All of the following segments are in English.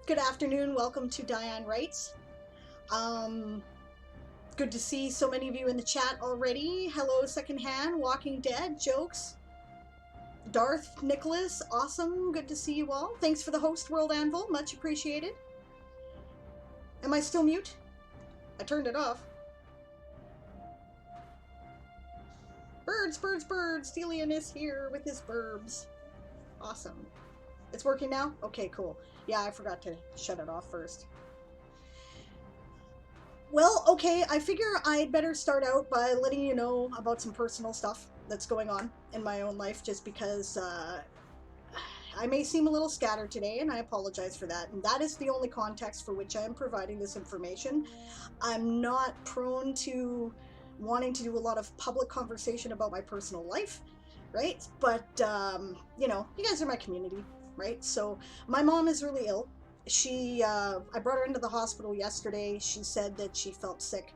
Good afternoon. Welcome to Diane Writes. Good to see so many of you in the chat already. Hello, Secondhand, Walking Dead, Jokes, Darth, Nicholas, awesome. Good to see you all. Thanks for the host, World Anvil. Much appreciated. Am I still mute? I turned it off. Birds, birds, birds. Delian is here with his burbs. Awesome. It's working now? Okay, cool. Yeah, I forgot to shut it off first. Well, okay, I figure I'd better start out by letting you know about some personal stuff that's going on in my own life, just because I may seem a little scattered today, and I apologize for that. And that is the only context for which I am providing this information. I'm not prone to wanting to do a lot of public conversation about my personal life, right? But, you know, you guys are my community, right? So my mom is really ill. I brought her into the hospital yesterday. She said that she felt sick.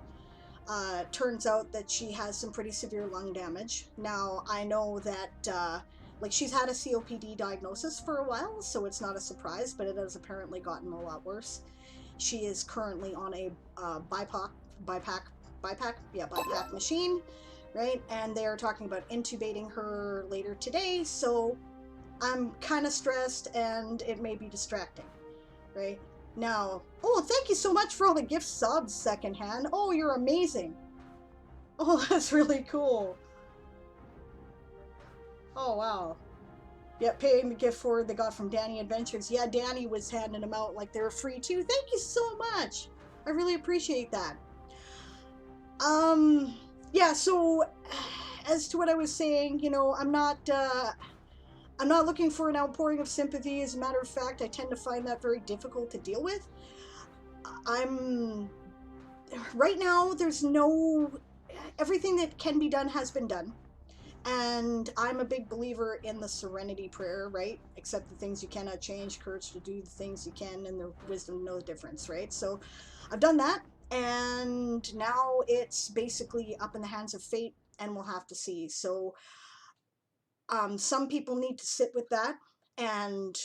Turns out that she has some pretty severe lung damage. Now, I know that, she's had a COPD diagnosis for a while, so it's not a surprise, but it has apparently gotten a lot worse. She is currently on a BiPAP machine, right? And they are talking about intubating her later today, so I'm kind of stressed, and it may be distracting. Right now, oh, thank you so much for all the gift subs, Secondhand. Oh, you're amazing. Oh, that's really cool. Oh, wow. Yeah, paying the gift forward they got from Danny Adventures. Yeah, Danny was handing them out like they were free too. Thank you so much. I really appreciate that. Yeah, so as to what I was saying, you know, I'm not looking for an outpouring of sympathy. As a matter of fact, I tend to find that very difficult to deal with. Right now, everything that can be done has been done. And I'm a big believer in the serenity prayer, right? Accept the things you cannot change, courage to do the things you can, and the wisdom to know the difference, right? So I've done that, and now it's basically up in the hands of fate, and we'll have to see. So some people need to sit with that, and,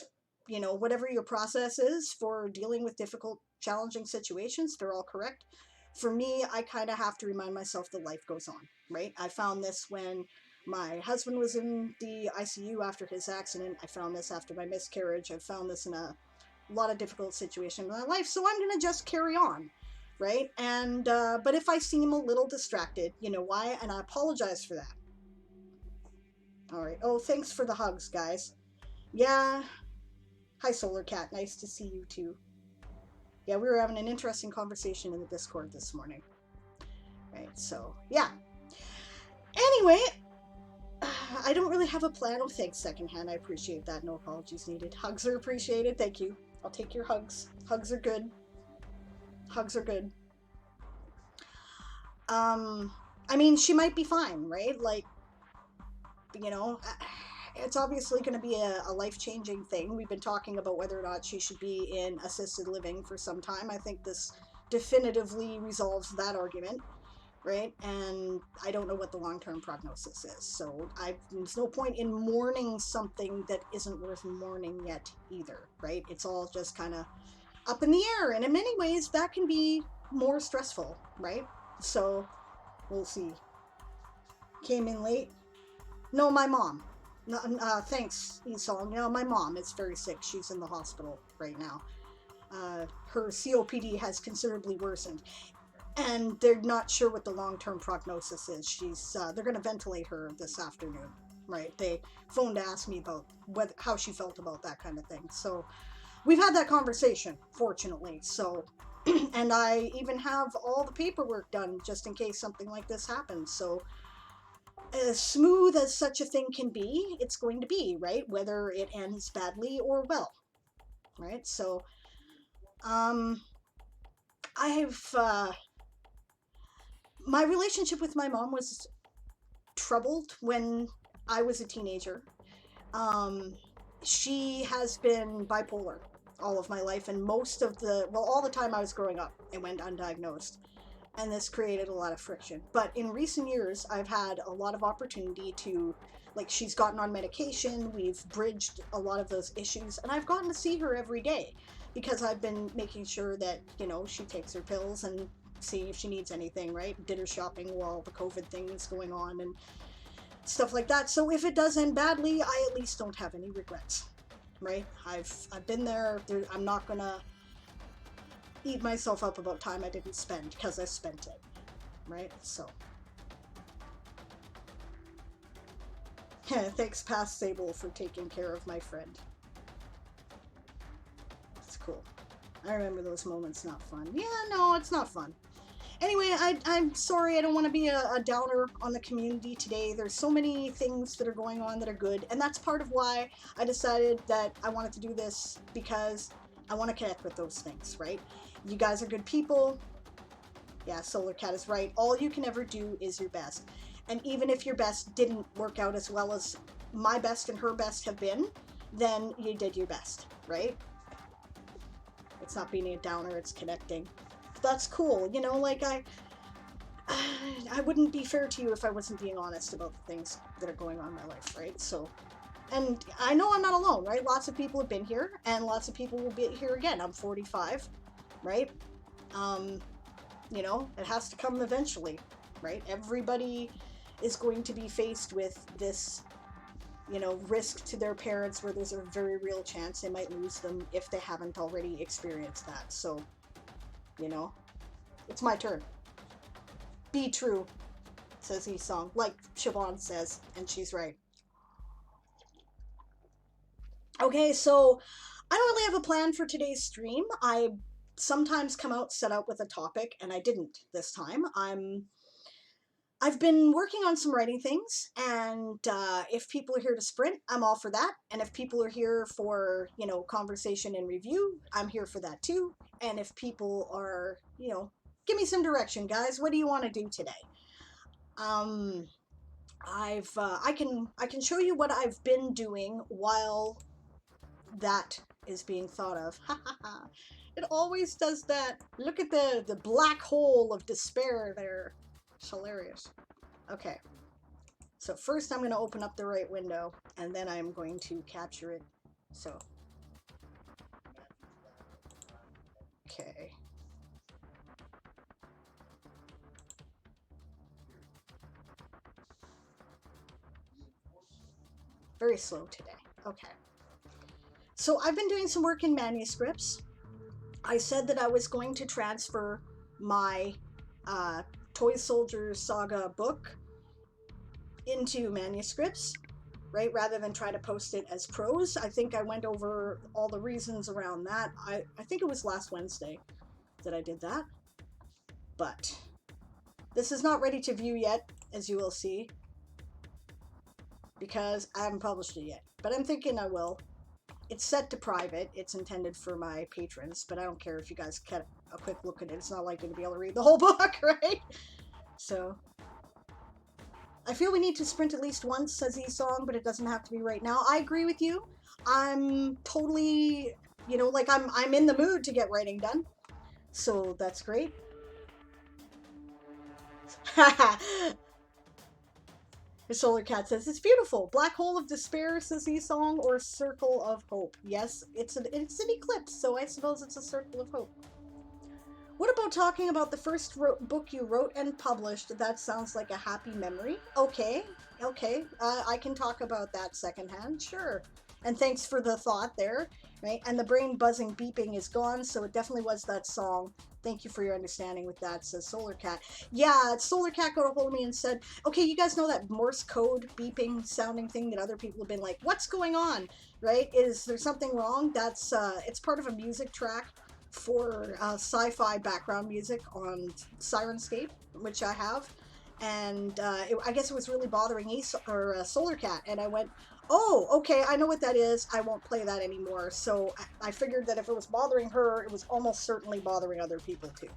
you know, whatever your process is for dealing with difficult, challenging situations, they're all correct. For me, I kind of have to remind myself that life goes on, right? I found this when my husband was in the ICU after his accident. I found this after my miscarriage. I found this in a lot of difficult situations in my life, so I'm going to just carry on, right? And, but if I seem a little distracted, you know why, and I apologize for that. All right. Oh, thanks for the hugs, guys. Yeah. Hi, Solar Cat. Nice to see you, too. Yeah, we were having an interesting conversation in the Discord this morning. Right, so, yeah. Anyway, I don't really have a plan. Oh, thanks, Secondhand. I appreciate that. No apologies needed. Hugs are appreciated. Thank you. I'll take your hugs. Hugs are good. Hugs are good. I mean, she might be fine, right? Like, you know, it's obviously going to be a life-changing thing. We've been talking about whether or not she should be in assisted living for some time. I think this definitively resolves that argument, right? And I don't know what the long-term prognosis is. So there's no point in mourning something that isn't worth mourning yet either, right? It's all just kind of up in the air. And in many ways, that can be more stressful, right? So we'll see. Came in late. No, my mom. No, thanks, Esau. No, my mom is very sick. She's in the hospital right now. Her COPD has considerably worsened, and they're not sure what the long-term prognosis is. They're going to ventilate her this afternoon, right? They phoned to ask me about how she felt about that kind of thing. So we've had that conversation, fortunately. So, and I even have all the paperwork done just in case something like this happens. So, as smooth as such a thing can be, it's going to be, right? Whether it ends badly or well, right? So, my relationship with my mom was troubled when I was a teenager. She has been bipolar all of my life, and all the time I was growing up, it went undiagnosed. And this created a lot of friction. But in recent years, I've had a lot of opportunity to like she's gotten on medication. We've bridged a lot of those issues, and I've gotten to see her every day because I've been making sure that, you know, she takes her pills and see if she needs anything, right? Did her shopping while the COVID thing is going on and stuff like that. So if it does end badly, I at least don't have any regrets, right? I've been there. I'm not gonna eat myself up about time I didn't spend because I spent it, right? So thanks, Past Sable, for taking care of my friend. It's cool. I remember those moments. Not fun. Yeah, no, it's not fun. Anyway, I'm sorry, I don't want to be a downer on the community today. There's so many things that are going on that are good, and that's part of why I decided that I wanted to do this, because I want to connect with those things, right? You guys are good people. Yeah, Solar Cat is right. All you can ever do is your best. And even if your best didn't work out as well as my best and her best have been, then you did your best, right? It's not being a downer, it's connecting. That's cool, you know, like I wouldn't be fair to you if I wasn't being honest about the things that are going on in my life, right? So, and I know I'm not alone, right? Lots of people have been here, and lots of people will be here again. I'm 45, right? You know, it has to come eventually, right? Everybody is going to be faced with this, you know, risk to their parents where there's a very real chance they might lose them if they haven't already experienced that. So, you know, it's my turn. Be true, says Esong, like Siobhan says, and she's right. Okay, so I don't really have a plan for today's stream. I sometimes come out set out with a topic, and I didn't this time. I've been working on some writing things, and if people are here to sprint, I'm all for that. And if people are here for, you know, conversation and review, I'm here for that too. And if people are, you know, give me some direction, guys. What do you want to do today? I can show you what I've been doing while that is being thought of. It always does that. Look at the black hole of despair there. It's hilarious. Okay, so first I'm going to open up the right window, and then I'm going to capture it. So, okay. Very slow today. Okay. So I've been doing some work in manuscripts. I said that I was going to transfer my Toy Soldiers Saga book into manuscripts, right, rather than try to post it as prose. I think I went over all the reasons around that. I think it was last Wednesday that I did that. But this is not ready to view yet, as you will see, because I haven't published it yet. But I'm thinking I will. It's set to private. It's intended for my patrons, but I don't care if you guys get a quick look at it. It's not like you're going to be able to read the whole book, right? So, I feel we need to sprint at least once, says Esong, but it doesn't have to be right now. I agree with you. I'm totally, you know, like I'm in the mood to get writing done. So that's great. The Solar Cat says, it's beautiful. Black hole of despair, says Esong, or circle of hope. Yes, it's an eclipse, so I suppose it's a circle of hope. What about talking about the first book you wrote and published? That sounds like a happy memory. Okay. I can talk about that secondhand, sure. And thanks for the thought there, right? And the brain buzzing beeping is gone, so it definitely was that song. Thank you for your understanding with that, says Solar Cat. Yeah, Solar Cat got a hold of me and said, okay, you guys know that Morse code beeping sounding thing that other people have been like, what's going on, right? Is there something wrong? That's, it's part of a music track for sci-fi background music on Sirenscape, which I have. And I guess it was really bothering Solar Cat, and I went, oh, okay, I know what that is. I won't play that anymore. So I figured that if it was bothering her, it was almost certainly bothering other people too.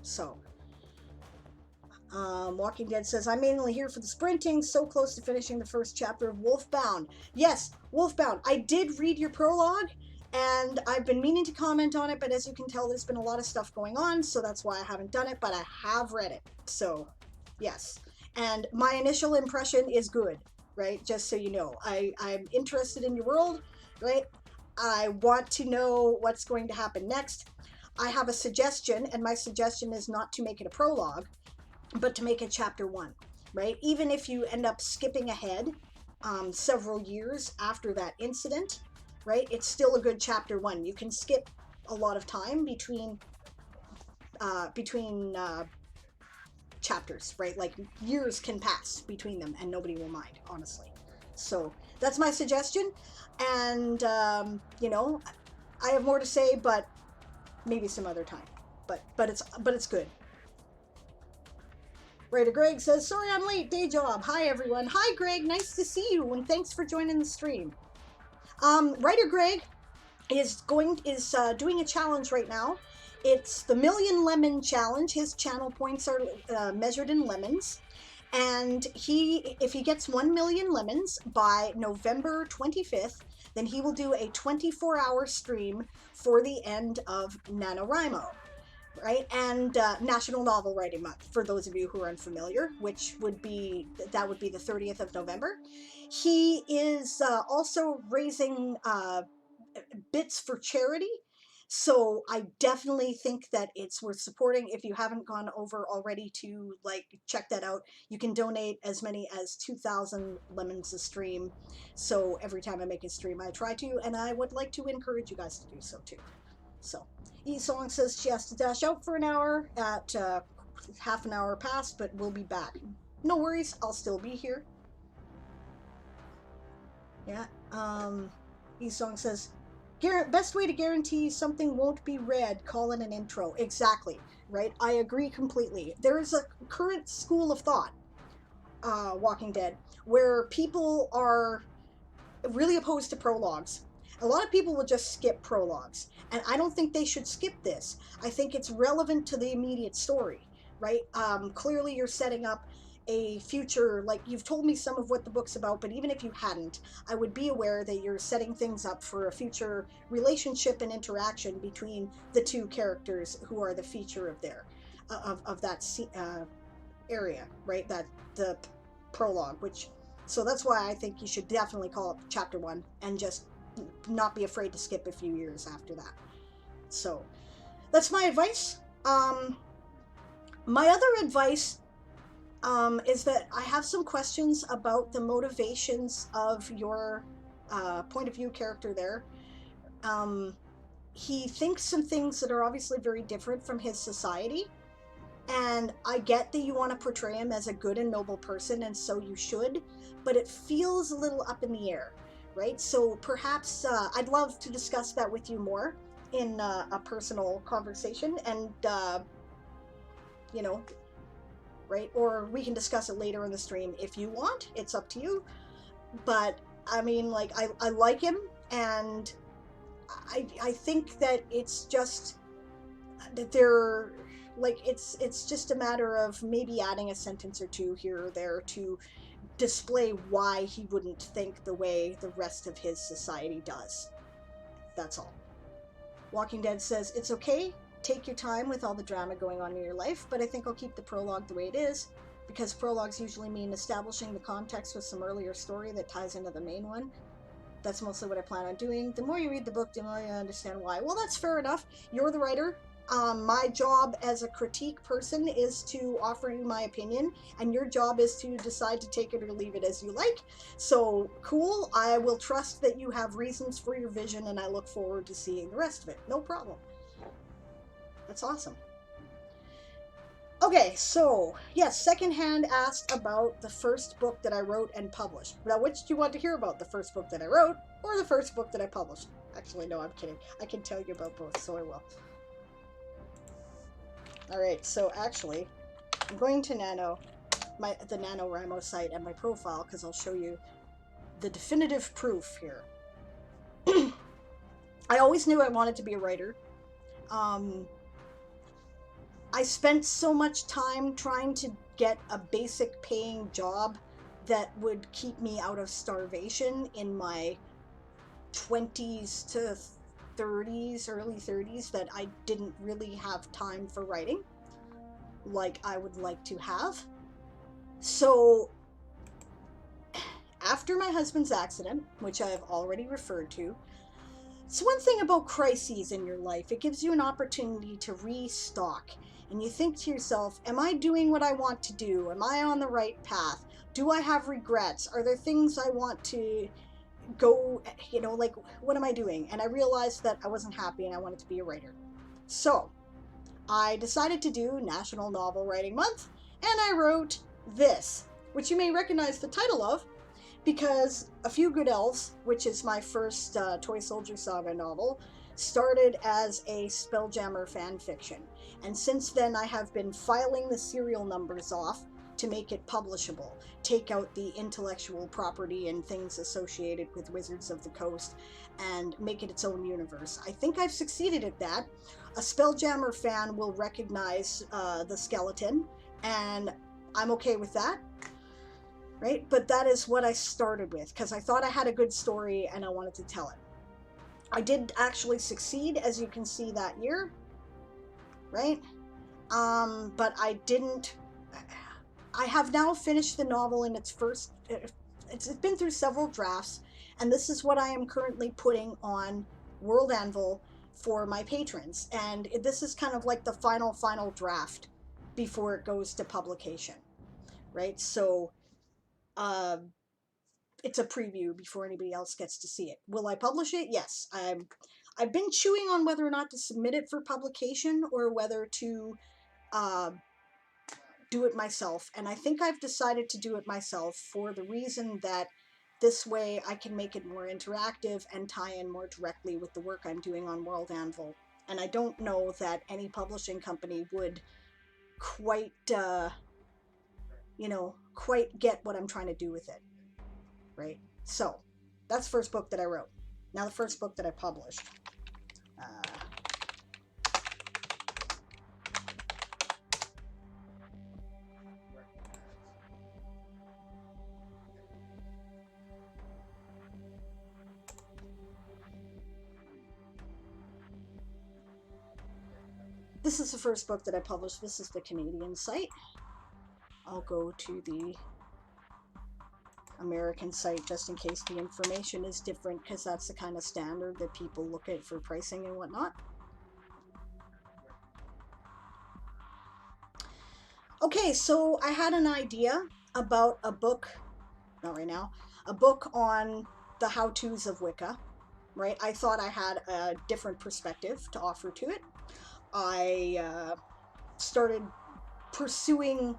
So, Walking Dead says, I'm mainly here for the sprinting, so close to finishing the first chapter of Wolfbound. Yes, Wolfbound. I did read your prologue, and I've been meaning to comment on it, but as you can tell, there's been a lot of stuff going on, so that's why I haven't done it, but I have read it. So, yes. And my initial impression is good. right? Just so you know, I'm interested in your world, right? I want to know what's going to happen next. I have a suggestion, and my suggestion is not to make it a prologue, but to make it chapter 1, right? Even if you end up skipping ahead several years after that incident, right? It's still a good chapter 1. You can skip a lot of time between chapters, right? Like years can pass between them and nobody will mind, honestly. So that's my suggestion. And, you know, I have more to say, but maybe some other time. But it's good. Writer Greg says, sorry I'm late, day job. Hi everyone. Hi Greg, nice to see you and thanks for joining the stream. Writer Greg is doing a challenge right now. It's the Million Lemon Challenge. His channel points are measured in lemons. And if he gets 1 million lemons by November 25th, then he will do a 24-hour stream for the end of NaNoWriMo, right? And National Novel Writing Month, for those of you who are unfamiliar, which would be the 30th of November. He is also raising bits for charity. So I definitely think that it's worth supporting. If you haven't gone over already to check that out, you can donate as many as 2,000 lemons a stream. So every time I make a stream, I try to, and I would like to encourage you guys to do so too. So E-Song says she has to dash out for an hour at half an hour past, but we'll be back. No worries, I'll still be here. Yeah. E-Song says, best way to guarantee something won't be read, call it an intro. Exactly, right? I agree completely. There is a current school of thought, Walking Dead, where people are really opposed to prologues. A lot of people will just skip prologues, and I don't think they should skip this. I think it's relevant to the immediate story, right? Clearly you're setting up a future, like you've told me some of what the book's about, but even if you hadn't, I would be aware that you're setting things up for a future relationship and interaction between the two characters who are the feature of that area, right? That the prologue, so that's why I think you should definitely call it chapter 1 and just not be afraid to skip a few years after that. So that's my advice. My other advice is that I have some questions about the motivations of your point of view character there. He thinks some things that are obviously very different from his society. And I get that you want to portray him as a good and noble person, and so you should, but it feels a little up in the air, right? So perhaps I'd love to discuss that with you more in a personal conversation, and, you know, right? Or we can discuss it later in the stream if you want. It's up to you. But, I mean, like, I like him, and I think that it's just that they're... like it's just a matter of maybe adding a sentence or two here or there to display why he wouldn't think the way the rest of his society does. That's all. Walking Dead says, it's okay, take your time with all the drama going on in your life, but I think I'll keep the prologue the way it is, because prologues usually mean establishing the context with some earlier story that ties into the main one. That's mostly what I plan on doing. The more you read the book, the more you understand why. Well, that's fair enough. You're the writer. My job as a critique person is to offer you my opinion, and your job is to decide to take it or leave it as you like. So, cool. I will trust that you have reasons for your vision, and I look forward to seeing the rest of it. No problem. That's awesome. Okay, so, yes, Secondhand asked about the first book that I wrote and published. Now, which do you want to hear about? The first book that I wrote or the first book that I published? Actually, no, I'm kidding. I can tell you about both, so I will. Alright, so actually, I'm going to the NaNoWriMo site and my profile, because I'll show you the definitive proof here. I always knew I wanted to be a writer. I spent so much time trying to get a basic paying job that would keep me out of starvation in my 20s to 30s, early 30s, that I didn't really have time for writing like I would like to have. So after my husband's accident, which I have already referred to. It's one thing about crises in your life. It gives you an opportunity to restock. And you think to yourself, am I doing what I want to do? Am I on the right path? Do I have regrets? Are there things I want to go, like, what am I doing? And I realized that I wasn't happy and I wanted to be a writer. So I decided to do National Novel Writing Month, and I wrote this, which you may recognize the title of, because A Few Good Elves, which is my first Toy Soldier Saga novel, started as a Spelljammer fan fiction. And since then I have been filing the serial numbers off to make it publishable, take out the intellectual property and things associated with Wizards of the Coast, and make it its own universe. I think I've succeeded at that. A Spelljammer fan will recognize the skeleton, and I'm okay with that. Right? But that is what I started with, because I thought I had a good story and I wanted to tell it. I did actually succeed, as you can see that year, right? But I didn't. I have now finished the novel in its first. It's been through several drafts, and this is what I am currently putting on World Anvil for my patrons. And this is kind of like the final draft before it goes to publication, right? So it's a preview before anybody else gets to see it. Will I publish it? Yes. I've been chewing on whether or not to submit it for publication or whether to do it myself. And I think I've decided to do it myself for the reason that this way I can make it more interactive and tie in more directly with the work I'm doing on World Anvil. And I don't know that any publishing company would quite get what I'm trying to do with it, right? So that's the first book that I wrote. Now the first book that I published. This is the first book that I published. This is the Canadian site. I'll go to the American site just in case the information is different, because that's the kind of standard that people look at for pricing and whatnot. Okay, so I had an idea about a book, not right now, a book on the how-tos of Wicca, right? I thought I had a different perspective to offer to it. I started pursuing.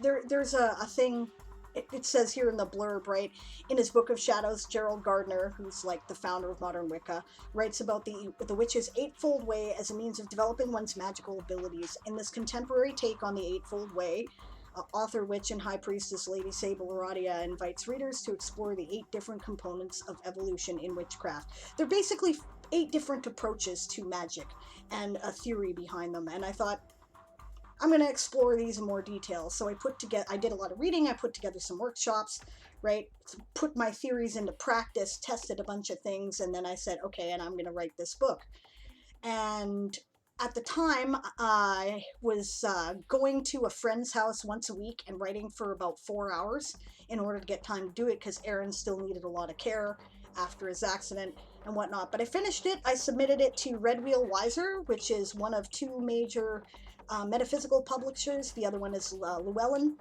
There's a thing, it says here in the blurb, right? In his Book of Shadows, Gerald Gardner, who's like the founder of modern Wicca, writes about the witch's eightfold way as a means of developing one's magical abilities. In this contemporary take on the eightfold way, author, witch, and high priestess Lady Sable Aradia invites readers to explore the 8 different components of evolution in witchcraft. They're basically 8 different approaches to magic and a theory behind them. And I thought, I'm going to explore these in more detail. So I did a lot of reading. I put together some workshops, right? Put my theories into practice, tested a bunch of things, and then I said, okay, and I'm going to write this book. And at the time, I was going to a friend's house once a week and writing for about 4 hours in order to get time to do it, because Aaron still needed a lot of care after his accident and whatnot. But I finished it. I submitted it to Red Wheel Weiser, which is one of 2 major metaphysical publishers. The other one is Llewellyn,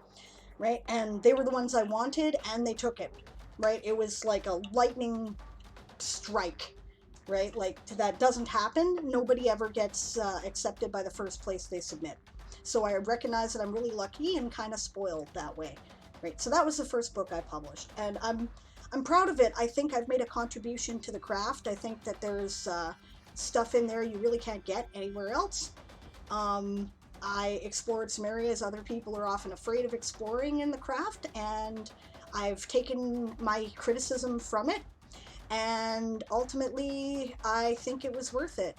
right? And they were the ones I wanted, and they took it, right? It was like a lightning strike, right? Like, that doesn't happen. Nobody ever gets accepted by the first place they submit. So I recognize that I'm really lucky and kind of spoiled that way, right? So that was the first book I published, and I'm proud of it. I think I've made a contribution to the craft. I think that there's stuff in there you really can't get anywhere else. I explored some areas other people are often afraid of exploring in the craft, and I've taken my criticism from it, and ultimately I think it was worth it.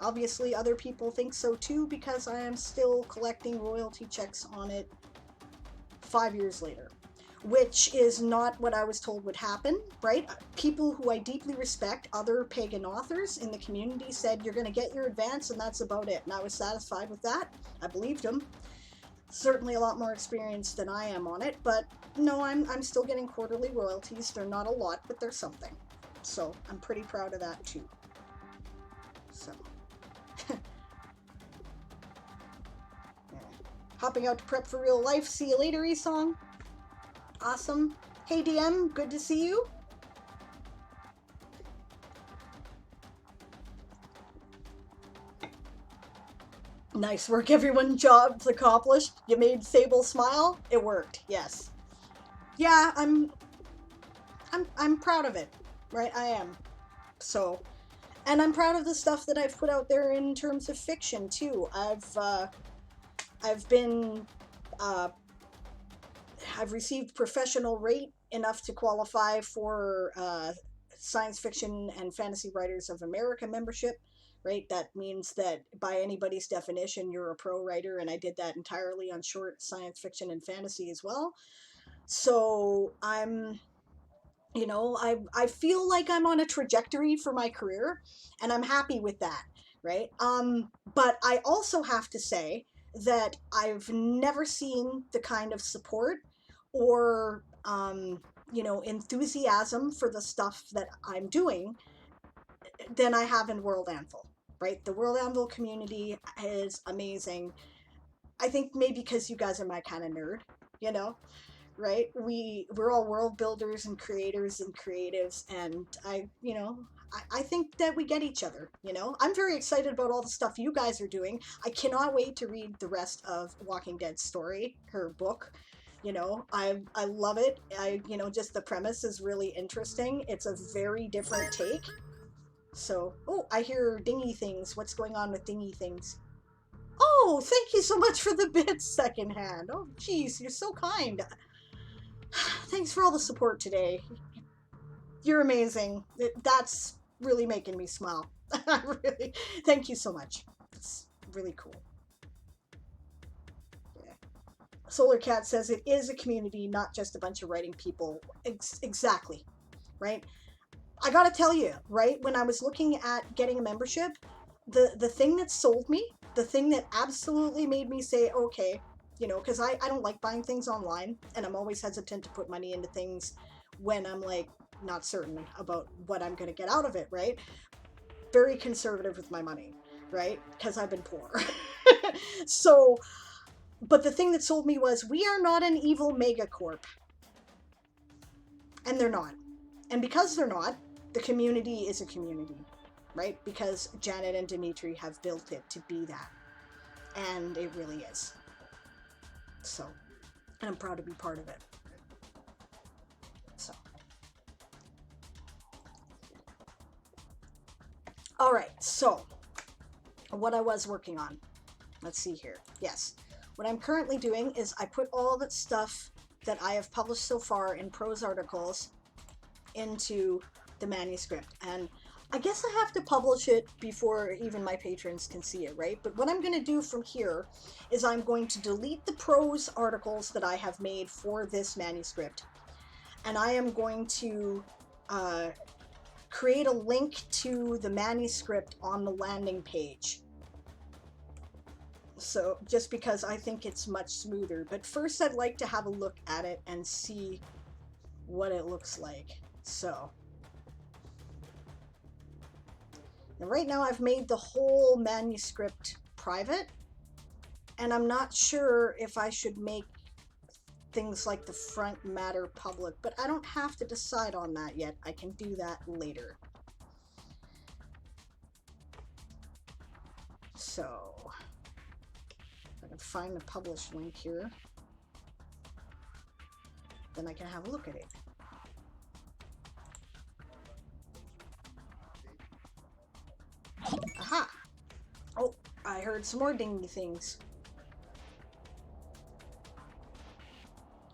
Obviously other people think so too, because I am still collecting royalty checks on it 5 years later, which is not what I was told would happen, right? People who I deeply respect, other pagan authors in the community, said, you're going to get your advance and that's about it. And I was satisfied with that. I believed them. certainly a lot more experienced than I am on it, but no, I'm still getting quarterly royalties. They're not a lot, but they're something. So I'm pretty proud of that too. So yeah. Hopping out to prep for real life. See you later, Esong. Awesome. Hey DM, good to see you. Nice work, everyone. Job's accomplished. You made Sable smile. It worked. Yes. Yeah, I'm proud of it. Right? I am. So, and I'm proud of the stuff that I've put out there in terms of fiction too. I've been I've received professional rate enough to qualify for Science Fiction and Fantasy Writers of America membership. Right, that means that by anybody's definition, you're a pro writer, and I did that entirely on short science fiction and fantasy as well. So I'm, I feel like I'm on a trajectory for my career, and I'm happy with that, right? But I also have to say that I've never seen the kind of support or enthusiasm for the stuff that I'm doing than I have in World Anvil. Right, the World Anvil community is amazing. I think maybe because you guys are my kind of nerd, you know, right? We're all world builders and creators and creatives, and I think that we get each other. I'm very excited about all the stuff you guys are doing. I cannot wait to read the rest of Walking Dead's story, her book. I love it. Just the premise is really interesting. It's a very different take. So, oh, I hear dingy things. What's going on with dingy things? Oh, thank you so much for the bits, secondhand. Oh, geez, you're so kind. Thanks for all the support today. You're amazing. That's really making me smile. Really, thank you so much. It's really cool. Yeah. Solar Cat says it is a community, not just a bunch of writing people. Exactly, right? I gotta tell you, right, when I was looking at getting a membership, the thing that sold me, the thing that absolutely made me say, okay, because I don't like buying things online, and I'm always hesitant to put money into things when I'm like not certain about what I'm gonna get out of it, right? Very conservative with my money, right? Because I've been poor. So, but the thing that sold me was, we are not an evil megacorp. And they're not. And because they're not, the community is a community, right? Because Janet and Dimitri have built it to be that. And it really is. So, and I'm proud to be part of it. So. All right, so what I was working on. Let's see here. Yes. What I'm currently doing is I put all that stuff that I have published so far in prose articles into the manuscript, and I guess I have to publish it before even my patrons can see it, right? But what I'm going to do from here is I'm going to delete the prose articles that I have made for this manuscript, and I am going to create a link to the manuscript on the landing page. So, just because I think it's much smoother. But first I'd like to have a look at it and see what it looks like. So, and right now I've made the whole manuscript private, and I'm not sure if I should make things like the front matter public, but I don't have to decide on that yet. I can do that later. So, if I can find the publish link here, then I can have a look at it. Aha! Oh, I heard some more dingy things.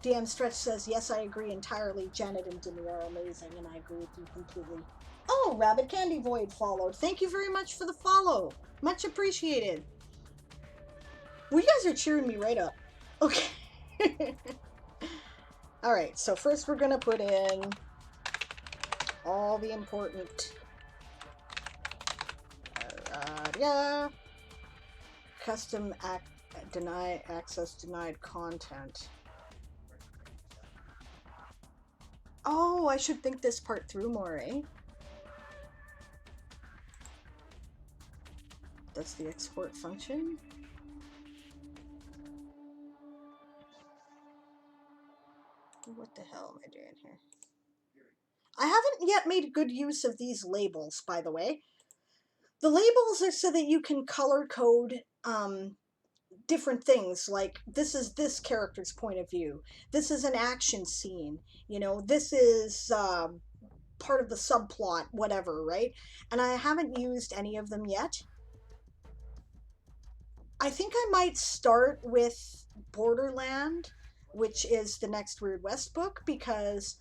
DM Stretch says, yes, I agree entirely. Janet and Demi are amazing, and I agree with you completely. Oh, Rabbit Candy Void followed. Thank you very much for the follow. Much appreciated. Well, you guys are cheering me right up. Okay. Alright, so first we're going to put in all the important custom Deny access, denied content. Oh, I should think this part through more, eh? That's the export function. What the hell am I doing here? I haven't yet made good use of these labels, by the way. The labels are so that you can color code different things, like this is this character's point of view. This is an action scene. You know, this is part of the subplot, whatever, right? And I haven't used any of them yet. I think I might start with Borderland, which is the next Weird West book, because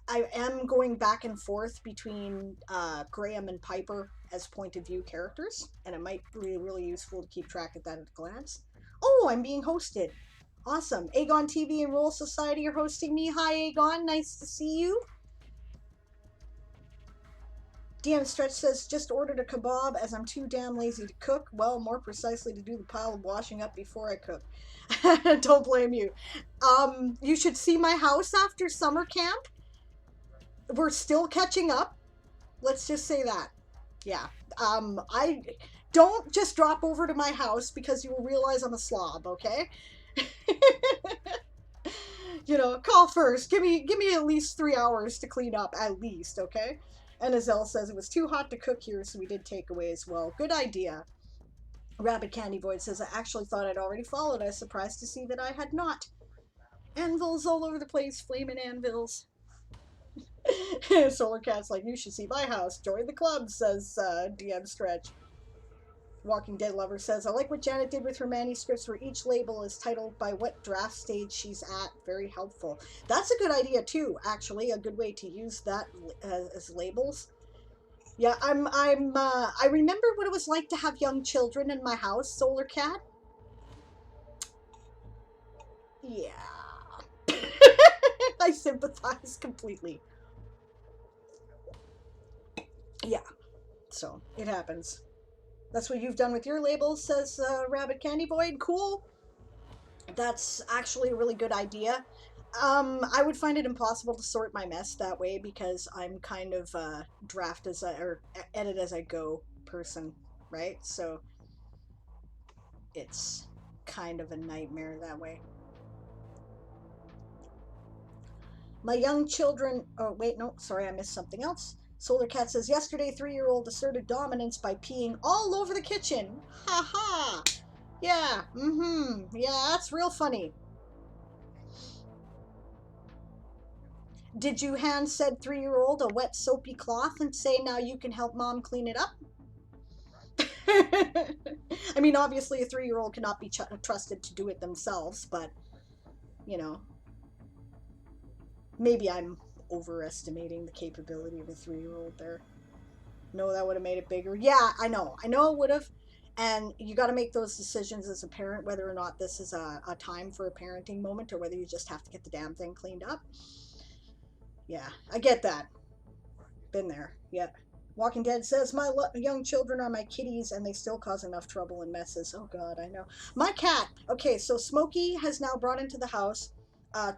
I am going back and forth between Graham and Piper as point of view characters, and it might be really useful to keep track of that at a glance. Oh, I'm being hosted. Awesome. Aegon TV and Roll Society are hosting me. Hi, Aegon. Nice to see you. DM Stretch says, just ordered a kebab as I'm too damn lazy to cook. Well, more precisely to do the pile of washing up before I cook. Don't blame you. You should see my house after summer camp. We're still catching up. Let's just say that. Yeah. I don't just drop over to my house because you will realize I'm a slob, okay? You know, call first. Give me at least 3 hours to clean up, at least, okay? And Azelle says it was too hot to cook here, so we did takeaway as well. Good idea. Rabbit Candy Void says, I actually thought I'd already followed. I was surprised to see that I had not. Anvils all over the place, flaming anvils. Solar Cat's like, you should see my house. Join the club, says DM Stretch. Walking Dead Lover says, I like what Janet did with her manuscripts where each label is titled by what draft stage she's at. Very helpful. That's a good idea too, actually. A good way to use that as labels. Yeah, I remember what it was like to have young children in my house, Solar Cat. Yeah. I sympathize completely. Yeah, so it happens. That's what you've done with your labels, says Rabbit Candy Void. Cool. That's actually a really good idea. I would find it impossible to sort my mess that way because I'm kind of draft as or edit as I go person, right? So it's kind of a nightmare that way. My young children. Oh wait, no, sorry, I missed something else. Solar Cat says yesterday 3-year-old asserted dominance by peeing all over the kitchen. Ha ha. Yeah. Yeah, that's real funny. Did you hand said 3-year-old a wet soapy cloth and say, now you can help mom clean it up? I mean, obviously a 3-year-old cannot be trusted to do it themselves, but, you know, maybe I'm overestimating the capability of a 3-year-old there. No, that would have made it bigger. Yeah, I know it would have. And you got to make those decisions as a parent, whether or not this is a time for a parenting moment or whether you just have to get the damn thing cleaned up. Yeah, I get that. Been there. Yeah. Walking Dead says, my young children are my kitties and they still cause enough trouble and messes. Oh, God, I know. My cat. Okay, so Smokey has now brought into the house a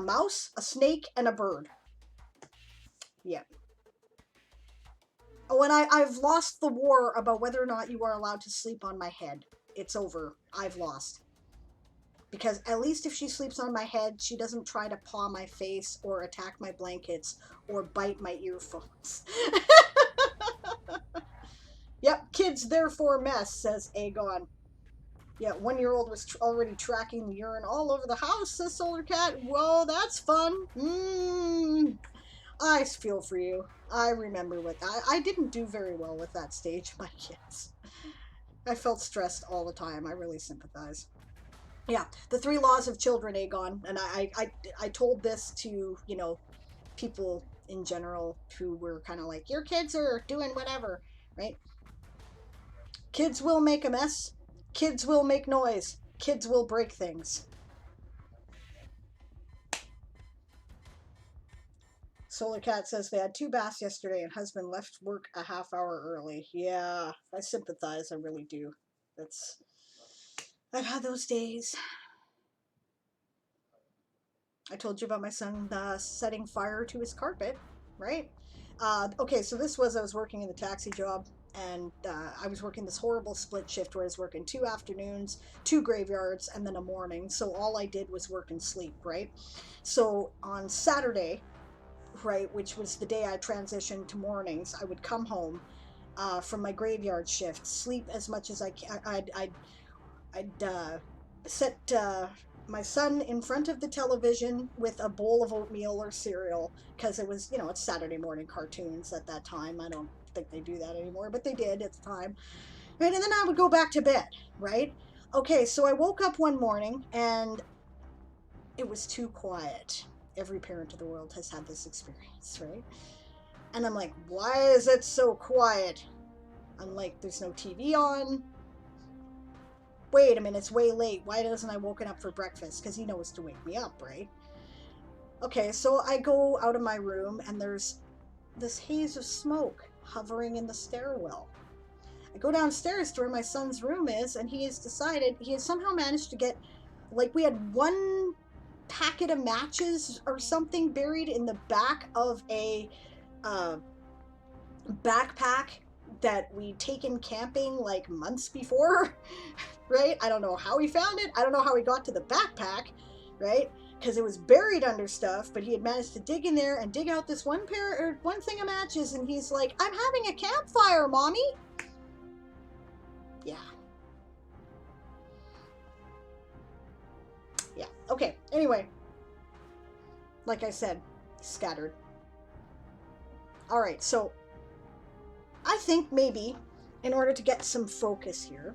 mouse, a snake, and a bird. Yeah. Oh, and I've lost the war about whether or not you are allowed to sleep on my head. It's over. I've lost. Because at least if she sleeps on my head, she doesn't try to paw my face or attack my blankets or bite my earphones. Yep, kids therefore mess, says Aegon. Yeah, 1-year-old was already tracking the urine all over the house, says Solar Cat. Whoa, that's fun. I feel for you. I remember what I didn't do very well with that stage of my kids. I felt stressed all the time. I really sympathize. Yeah, the 3 laws of children, Aegon, and I told this to, you know, people in general who were kind of like, your kids are doing whatever, right? Kids will make a mess. Kids will make noise. Kids will break things. Solar Cat says they had 2 baths yesterday and husband left work a half hour early. Yeah, I sympathize. I really do. That's I've had those days. I told you about my son setting fire to his carpet, right? Okay, so this was, I was working in the taxi job, and I was working this horrible split shift where I was working 2 afternoons, 2 graveyards, and then a morning. So all I did was work and sleep, right? So on Saturday, right, which was the day I transitioned to mornings, I would come home from my graveyard shift, sleep as much as I can. I'd set my son in front of the television with a bowl of oatmeal or cereal, because it was, it's Saturday morning cartoons at that time. I don't think they do that anymore, but they did at the time. Right, and then I would go back to bed, right? Okay, so I woke up one morning and it was too quiet. Every parent of the world has had this experience, right? And I'm like, why is it so quiet? I'm like, there's no TV on. Wait a minute, it's way late. Why doesn't I woken up for breakfast? Because he knows to wake me up, right? Okay, so I go out of my room and there's this haze of smoke hovering in the stairwell. I go downstairs to where my son's room is, and he has somehow managed to get, like, we had one packet of matches or something buried in the back of a backpack that we'd taken camping like months before, right? I don't know how he found it. I don't know how he got to the backpack, right? Because it was buried under stuff, but he had managed to dig in there and dig out this one thing of matches, and he's like, I'm having a campfire, Mommy. Yeah. Yeah. Okay. Anyway, like I said, scattered. All right. So I think maybe in order to get some focus here.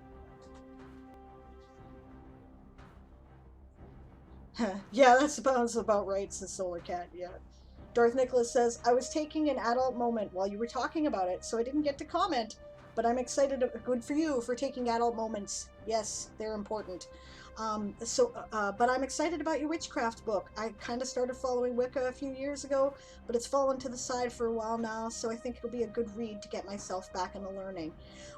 Yeah, that sounds about right, says Solar Cat. Yeah. Darth Nicholas says, I was taking an adult moment while you were talking about it, so I didn't get to comment. But I'm excited. Good for you for taking adult moments. Yes, they're important. But I'm excited about your witchcraft book. I kind of started following Wicca a few years ago, but it's fallen to the side for a while now, so I think it'll be a good read to get myself back into learning.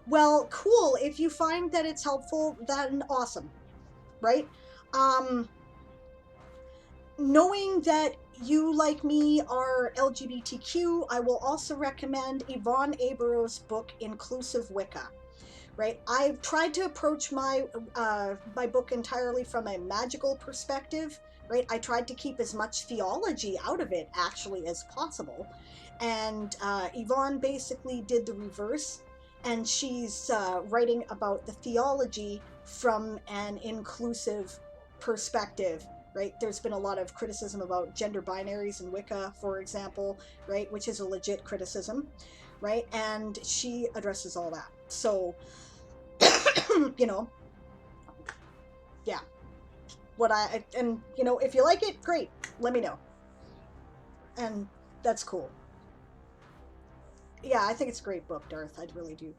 Well, cool. If you find that it's helpful, then awesome, right? Knowing that you, like me, are LGBTQ, I will also recommend Yvonne Abero's book, Inclusive Wicca. Right, I've tried to approach my book entirely from a magical perspective. Right, I tried to keep as much theology out of it actually as possible, and Yvonne basically did the reverse, and she's writing about the theology from an inclusive perspective. Right, there's been a lot of criticism about gender binaries in Wicca, for example, right, which is a legit criticism, right, and she addresses all that. So yeah, if you like it, great, let me know, and that's cool. Yeah, I think it's a great book, Darth. I really do.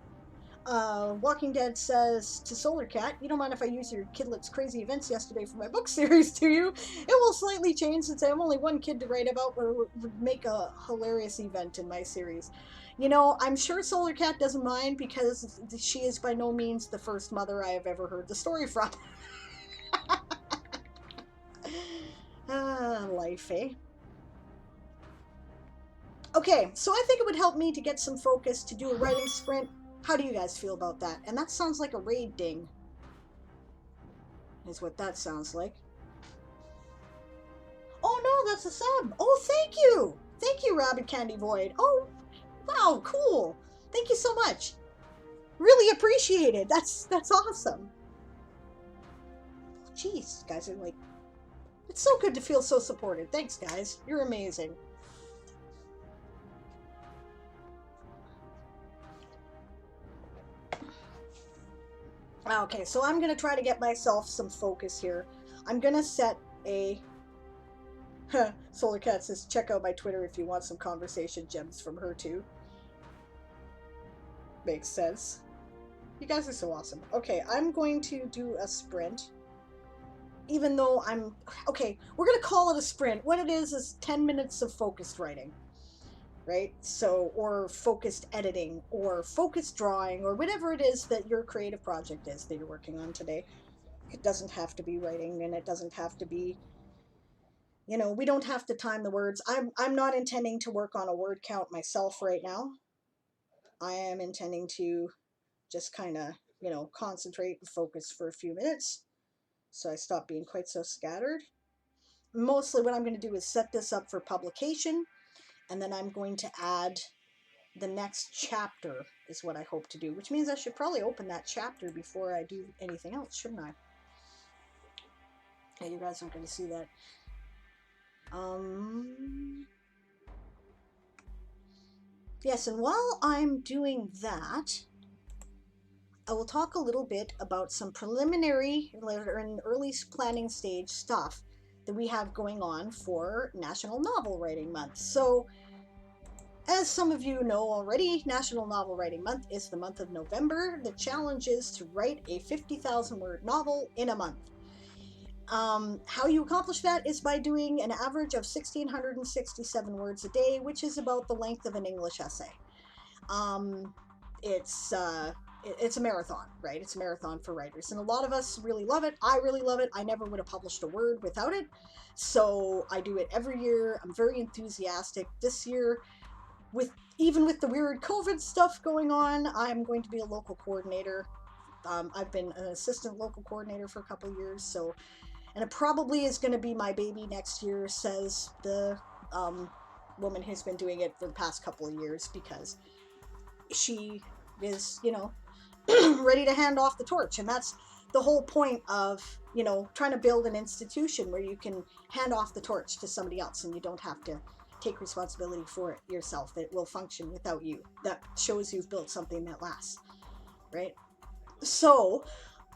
Walking Dead says to Solar Cat, you don't mind if I use your Kidlet's crazy events yesterday for my book series, do you? It will slightly change since I have only one kid to write about, but it would make a hilarious event in my series. I'm sure Solar Cat doesn't mind, because she is by no means the first mother I have ever heard the story from. Life, eh? Okay, so I think it would help me to get some focus to do a writing sprint. How do you guys feel about that? And that sounds like a raid ding, is what that sounds like. Oh no, that's a sub. Oh, thank you. Thank you, Rabbit Candy Void. Oh, wow, cool. Thank you so much. Really appreciate it. That's awesome. Jeez, guys are like, it's so good to feel so supported. Thanks, guys. You're amazing. Okay, so I'm going to try to get myself some focus here. I'm going to set a... Solar Cat says, check out my Twitter if you want some conversation gems from her too. Makes sense. You guys are so awesome. Okay, I'm going to do a sprint. Even though I'm... Okay, we're going to call it a sprint. What it is 10 minutes of focused writing. Right? So, or focused editing, or focused drawing, or whatever it is that your creative project is that you're working on today. It doesn't have to be writing, and it doesn't have to be, we don't have to time the words. I'm not intending to work on a word count myself right now. I am intending to just kind of, concentrate and focus for a few minutes so I stop being quite so scattered. Mostly what I'm going to do is set this up for publication, and then I'm going to add the next chapter is what I hope to do, which means I should probably open that chapter before I do anything else, shouldn't I? Yeah, you guys aren't going to see that. Yes, and while I'm doing that, I will talk a little bit about some preliminary and early planning stage stuff that we have going on for National Novel Writing Month. So, as some of you know already, National Novel Writing Month is the month of November. The challenge is to write a 50,000 word novel in a month. How you accomplish that is by doing an average of 1,667 words a day, which is about the length of an English essay. It's a marathon, right? It's a marathon for writers, and a lot of us really love it. I really love it. I never would have published a word without it, so I do it every year. I'm very enthusiastic. This year, even with the weird COVID stuff going on, I'm going to be a local coordinator. I've been an assistant local coordinator for a couple of years, so, and it probably is going to be my baby next year, says the woman who's been doing it for the past couple of years, because she is, ready to hand off the torch. And that's the whole point of, trying to build an institution where you can hand off the torch to somebody else and you don't have to take responsibility for it yourself. It will function without you. That shows you've built something that lasts, right? So,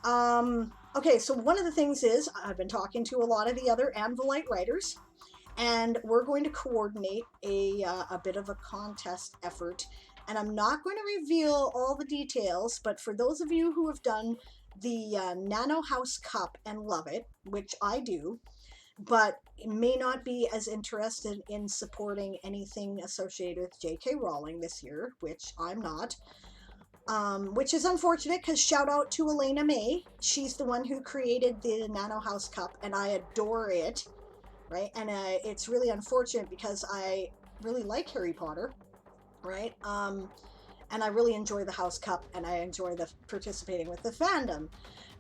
okay, so one of the things is I've been talking to a lot of the other Anvilite writers, and we're going to coordinate a bit of a contest effort. And I'm not going to reveal all the details, but for those of you who have done the Nano House Cup and love it, which I do, but may not be as interested in supporting anything associated with J.K. Rowling this year, which I'm not, which is unfortunate, because shout out to Elena May. She's the one who created the Nano House Cup, and I adore it, right? And it's really unfortunate because I really like Harry Potter, right? And I really enjoy the House Cup, and I enjoy the participating with the fandom.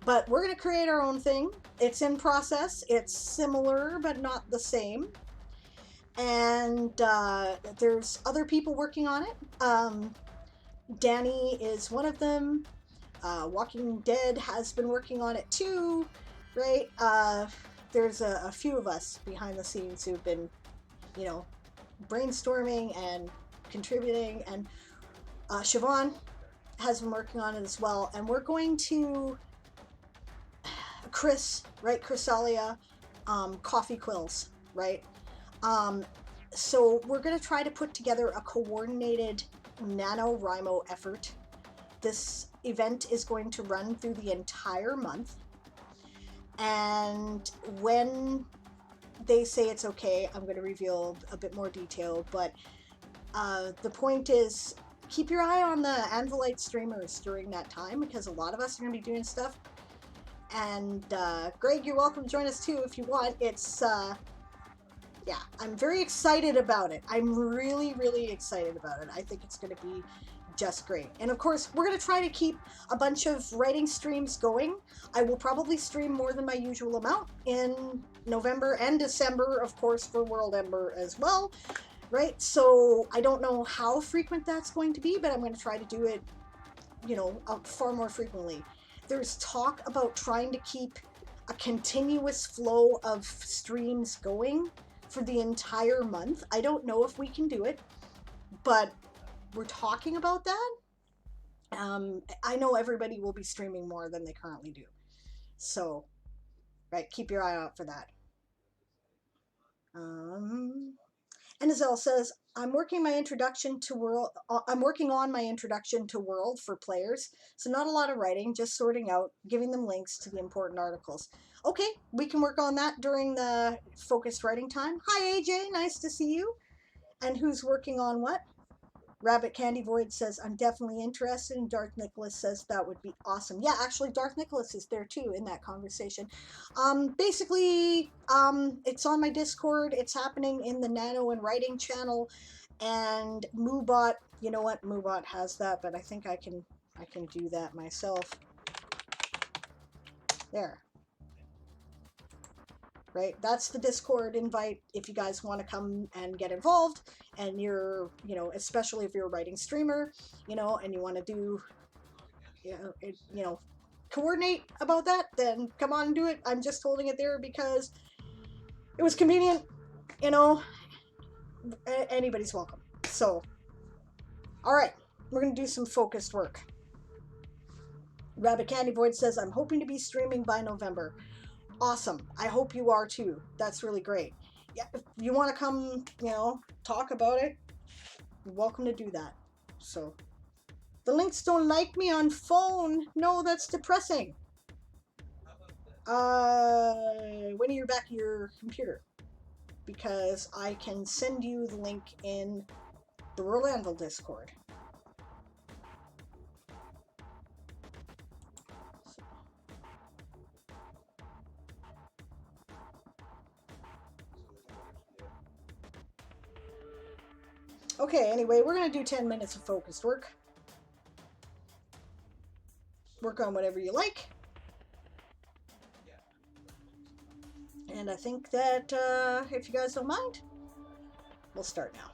But we're going to create our own thing. It's in process. It's similar, but not the same. And there's other people working on it. Danny is one of them. Walking Dead has been working on it too, right? There's a few of us behind the scenes who've been, brainstorming and contributing, and Siobhan has been working on it as well. And we're going to Chrysalia, Coffee Quills, right? So we're going to try to put together a coordinated NaNoWriMo effort. This event is going to run through the entire month, and when they say it's okay, I'm going to reveal a bit more detail, but the point is, keep your eye on the Anvilite streamers during that time, because a lot of us are going to be doing stuff. And Greg, you're welcome to join us too if you want. It's yeah, I'm very excited about it. I'm really, really excited about it. I think it's going to be just great. And of course, we're going to try to keep a bunch of writing streams going. I will probably stream more than my usual amount in November and December, of course, for World Ember as well, right? So I don't know how frequent that's going to be, but I'm going to try to do it, far more frequently. There's talk about trying to keep a continuous flow of streams going for the entire month. I don't know if we can do it, but we're talking about that. I know everybody will be streaming more than they currently do. So, right, keep your eye out for that. And Azelle says, I'm working on my introduction to World for players, so not a lot of writing, just sorting out, giving them links to the important articles. Okay, we can work on that during the focused writing time. Hi AJ, nice to see you. And who's working on what? Rabbit Candy Void says, I'm definitely interested. And Darth Nicholas says, that would be awesome. Yeah, actually, Darth Nicholas is there too in that conversation. Basically, it's on my Discord. It's happening in the Nano and Writing channel. And Moobot, you know what? Moobot has that, but I think I can do that myself. There. Right? That's the Discord invite if you guys want to come and get involved, and you're, you know, especially if you're a writing streamer, you know, and you want to do, you know, coordinate about that, then come on and do it. I'm just holding it there because it was convenient, you know, anybody's welcome. So, all right, we're going to do some focused work. Rabbit Candy Void says, I'm hoping to be streaming by November. Awesome. I hope you are too. That's really great. Yeah, if you want to come, you know, talk about it, you're welcome to do that. So, the links don't like me on phone. No, that's depressing. When are you back to your computer? Because I can send you the link in the Royal Anvil Discord. Okay, anyway, we're going to do 10 minutes of focused work. Work on whatever you like. And I think that, if you guys don't mind, we'll start now.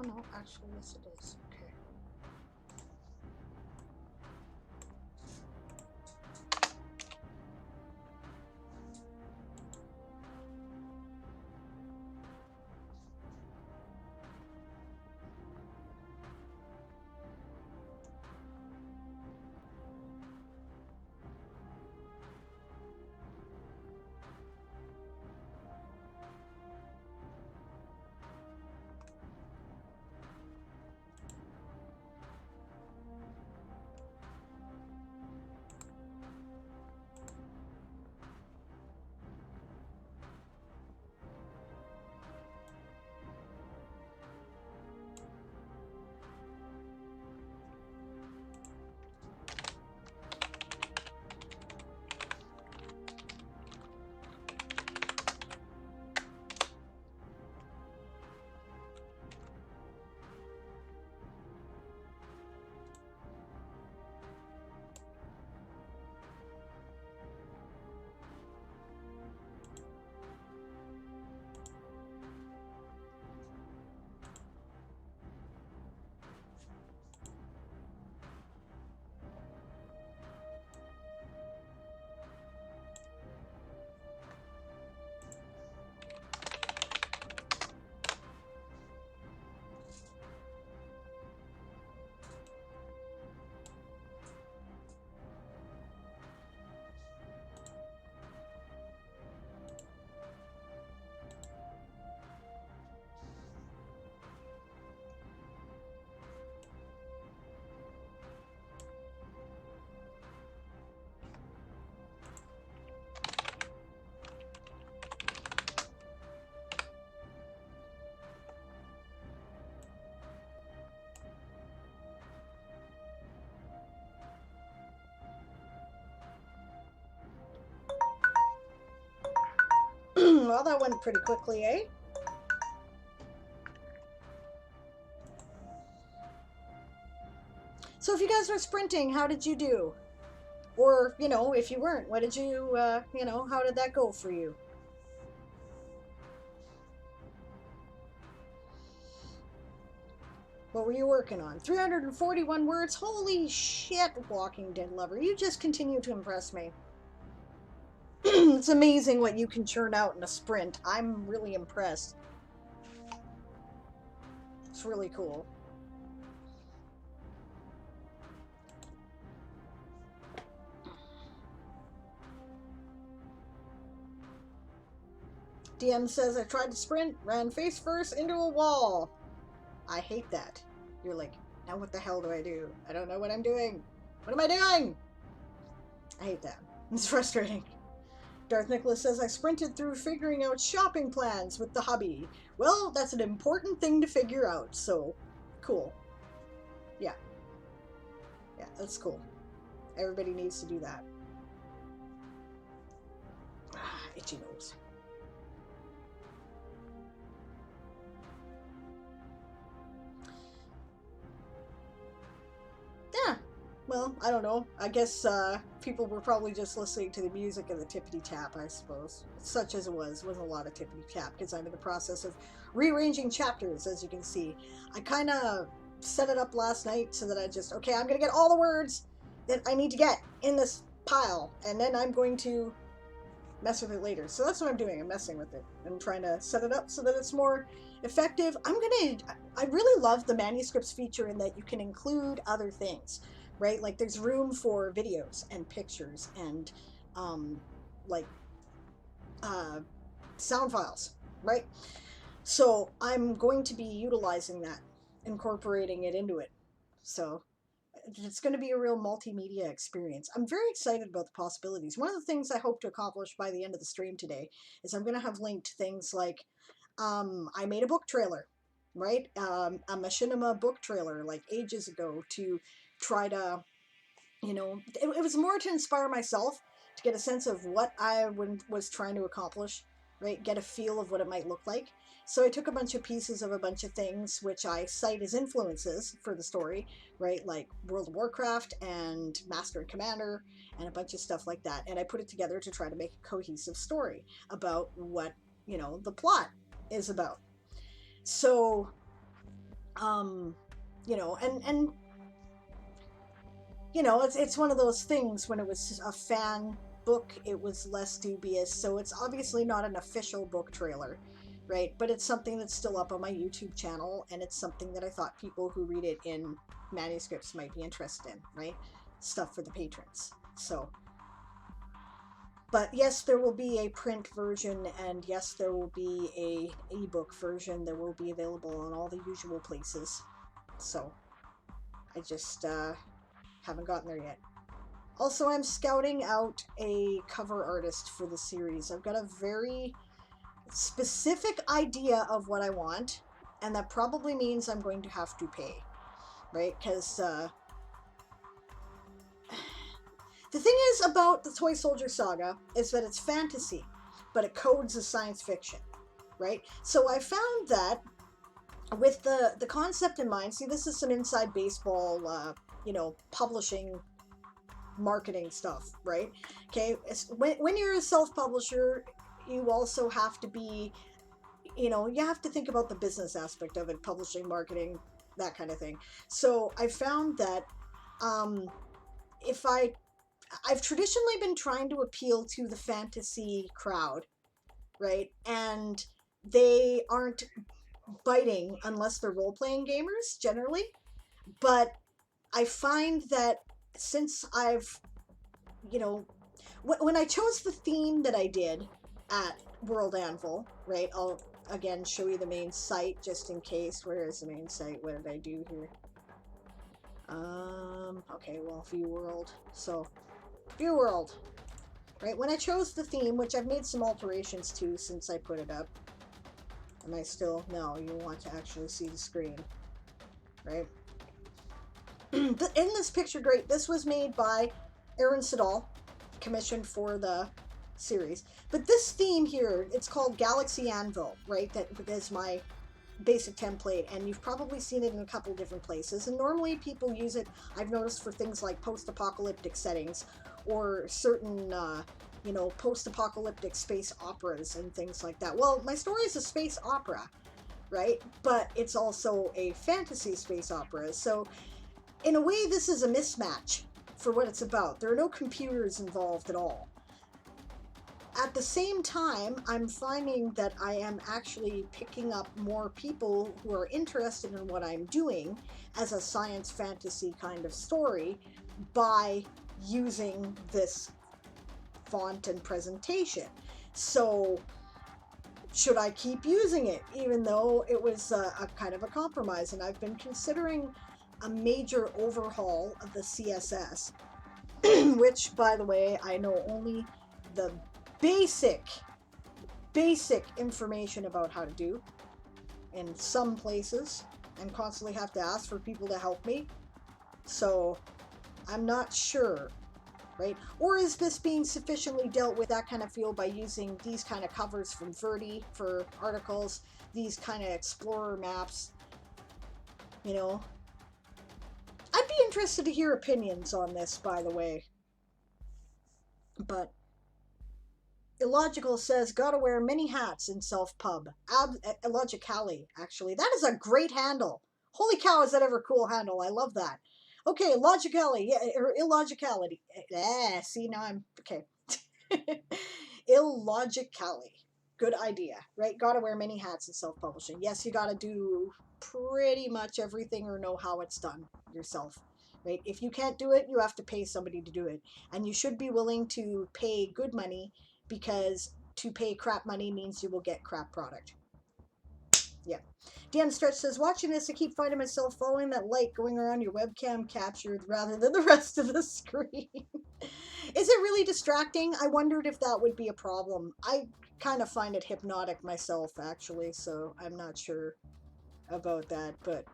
no, actually, yes it is. Okay. Well, that went pretty quickly, eh? So if you guys were sprinting, how did you do? Or, you know, if you weren't, what did you, you know, how did that go for you? What were you working on? 341 words? Holy shit, Walking Dead lover. You just continue to impress me. It's amazing what you can churn out in a sprint. I'm really impressed. It's really cool. DM says, I tried to sprint, ran face first into a wall. I hate that. You're like, now what the hell do I do? I don't know what I'm doing. What am I doing? I hate that. It's frustrating. Darth Nicholas says, I sprinted through figuring out shopping plans with the hubby. Well, that's an important thing to figure out, so cool. Yeah. Yeah, that's cool. Everybody needs to do that. Ah, itchy nose. Yeah. Well, I don't know. I guess people were probably just listening to the music of the tippity tap, I suppose. Such as it was. Wasn't a lot of tippity tap because I'm in the process of rearranging chapters, as you can see. I kind of set it up last night so that I just, okay, I'm going to get all the words that I need to get in this pile, and then I'm going to mess with it later. So that's what I'm doing. I'm messing with it. I'm trying to set it up so that it's more effective. I really love the manuscripts feature in that you can include other things, right? Like there's room for videos and pictures and like sound files, right? So I'm going to be utilizing that, incorporating it into it. So it's going to be a real multimedia experience. I'm very excited about the possibilities. One of the things I hope to accomplish by the end of the stream today is I'm going to have linked things like I made a book trailer, right? A machinima book trailer like ages ago to try to, you know, it was more to inspire myself to get a sense of what I was trying to accomplish, right? Get a feel of what it might look like. So I took a bunch of pieces of a bunch of things which I cite as influences for the story, right? Like World of Warcraft and Master and Commander and a bunch of stuff like that. And I put it together to try to make a cohesive story about what, you know, the plot is about. So You know, and you know, it's one of those things. When it was a fan book, it was less dubious, so it's obviously not an official book trailer, right? But it's something that's still up on my YouTube channel, and it's something that I thought people who read it in manuscripts might be interested in, right? Stuff for the patrons. So, but yes, there will be a print version, and yes, there will be a ebook version that will be available on all the usual places. So I just haven't gotten there yet. Also, I'm scouting out a cover artist for the series. I've got a very specific idea of what I want, and that probably means I'm going to have to pay, right? Because the thing is about the Toy Soldier Saga is that it's fantasy, but it codes as science fiction, right? So I found that with the concept in mind, see, this is some inside baseball, you know, publishing, marketing stuff, right? Okay, when you're a self-publisher, you also have to be, you know, you have to think about the business aspect of it, publishing, marketing, that kind of thing. So I found that if I've traditionally been trying to appeal to the fantasy crowd, right? And they aren't biting unless they're role-playing gamers generally. But I find that since I've, you know, when I chose the theme that I did at World Anvil, right? I'll again show you the main site just in case. Where is the main site? What did I do here? Okay, well, view world. So, view world. Right, when I chose the theme, which I've made some alterations to since I put it up. Am I still? No, you want to actually see the screen. Right? In this picture, great. This was made by Aaron Siddall, commissioned for the series. But this theme here, it's called Galaxy Anvil, right? That is my basic template, and you've probably seen it in a couple different places. And normally people use it, I've noticed, for things like post-apocalyptic settings or certain, you know, post-apocalyptic space operas and things like that. Well, my story is a space opera, right? But it's also a fantasy space opera. So in a way, this is a mismatch for what it's about. There are no computers involved at all. At the same time, I'm finding that I am actually picking up more people who are interested in what I'm doing as a science fantasy kind of story by using this font and presentation. So should I keep using it, even though it was a kind of a compromise? And I've been considering a major overhaul of the CSS, which, by the way, I know only the basic information about how to do in some places, and constantly have to ask for people to help me. So I'm not sure, right? Or is this being sufficiently dealt with, that kind of feel, by using these kind of covers from Verdi for articles, these kind of explorer maps, you know? I'd be interested to hear opinions on this, by the way. But Illogical says, gotta wear many hats in self-pub. Illogically, actually. That is a great handle. Holy cow, is that ever a cool handle. I love that. Okay, illogicality. Yeah, or illogicality. See, now I'm... Okay. Illogicality. Good idea, right? Gotta wear many hats in self-publishing. Yes, you gotta do pretty much everything or know how it's done yourself, right? If you can't do it, you have to pay somebody to do it. And you should be willing to pay good money, because to pay crap money means you will get crap product. Yeah. Dan Stretch says, watching this, I keep finding myself following that light going around your webcam captured rather than the rest of the screen. Is it really distracting? I wondered if that would be a problem. I kind of find it hypnotic myself, actually, so I'm not sure about that, but,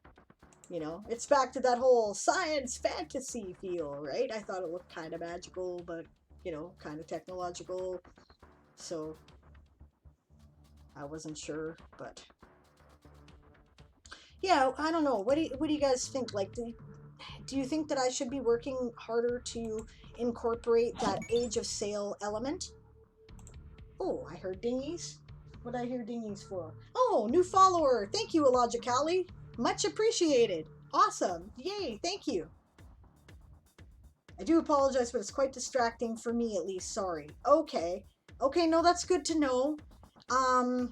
you know, it's back to that whole science fantasy feel, right? I thought it looked kind of magical, but, you know, kind of technological, so I wasn't sure, but yeah, I don't know. What do you guys think? Like, do you think that I should be working harder to incorporate that age of sail element? Oh, I heard dinghies. What did I hear dinghies for? Oh, new follower. Thank you, Illogically. Much appreciated. Awesome. Yay, thank you. I do apologize, but it's quite distracting for me at least. Sorry. Okay. Okay, no, that's good to know. I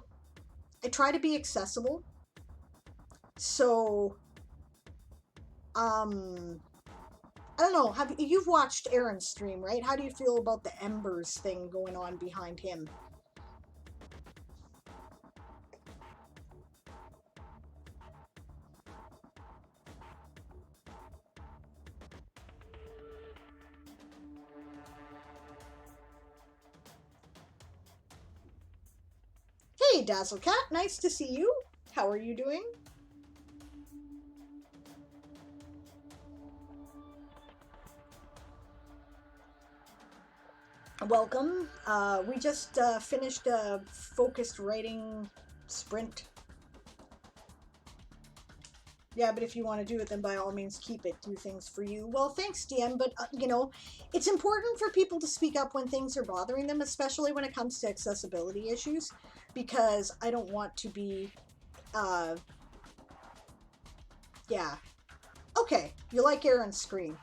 try to be accessible. So, I don't know. You've watched Aaron's stream, right? How do you feel about the Embers thing going on behind him? Hey, Dazzlecat, nice to see you. How are you doing? Welcome. We just finished a focused writing sprint. Yeah, but if you want to do it, then by all means keep it. Do things for you. Well, thanks, DM, but, you know, it's important for people to speak up when things are bothering them, especially when it comes to accessibility issues, because I don't want to be, yeah. Okay, you like Aaron's screen.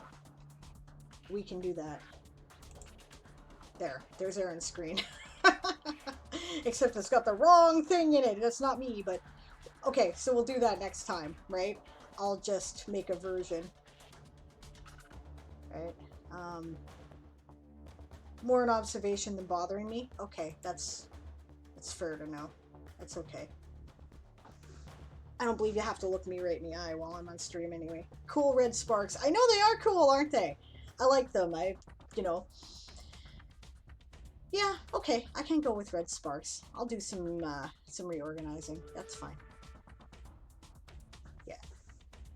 We can do that. There's Aaron's screen. Except it's got the wrong thing in it. That's not me, but okay, so we'll do that next time, right? I'll just make a version. Right? More an observation than bothering me. Okay, that's fair to know. That's okay. I don't believe you have to look me right in the eye while I'm on stream anyway. Cool red sparks. I know they are cool, aren't they? I like them. You know. Yeah, okay, I can go with red sparks. I'll do some reorganizing. That's fine. Yeah.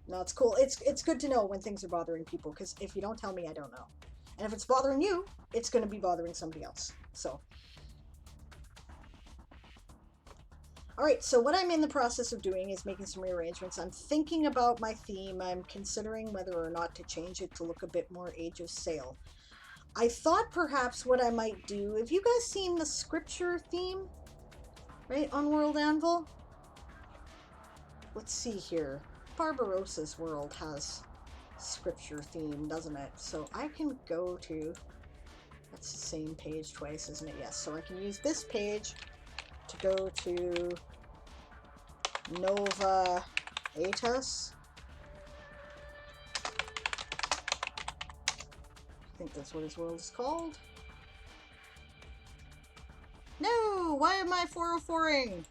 No, it's cool. It's good to know when things are bothering people, because if you don't tell me, I don't know. And if it's bothering you, it's going to be bothering somebody else. So. Alright, so what I'm in the process of doing is making some rearrangements. I'm thinking about my theme. I'm considering whether or not to change it to look a bit more Age of Sail. I thought perhaps what I might do, have you guys seen the scripture theme, right, on World Anvil? Let's see here. Barbarossa's world has scripture theme, doesn't it? So I can go to, that's the same page twice, isn't it? Yes, so I can use this page to go to Nova Aetas. I think that's what his world is called. No! Why am I 404ing?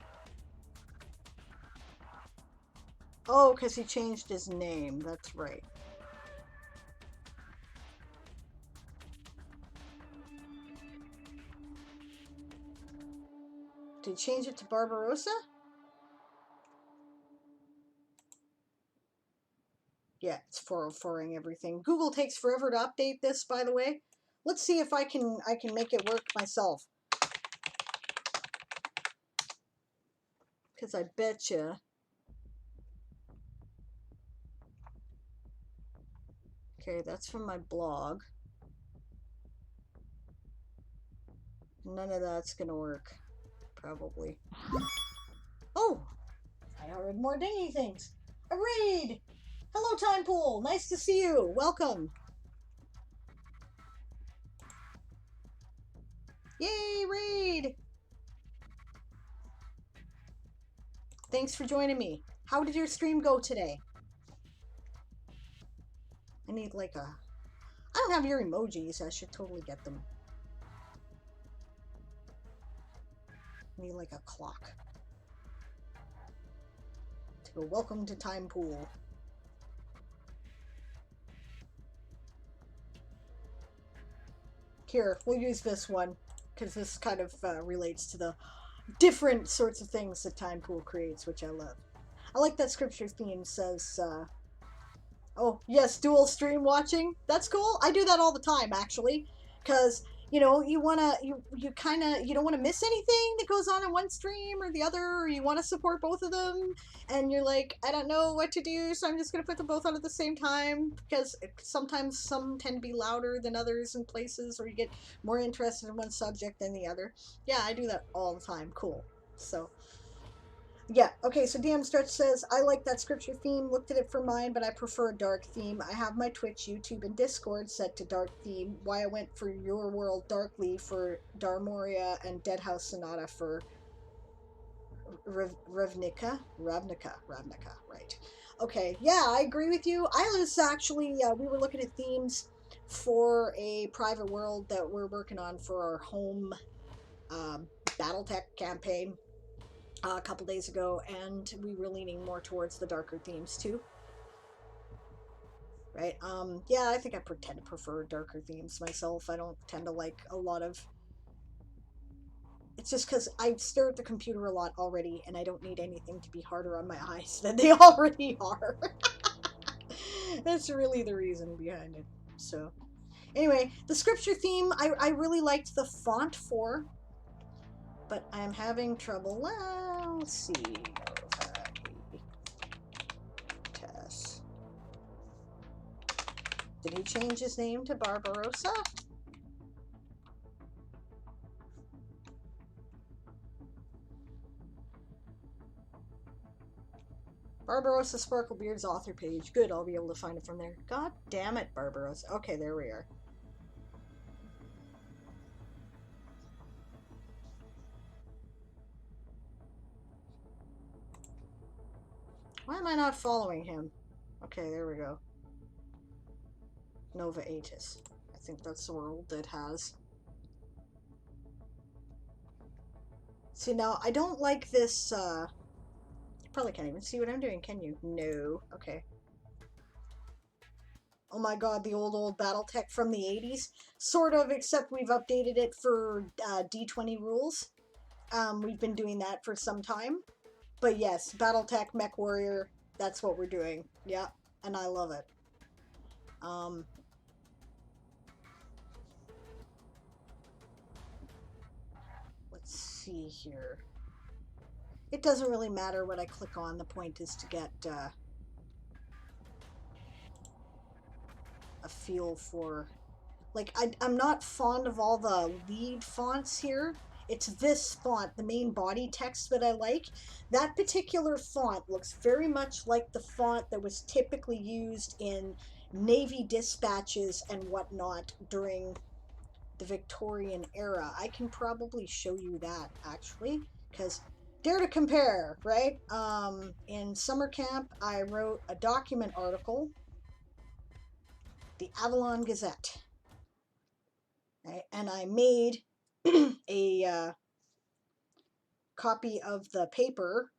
Oh, because he changed his name. That's right. Did he change it to Barbarossa? Yeah, it's 404ing everything. Google takes forever to update this, by the way. Let's see if I can make it work myself. Because I betcha. Okay, that's from my blog. None of that's gonna work. Probably. Oh! I heard more dingy things. A raid! Hello, Time Pool! Nice to see you! Welcome! Yay, raid! Thanks for joining me. How did your stream go today? I need like a... I don't have your emojis. I should totally get them. I need like a clock. To go, welcome to Time Pool. Here, we'll use this one, because this kind of relates to the different sorts of things that Time Pool creates, which I love. I like that scripture theme says, oh, yes, dual stream watching. That's cool. I do that all the time, actually, because, you know, you want to, you don't want to miss anything that goes on in one stream or the other, or you want to support both of them, and you're like, I don't know what to do, so I'm just going to put them both on at the same time, because sometimes some tend to be louder than others in places, or you get more interested in one subject than the other. Yeah, I do that all the time. Cool. So, Yeah, okay, so DM Stretch says, I like that scripture theme, looked at it for mine, but I prefer a dark theme. I have my Twitch, YouTube, and Discord set to dark theme. Why I went for Your World Darkly for Darmoria and Dead House Sonata for Ravnica, right. Okay, yeah, I agree with you. I was actually, we were looking at themes for a private world that we're working on for our home Battletech campaign a couple days ago, and we were leaning more towards the darker themes too. Right? Yeah, I think I tend to prefer darker themes myself. I don't tend to like a lot of. It's just because I stare at the computer a lot already, and I don't need anything to be harder on my eyes than they already are. That's really the reason behind it. So, anyway, the scripture theme, I really liked the font for, but I'm having trouble. Well, let's see. Tess. Did he change his name to Barbarossa? Barbarossa Sparklebeard's author page. Good, I'll be able to find it from there. God damn it, Barbarossa. Okay, there we are. Why am I not following him? Okay, there we go. Nova Atis. I think that's the world that has. See, now, I don't like this, You probably can't even see what I'm doing, can you? No. Okay. Oh my god, the old Battletech from the 80s. Sort of, except we've updated it for D20 rules. We've been doing that for some time. But yes, Battletech Mech Warrior, that's what we're doing. Yeah, and I love it. Let's see here. It doesn't really matter what I click on. The point is to get a feel for... Like, I'm not fond of all the lead fonts here. It's this font, the main body text, that I like. That particular font looks very much like the font that was typically used in Navy dispatches and whatnot during the Victorian era. I can probably show you that, actually, because dare to compare, right? In summer camp, I wrote a document article, the Avalon Gazette, right? And I made a copy of the paper.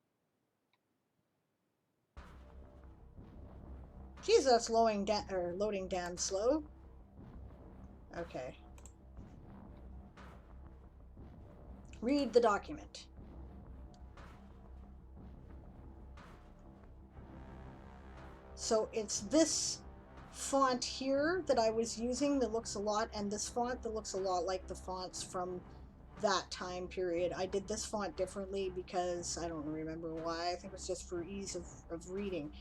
Geez, that's loading damn slow. Okay. Read the document. So it's this font here that I was using that looks a lot, and this font that looks a lot like the fonts from that time period. I did this font differently because I don't remember why. I think it was just for ease of reading.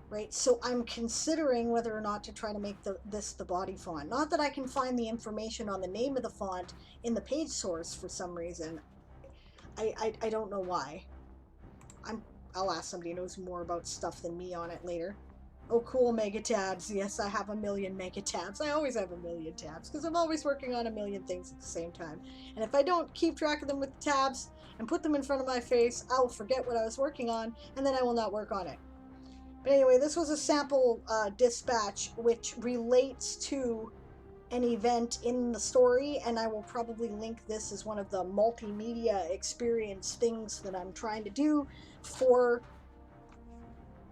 Right, so I'm considering whether or not to try to make this the body font. Not that I can find the information on the name of the font in the page source for some reason. I don't know why. I'll ask somebody who knows more about stuff than me on it later. Oh, cool, mega tabs. Yes, I have a million mega tabs. I always have a million tabs because I'm always working on a million things at the same time. And if I don't keep track of them with the tabs and put them in front of my face, I will forget what I was working on, and then I will not work on it. But anyway, this was a sample dispatch which relates to an event in the story, and I will probably link this as one of the multimedia experience things that I'm trying to do for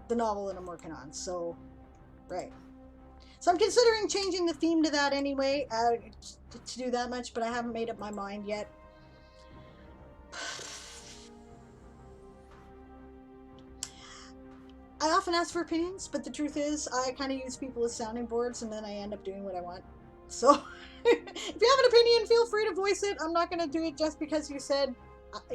the novel that I'm working on. So, right. So I'm considering changing the theme to that anyway, to do that much, but I haven't made up my mind yet. I often ask for opinions, but the truth is I kind of use people as sounding boards, and then I end up doing what I want. So, if you have an opinion, feel free to voice it. I'm not going to do it just because you said,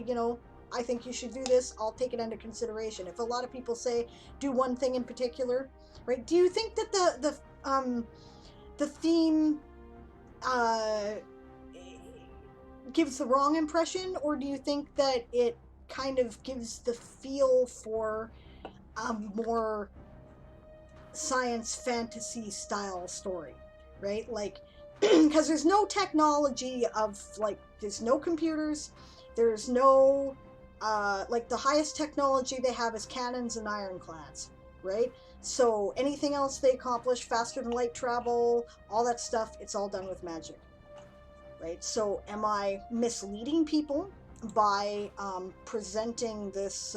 you know, I think you should do this. I'll take it under consideration. If a lot of people say do one thing in particular, right? Do you think that the theme gives the wrong impression, or do you think that it kind of gives the feel for a more science fantasy style story, right? Like, because there's no technology of, like, there's no computers, there's no, like, the highest technology they have is cannons and ironclads, right? So anything else they accomplish, faster than light travel, all that stuff, it's all done with magic, right? So am I misleading people by presenting this,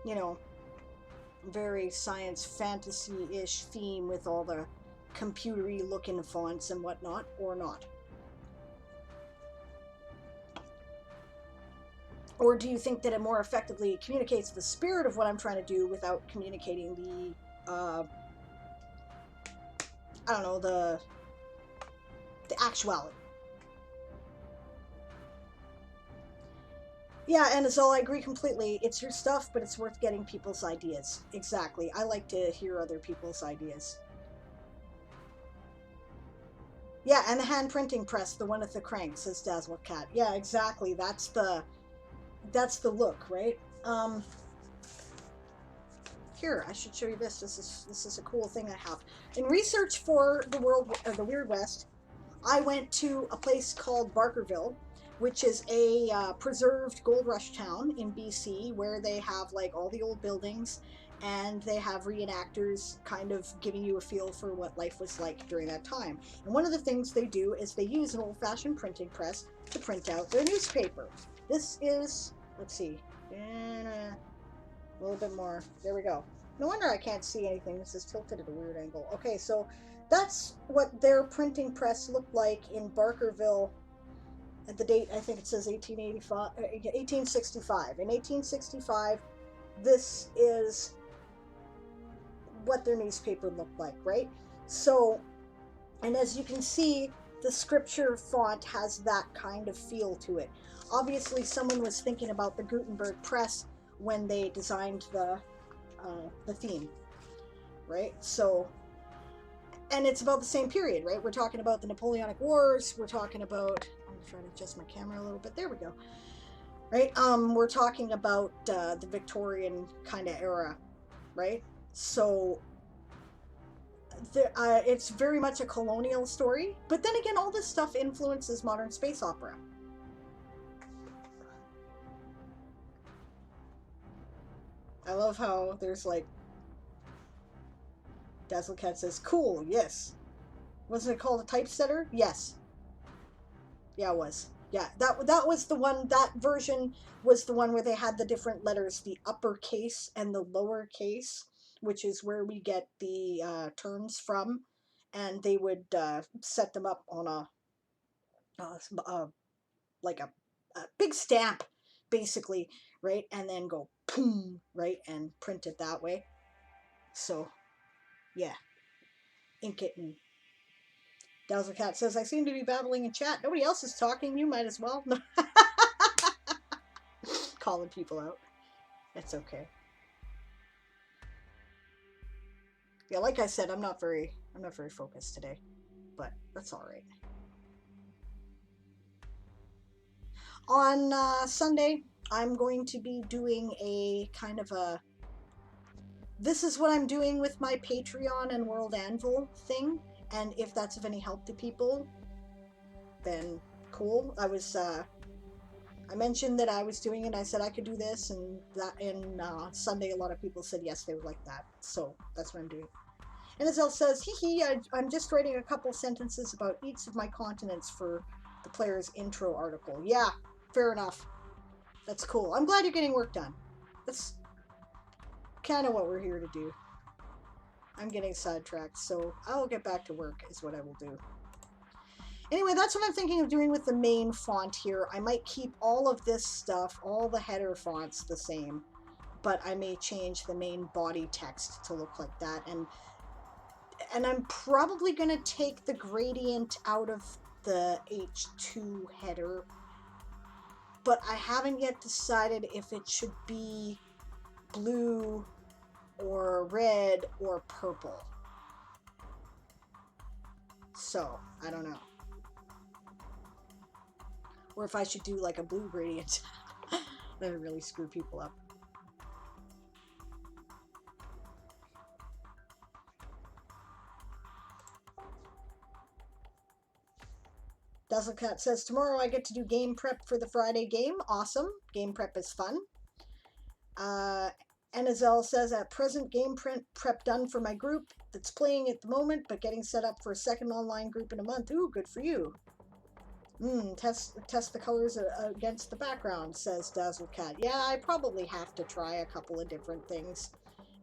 you know, very science fantasy-ish theme with all the computery looking fonts and whatnot, or not? Or do you think that it more effectively communicates the spirit of what I'm trying to do without communicating the, I don't know, the actuality? Yeah, and as all, I agree completely. It's your stuff, but it's worth getting people's ideas. Exactly. I like to hear other people's ideas. Yeah, and the hand printing press, the one with the crank, says Dazzle Cat. Yeah, exactly. That's the look, right? Here, I should show you this. This is a cool thing I have. In research for the Weird West, I went to a place called Barkerville, which is a preserved gold rush town in BC, where they have like all the old buildings, and they have reenactors kind of giving you a feel for what life was like during that time. And one of the things they do is they use an old-fashioned printing press to print out their newspaper. This is, let's see, a little bit more. There we go. No wonder I can't see anything. This is tilted at a weird angle. Okay, so that's what their printing press looked like in Barkerville at the date, I think it says 1865. In 1865, this is what their newspaper looked like, right? So, and as you can see, the scripture font has that kind of feel to it. Obviously, someone was thinking about the Gutenberg press when they designed the theme, right? So, and it's about the same period, right? We're talking about the Napoleonic Wars. We're talking about, I'm trying to adjust my camera a little bit. There we go. Right? We're talking about the Victorian kind of era, right? So it's very much a colonial story. But then again, all this stuff influences modern space opera. I love how there's like, Dazzlecat says, cool, yes. Wasn't it called a typesetter? Yes. Yeah, it was. Yeah, that was the one, that version was the one where they had the different letters, the uppercase and the lowercase, which is where we get the terms from. And they would set them up on like a big stamp, basically, right? And then go boom, right? And print it that way. So, yeah. Ink it. And Dazzlecat says, I seem to be babbling in chat. Nobody else is talking. You might as well. Calling people out. That's okay. Yeah, like I said, I'm not very focused today, but that's all right. On Sunday, I'm going to be doing a kind of a, this is what I'm doing with my Patreon and World Anvil thing, and if that's of any help to people, then cool. I mentioned that I was doing it. I said I could do this, and that. And Sunday, a lot of people said yes, they would like that. So that's what I'm doing. And Azelle says, hee, I'm just writing a couple sentences about each of my continents for the player's intro article. Yeah, fair enough. That's cool. I'm glad you're getting work done. That's kind of what we're here to do. I'm getting sidetracked, so I'll get back to work is what I will do. Anyway, that's what I'm thinking of doing with the main font here. I might keep all of this stuff, all the header fonts the same, but I may change the main body text to look like that. And I'm probably going to take the gradient out of the H2 header, but I haven't yet decided if it should be blue or red or purple. So, I don't know. Or if I should do like a blue gradient. That would really screw people up. Dazzlecat says, tomorrow I get to do game prep for the Friday game. Awesome. Game prep is fun. Anazel says, at present, game prep done for my group that's playing at the moment, but getting set up for a second online group in a month. Ooh, good for you. Test the colors against the background, says Dazzlecat. Yeah, I probably have to try a couple of different things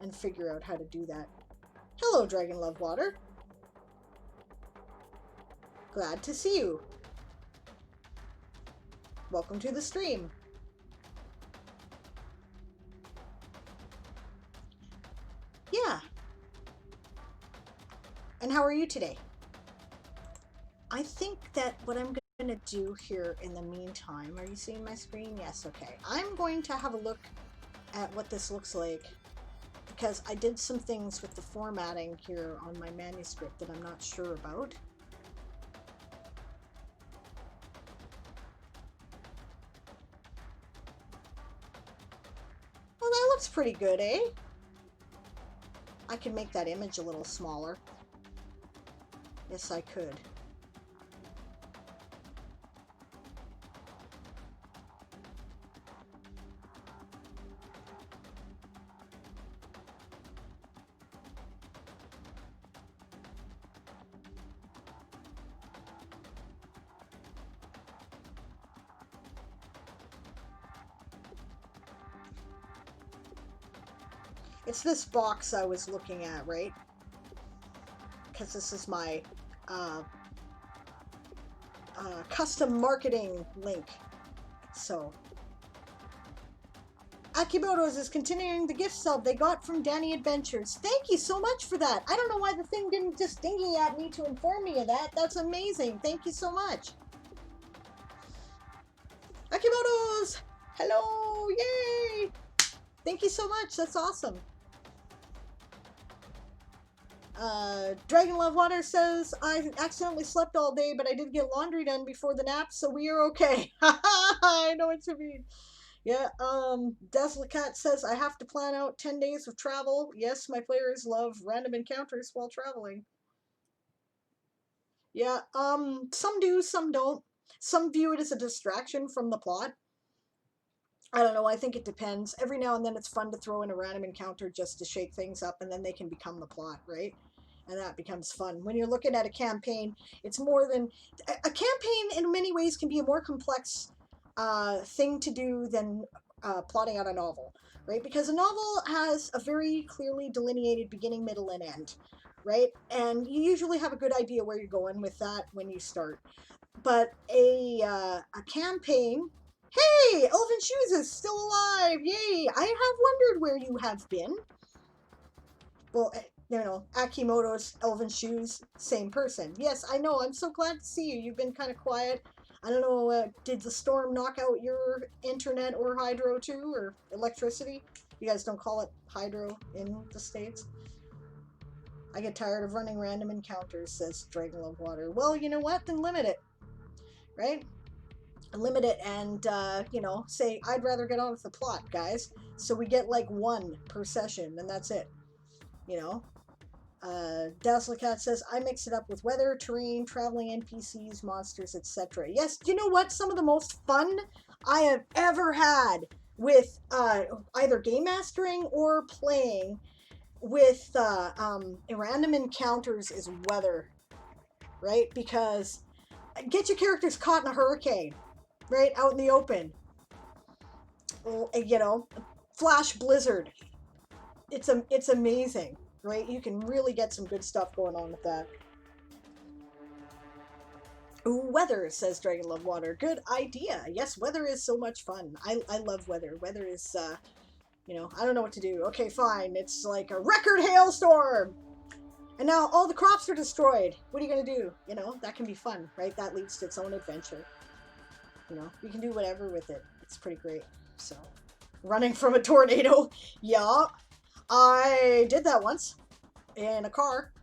and figure out how to do that. Hello, Dragon Love Water. Glad to see you. Welcome to the stream. Yeah. And how are you today? I think that what I'm going to do here in the meantime, are you seeing my screen? Yes, okay. I'm going to have a look at what this looks like because I did some things with the formatting here on my manuscript that I'm not sure about. Well, that looks pretty good, eh? I can make that image a little smaller. Yes, I could. It's this box I was looking at, right? Because this is my custom marketing link. So, Akimoto's is continuing the gift sub they got from Danny Adventures. Thank you so much for that. I don't know why the thing didn't just dingy at me to inform me of that. That's amazing. Thank you so much. Akimoto's! Hello! Yay! Thank you so much. That's awesome. Dragon Love Water says, I accidentally slept all day, but I did get laundry done before the nap, so we are okay. I know what you mean. Yeah, Dazzlecat says, I have to plan out 10 days of travel. Yes, my players love random encounters while traveling. Yeah, some do, some don't. Some view it as a distraction from the plot. I don't know, I think it depends. Every now and then it's fun to throw in a random encounter just to shake things up, and then they can become the plot, right? And that becomes fun. When you're looking at a campaign, it's more than... A campaign, in many ways, can be a more complex thing to do than plotting out a novel, right? Because a novel has a very clearly delineated beginning, middle, and end, right? And you usually have a good idea where you're going with that when you start. But a campaign... Hey, Elven Shoes is still alive! Yay! I have wondered where you have been. Well, you know, Akimoto's Elven Shoes, same person. Yes, I know. I'm so glad to see you. You've been kind of quiet. I don't know, did the storm knock out your internet or hydro too, or electricity? You guys don't call it hydro in the States? I get tired of running random encounters, says Dragon Love Water. Well, you know what? Then limit it. Right? Limit it and, you know, say, I'd rather get on with the plot, guys. So we get like one per session, and that's it. You know? Dazzlecat says, I mix it up with weather, terrain, traveling NPCs, monsters, etc. Yes, you know what? Some of the most fun I have ever had with either game mastering or playing with random encounters is weather, right? Because get your characters caught in a hurricane, right? Out in the open. You know, flash blizzard. It's amazing, right? You can really get some good stuff going on with that. Ooh, weather, says Dragon Love Water. Good idea. Yes, weather is so much fun. I love weather. Weather is, you know, I don't know what to do. Okay, fine. It's like a record hailstorm. And now all the crops are destroyed. What are you going to do? You know, that can be fun, right? That leads to its own adventure. You know, you can do whatever with it. It's pretty great. So, running from a tornado. Yeah, I did that once in a car.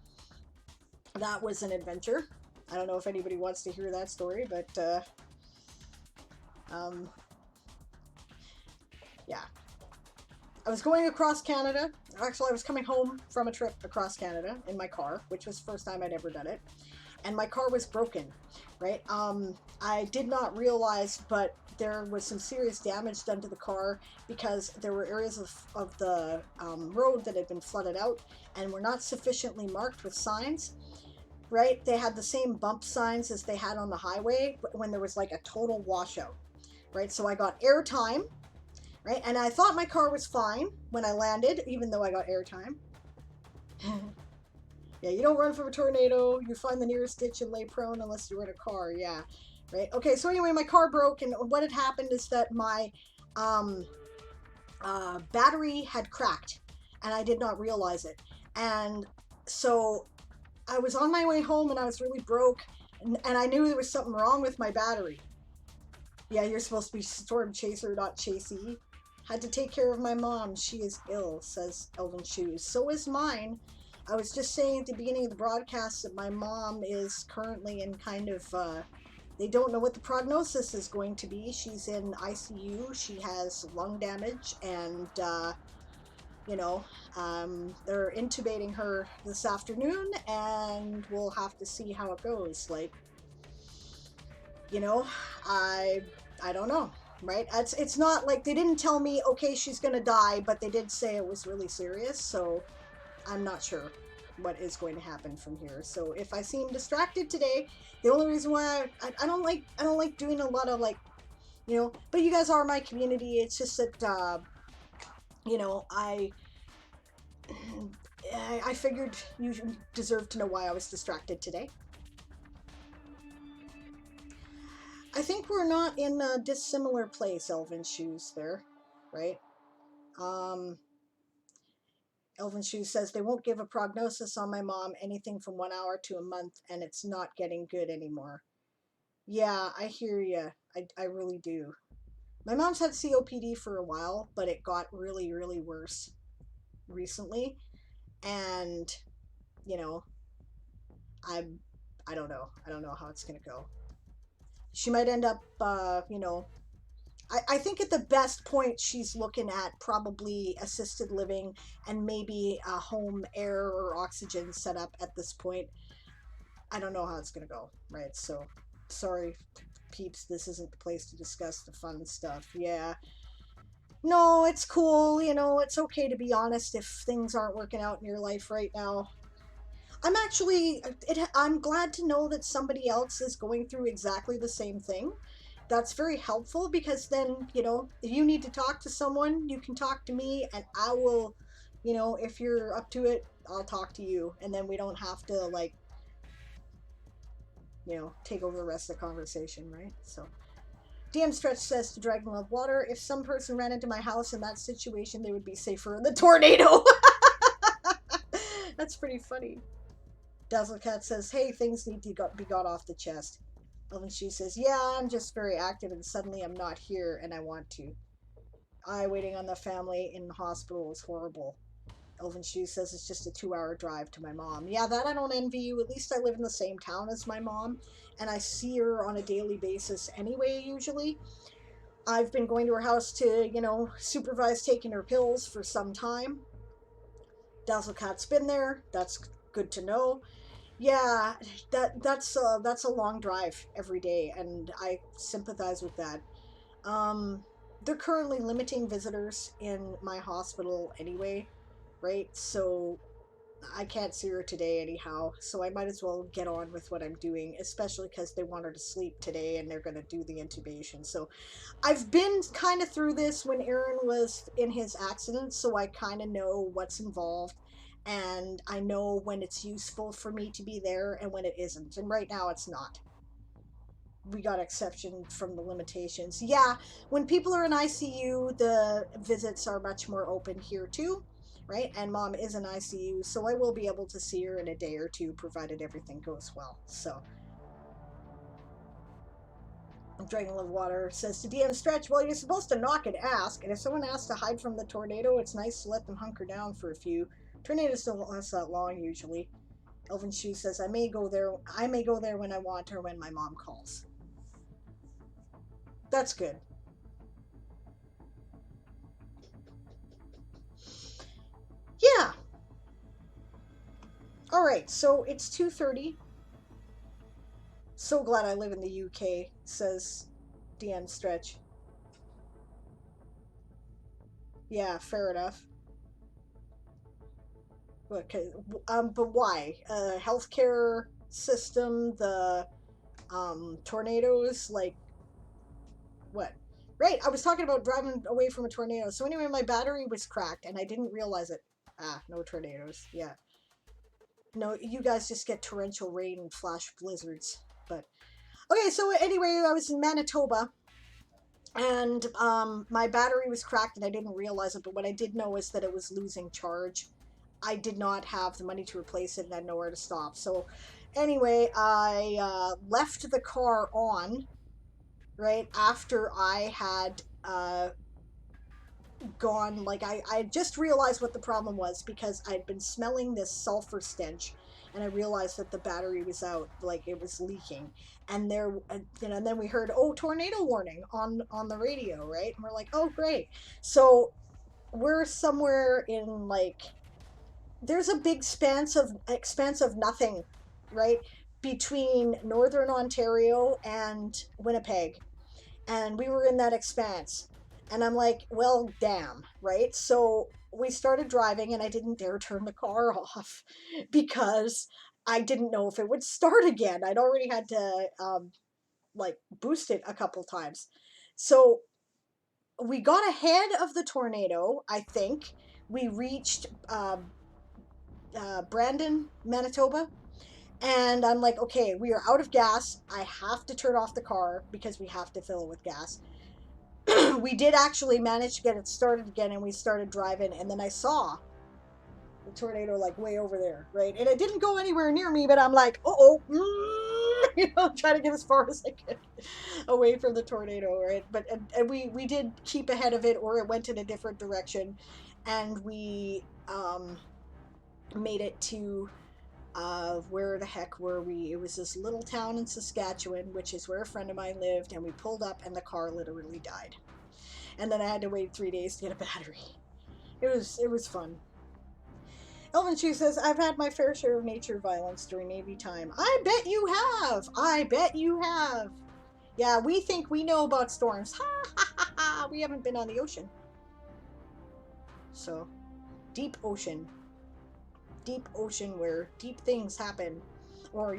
That was an adventure. I don't know if anybody wants to hear that story, but Yeah. I was going across Canada. Actually, I was coming home from a trip across Canada in my car, which was the first time I'd ever done it. And my car was broken, right? I did not realize, but there was some serious damage done to the car because there were areas of the road that had been flooded out and were not sufficiently marked with signs, right? They had the same bump signs as they had on the highway when there was like a total washout, right? So I got airtime, right? And I thought my car was fine when I landed, even though I got airtime. Yeah, you don't run from a tornado. You find the nearest ditch and lay prone unless you're in a car. Yeah, right. Okay, so anyway, my car broke, and what had happened is that my um, battery had cracked, and I did not realize it. And so I was on my way home, and I was really broke, and I knew there was something wrong with my battery. Yeah, you're supposed to be Storm Chaser, not Chasey. Had to take care of my mom. She is ill, says Elvin Shoes. So is mine. I was just saying at the beginning of the broadcast that my mom is currently in kind of, they don't know what the prognosis is going to be. She's in ICU. She has lung damage, and, you know, they're intubating her this afternoon, and we'll have to see how it goes. Like, you know, I don't know, right? It's not like they didn't tell me, okay, she's gonna die, but they did say it was really serious, so I'm not sure what is going to happen from here. So if I seem distracted today, the only reason why I don't like doing a lot of, like, you know, but you guys are my community. It's just that you know, I figured you deserve to know why I was distracted today. I think we're not in a dissimilar place, Elvin Shoes, there, right? Um, Elvin Shoes says they won't give a prognosis on my mom, anything from 1 hour to a month, and it's not getting good anymore. Yeah, I hear you. I really do. My mom's had COPD for a while, but it got really, really worse recently, and you know, I'm, I don't know. I don't know how it's gonna go. She might end up, you know, I think at the best point she's looking at probably assisted living and maybe a home air or oxygen setup at this point. I don't know how it's gonna go, right? So sorry, peeps, this isn't the place to discuss the fun stuff. Yeah. No, it's cool, you know, it's okay to be honest if things aren't working out in your life right now. I'm glad to know that somebody else is going through exactly the same thing. That's very helpful because then, you know, if you need to talk to someone, you can talk to me and I will, you know, if you're up to it, I'll talk to you. And then we don't have to, like, you know, take over the rest of the conversation, right? So, DM Stretch says to Dragon Love Water, if some person ran into my house in that situation, they would be safer in the tornado. That's pretty funny. Dazzlecat says, hey, things need to be got off the chest. Elvin Shoe says, yeah, I'm just very active and suddenly I'm not here and I want to. Waiting on the family in the hospital is horrible. Elvin Shoe says it's just a 2 hour drive to my mom. Yeah, that I don't envy you. At least I live in the same town as my mom and I see her on a daily basis anyway, usually. I've been going to her house to, you know, supervise taking her pills for some time. Dazzlecat's been there. That's good to know. Yeah, that's a long drive every day, and I sympathize with that. Um, they're currently limiting visitors in my hospital anyway, right? So I can't see her today anyhow, so I might as well get on with what I'm doing, especially because they want her to sleep today and they're going to do the intubation. So I've been kind of through this when Aaron was in his accident, so I kind of know what's involved. And I know when it's useful for me to be there and when it isn't. And right now it's not. We got exception from the limitations. Yeah, when people are in ICU, the visits are much more open here too, right? And mom is in ICU, so I will be able to see her in a day or two, provided everything goes well. So, Dragon Love Water says to DM Stretch, well, you're supposed to knock and ask, and if someone asks to hide from the tornado, it's nice to let them hunker down for a few. Tornadoes don't last that long usually. Elvin Shoe says, I may go there when I want or when my mom calls. That's good. All right, so it's 2:30. So glad I live in the UK, says Diane Stretch. Yeah, fair enough. Okay, but why? Healthcare system, the tornadoes, like what? Right, I was talking about driving away from a tornado. So anyway, my battery was cracked and I didn't realize it. Ah, no tornadoes. Yeah. No, you guys just get torrential rain and flash blizzards. But okay, so anyway, I was in Manitoba and my battery was cracked and I didn't realize it, but what I did know is that it was losing charge. I did not have the money to replace it and I had nowhere to stop. So anyway, I left the car on right after I had gone, like I just realized what the problem was because I'd been smelling this sulfur stench and I realized that the battery was out, like it was leaking. And there, and then we heard, oh, tornado warning on the radio, right? And we're like, oh, great. So we're somewhere in like, there's a big expanse of nothing, right, between northern Ontario and Winnipeg, and we were in that expanse. And I'm like, well, damn, right? So we started driving, and I didn't dare turn the car off because I didn't know if it would start again. I'd already had to like boost it a couple times. So we got ahead of the tornado, I think. We reached Brandon, Manitoba, and I'm like, okay, we are out of gas. I have to turn off the car because we have to fill it with gas. We did actually manage to get it started again, and we started driving, and then I saw the tornado like way over there, right? And it didn't go anywhere near me, but I'm like, trying to get as far as I could away from the tornado, right? But and we did keep ahead of it, or it went in a different direction, and we made it to where the heck were we? It was this little town in Saskatchewan, which is where a friend of mine lived, and we pulled up and the car literally died. And then I had to wait 3 days to get a battery. It was fun. Elvin Chu says, I've had my fair share of nature violence during Navy time. I bet you have! I bet you have! Yeah, we think we know about storms. Ha ha ha ha! We haven't been on the ocean. So, deep ocean. Deep ocean where deep things happen, or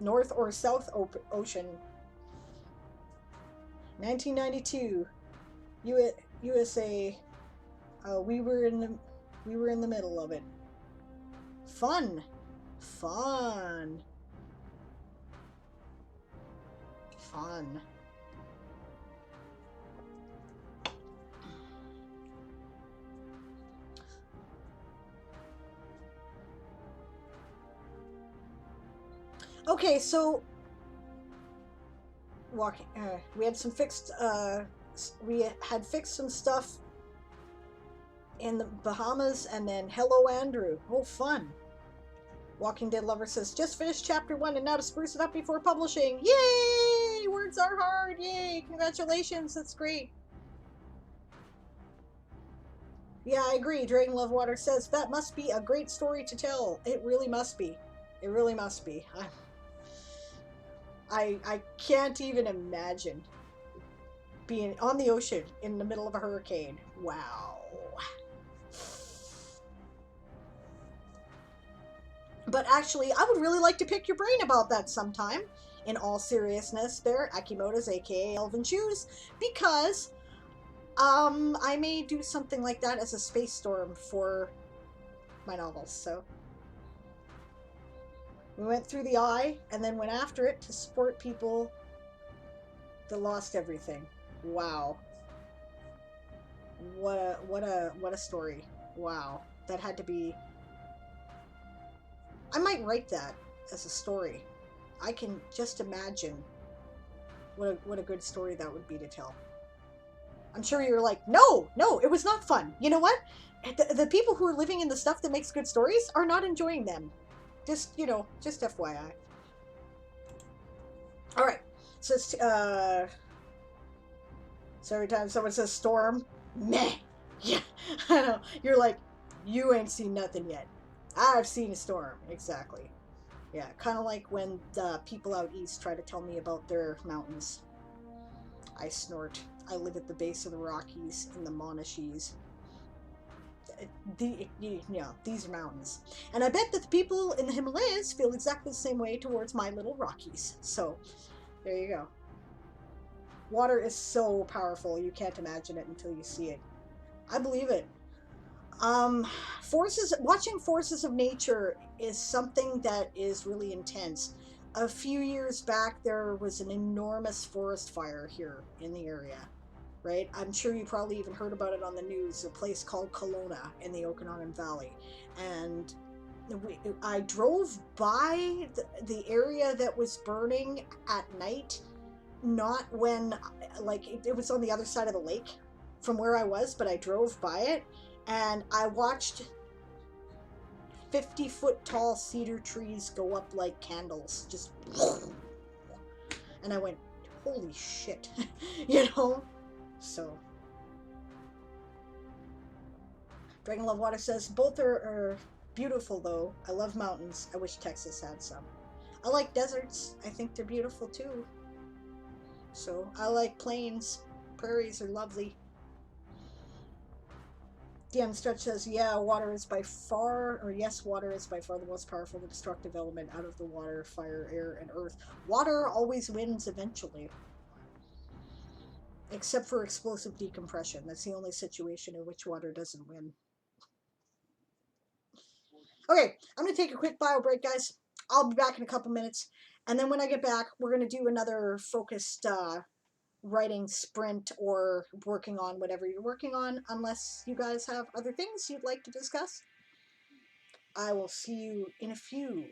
north or south ocean. 1992, USA. We were in the middle of it. Fun. Okay, so walking. We had some fixed. We had fixed some stuff in the Bahamas, and then hello, Andrew. Oh, fun. Walking Dead Lover says, just finished chapter 1 and now to spruce it up before publishing. Yay! Words are hard. Yay! Congratulations. That's great. Yeah, I agree. Dragon Love Water says, that must be a great story to tell. It really must be. It really must be. I can't even imagine being on the ocean in the middle of a hurricane. Wow. But actually, I would really like to pick your brain about that sometime. In all seriousness there, Akimoto's aka Elvin Shoes, because I may do something like that as a space storm for my novels, so. We went through the eye and then went after it to support people that lost everything. Wow. What a story. Wow. That had to be... I might write that as a story. I can just imagine what a good story that would be to tell. I'm sure you're like, no, it was not fun. You know what? The people who are living in the stuff that makes good stories are not enjoying them. Just, just FYI. All right. So, so every time someone says storm, meh. Yeah, I know. You're like, you ain't seen nothing yet. I've seen a storm, exactly. Yeah, kind of like when the people out east try to tell me about their mountains. I snort. I live at the base of the Rockies in the Monashees. These are mountains. And I bet that the people in the Himalayas feel exactly the same way towards my little Rockies. So, there you go. Water is so powerful, you can't imagine it until you see it. I believe it. Um, watching forces of nature is something that is really intense. A few years back, there was an enormous forest fire here in the area, right? I'm sure you probably even heard about it on the news, a place called Kelowna in the Okanagan Valley. And I drove by the area that was burning at night, not when, like, it was on the other side of the lake from where I was, but I drove by it and I watched 50-foot tall cedar trees go up like candles. Just. And I went, holy shit. you know? So. Dragon Love Water says, both are beautiful though. I love mountains. I wish Texas had some. I like deserts. I think they're beautiful too. So I like plains. Prairies are lovely. DM Stretch says, yeah, water is by far, or yes, water is by far the most powerful destructive element out of the water, fire, air, and earth. Water always wins eventually. Except for explosive decompression. That's the only situation in which water doesn't win. Okay, I'm going to take a quick bio break, guys. I'll be back in a couple minutes. And then when I get back, we're going to do another focused writing sprint or working on whatever you're working on, unless you guys have other things you'd like to discuss. I will see you in a few.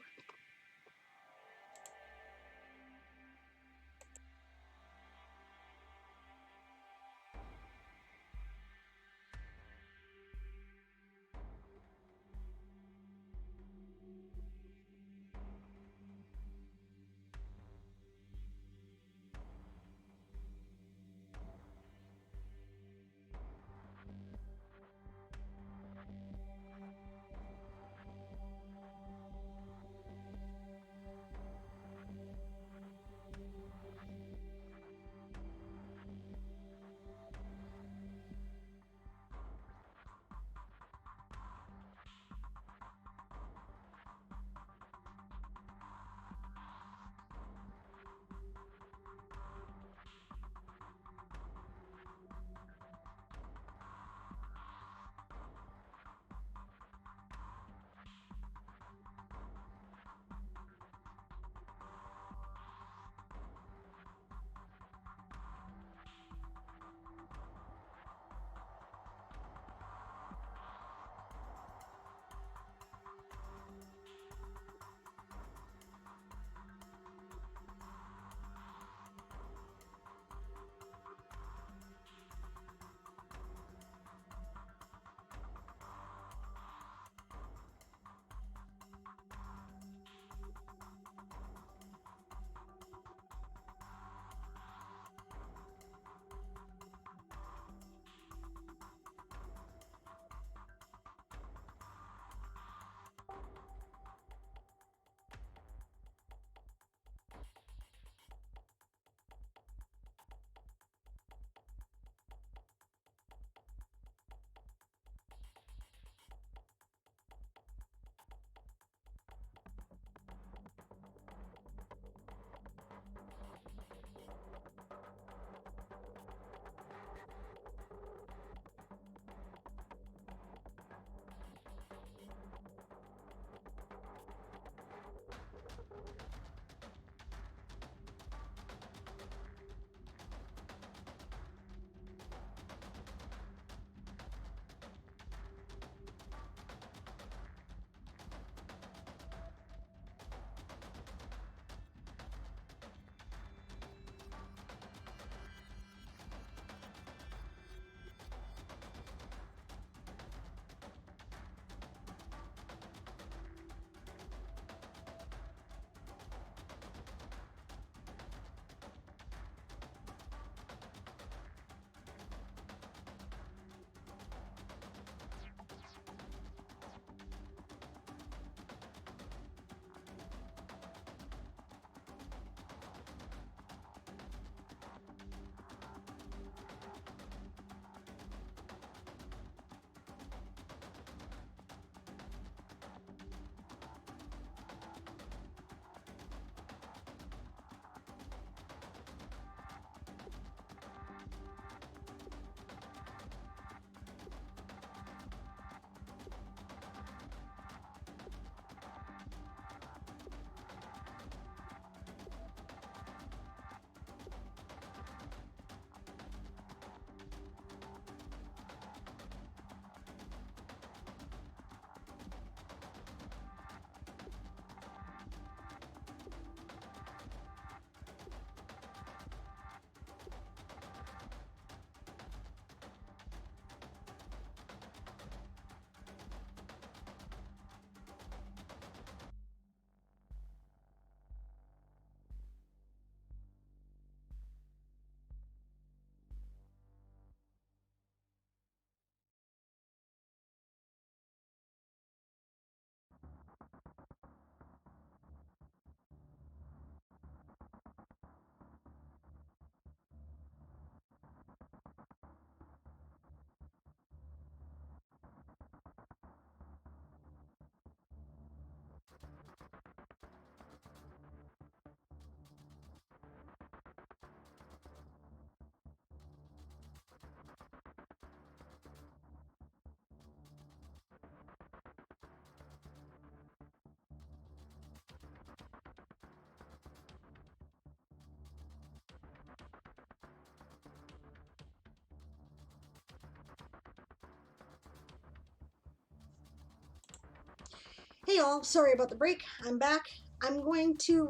Hey all, sorry about the break. I'm back. I'm going to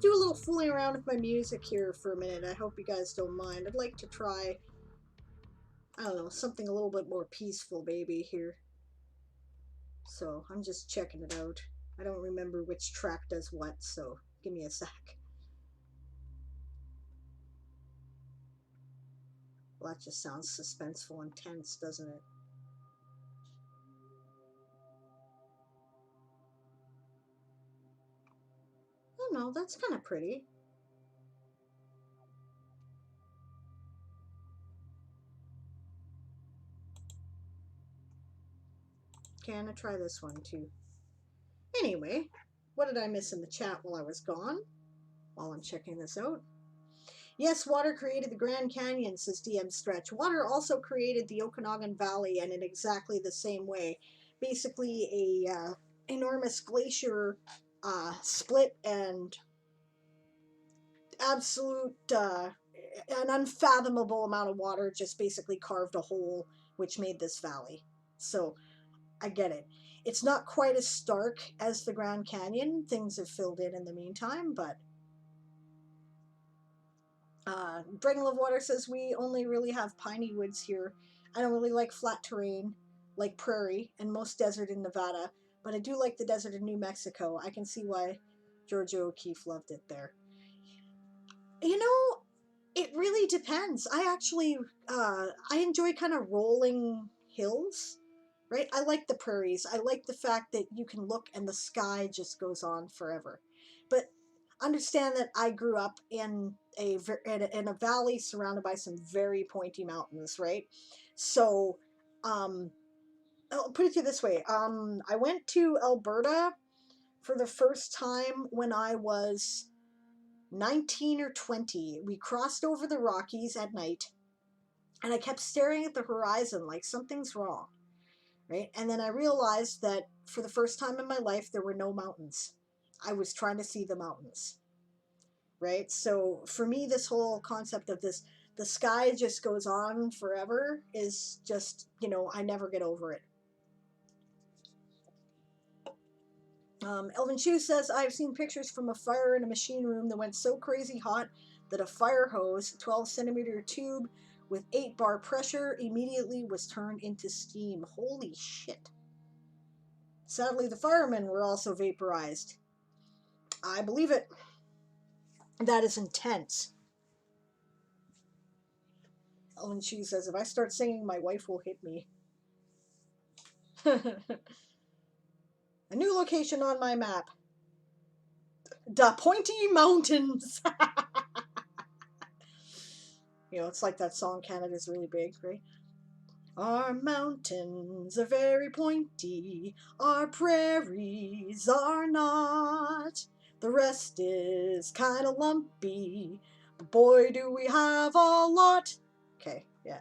do a little fooling around with my music here for a minute. I hope you guys don't mind. I'd like to try, I don't know, something a little bit more peaceful maybe here. So I'm just checking it out. I don't remember which track does what, so give me a sec. Well, that just sounds suspenseful and tense, doesn't it? Oh no, that's kind of pretty. Okay, I'm gonna try this one too. Anyway, what did I miss in the chat while I was gone? While I'm checking this out. Yes, water created the Grand Canyon, says DM Stretch. Water also created the Okanagan Valley, and in exactly the same way. Basically, a enormous glacier split, and absolute an unfathomable amount of water just basically carved a hole, which made this valley. So I get it. It's not quite as stark as the Grand Canyon. Things have filled in the meantime, but Dragon Love Water says we only really have piney woods here. I don't really like flat terrain, like prairie, and most desert in Nevada, but I do like the desert in New Mexico. I can see why Georgia O'Keeffe loved it there. You know, it really depends. I actually, I enjoy kind of rolling hills, right? I like the prairies. I like the fact that you can look and the sky just goes on forever. But understand that I grew up in a valley surrounded by some very pointy mountains, right? So, um, I'll put it to you this way. I went to Alberta for the first time when I was 19 or 20. We crossed over the Rockies at night, and I kept staring at the horizon like something's wrong, right? And then I realized that for the first time in my life, there were no mountains. I was trying to see the mountains, right? So for me, this whole concept of this, the sky just goes on forever, is just, I never get over it. Elvin Chu says, I've seen pictures from a fire in a machine room that went so crazy hot that a fire hose, 12 centimeter tube with 8-bar pressure, immediately was turned into steam. Holy shit. Sadly, the firemen were also vaporized. I believe it. That is intense. Elvin Chu says, if I start singing, my wife will hit me. A new location on my map. Da Pointy Mountains. It's like that song, Canada's Really Big, right? Our mountains are very pointy, our prairies are not. The rest is kind of lumpy, but boy, do we have a lot. Okay, yeah.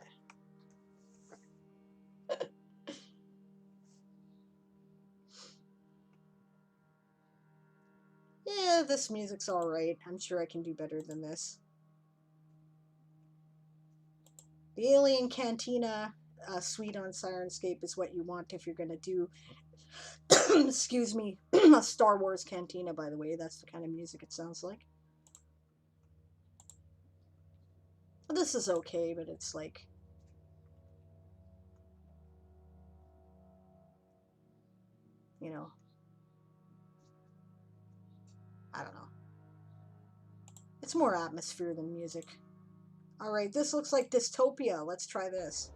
Yeah, this music's alright. I'm sure I can do better than this. The Alien Cantina suite on Sirenscape is what you want if you're going to do, excuse me, a Star Wars Cantina, by the way. That's the kind of music it sounds like. This is okay, but it's like, I don't know. It's more atmosphere than music. Alright, this looks like dystopia. Let's try this.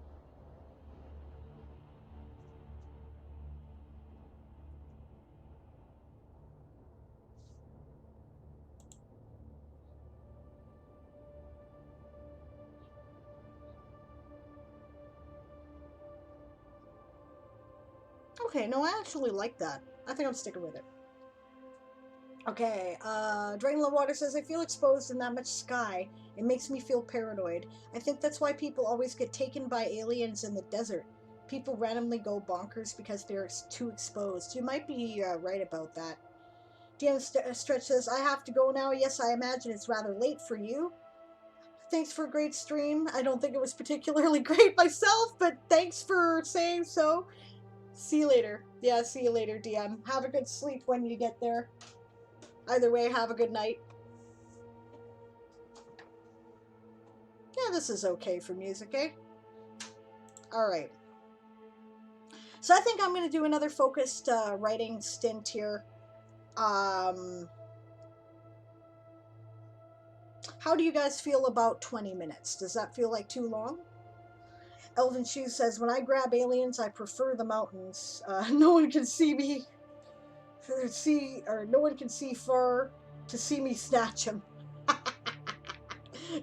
Okay, no, I actually like that. I think I'm sticking with it. Okay, Drain Low Water says, I feel exposed in that much sky. It makes me feel paranoid. I think that's why people always get taken by aliens in the desert. People randomly go bonkers because they're too exposed. You might be right about that. DM Stretch says, I have to go now. Yes, I imagine it's rather late for you. Thanks for a great stream. I don't think it was particularly great myself, but thanks for saying so. See you later. Yeah, see you later, DM. Have a good sleep when you get there. Either way, have a good night. Yeah, this is okay for music, eh? Alright. So I think I'm going to do another focused writing stint here. How do you guys feel about 20 minutes? Does that feel like too long? Elvin Shoes says, when I grab aliens, I prefer the mountains. No one can see me. No one can see far to see me snatch him.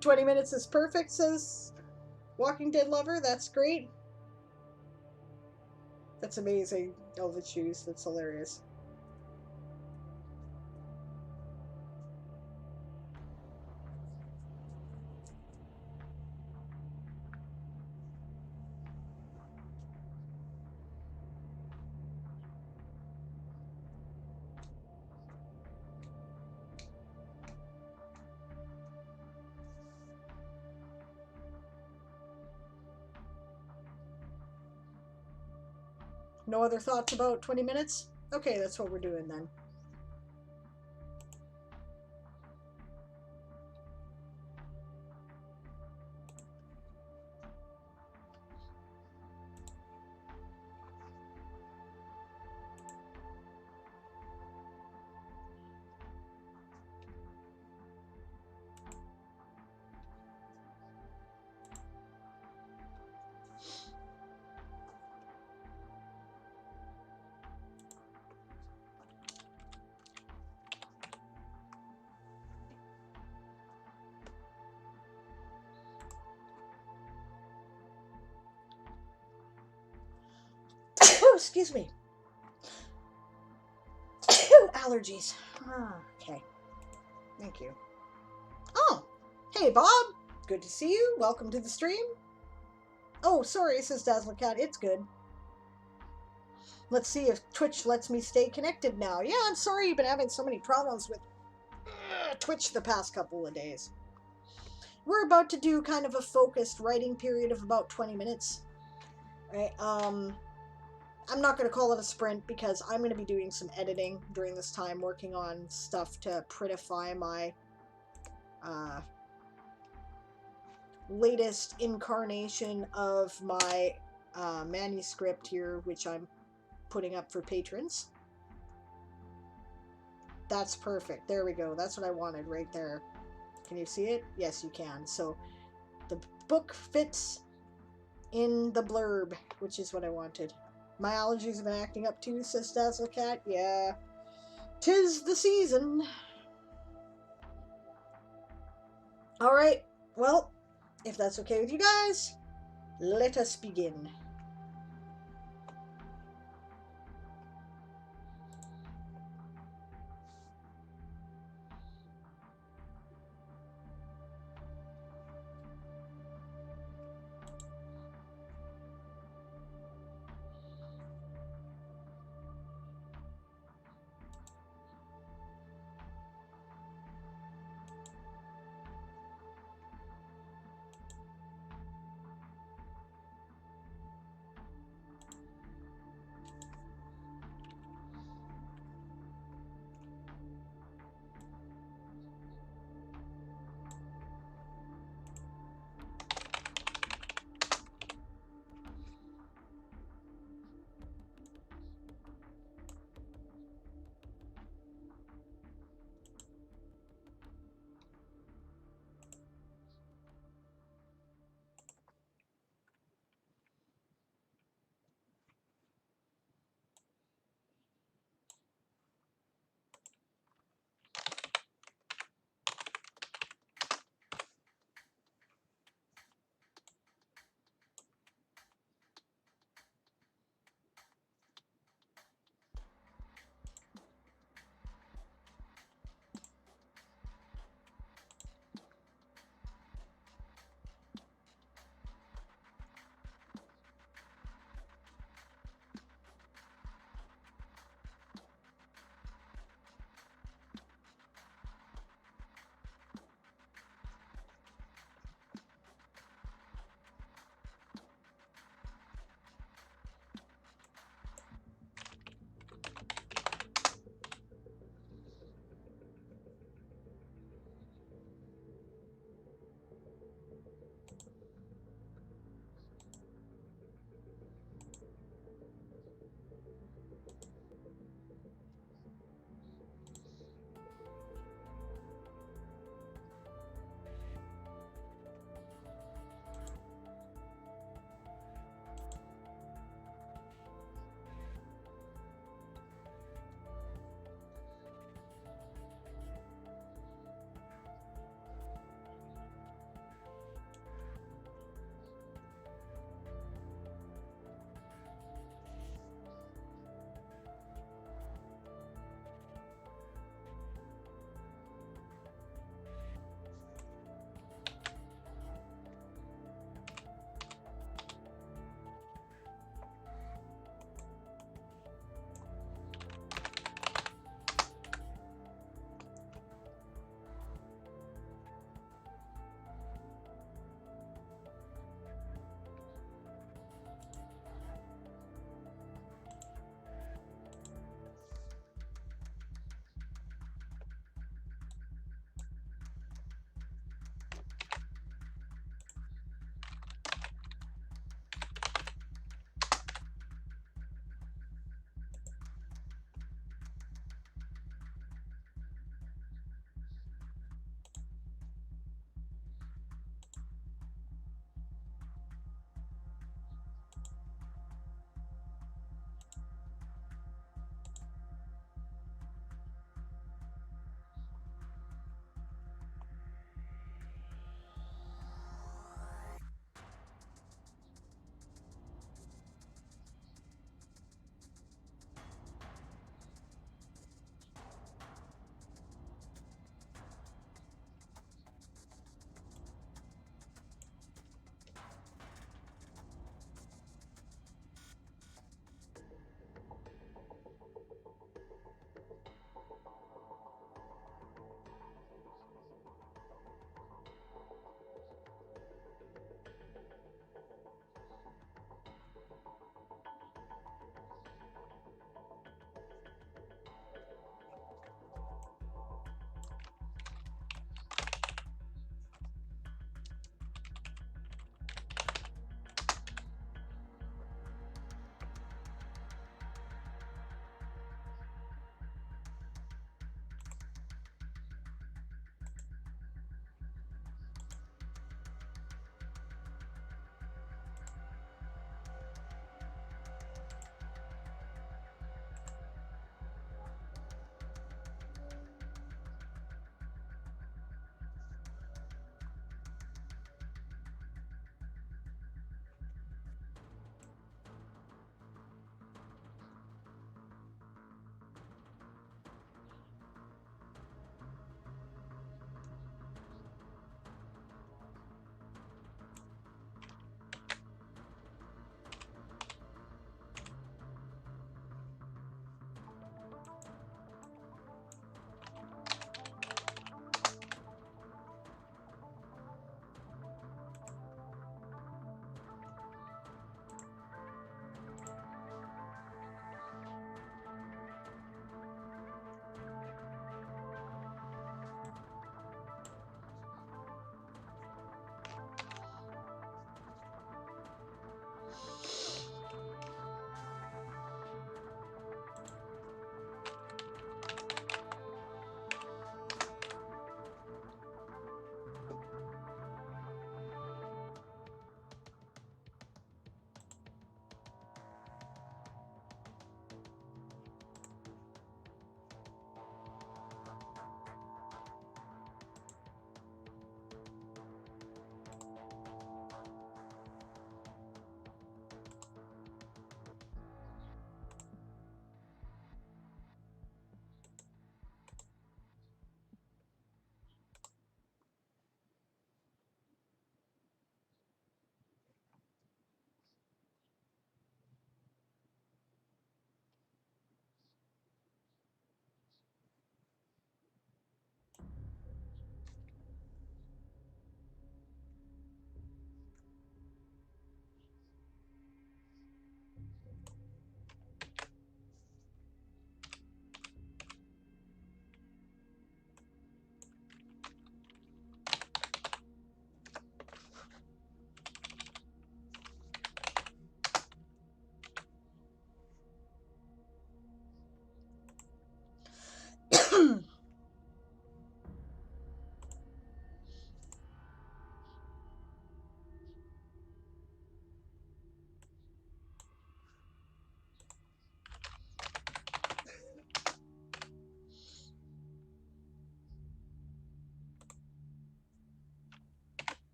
20 minutes is perfect, says Walking Dead Lover. That's great. That's amazing, Elvin Shoes. That's hilarious. No other thoughts about 20 minutes? Okay, that's what we're doing then. Excuse me. Allergies. Okay. Thank you. Oh, hey Bob. Good to see you. Welcome to the stream. Oh, sorry, says Dazzlecat. It's good. Let's see if Twitch lets me stay connected now. Yeah, I'm sorry you've been having so many problems with Twitch the past couple of days. We're about to do kind of a focused writing period of about 20 minutes. Right, I'm not going to call it a sprint because I'm going to be doing some editing during this time, working on stuff to prettify my latest incarnation of my manuscript here, which I'm putting up for patrons. That's perfect. There we go. That's what I wanted right there. Can you see it? Yes, you can. So the book fits in the blurb, which is what I wanted. My allergies have been acting up too, says Dazzlecat. Yeah. 'Tis the season. Alright. Well, if that's okay with you guys, let us begin.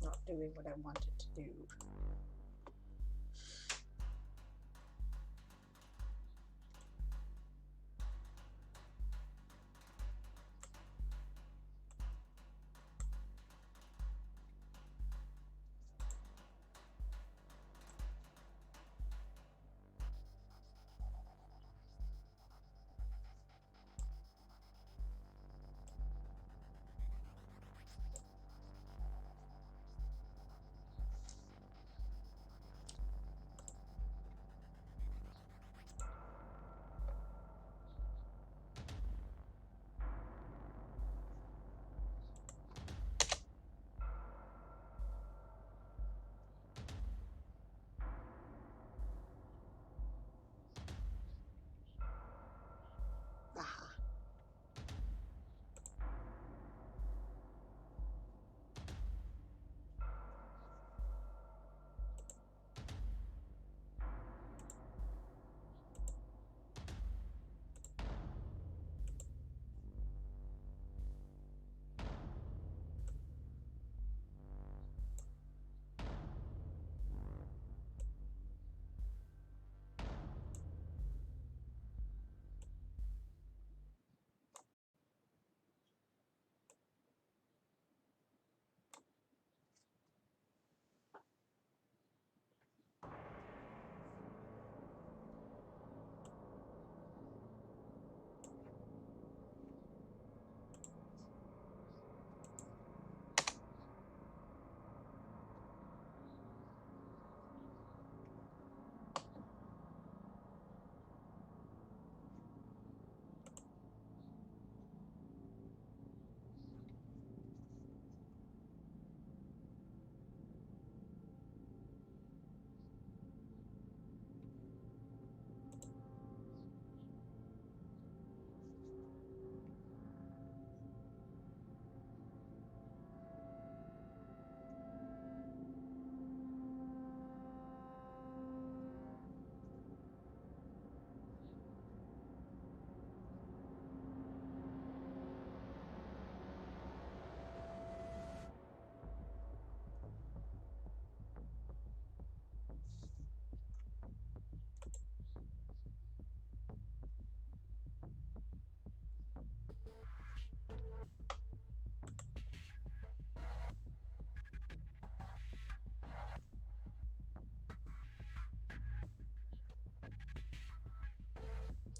Not doing what I want it to do. Aha.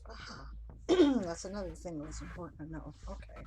Aha. That's another thing that's important to know. Okay.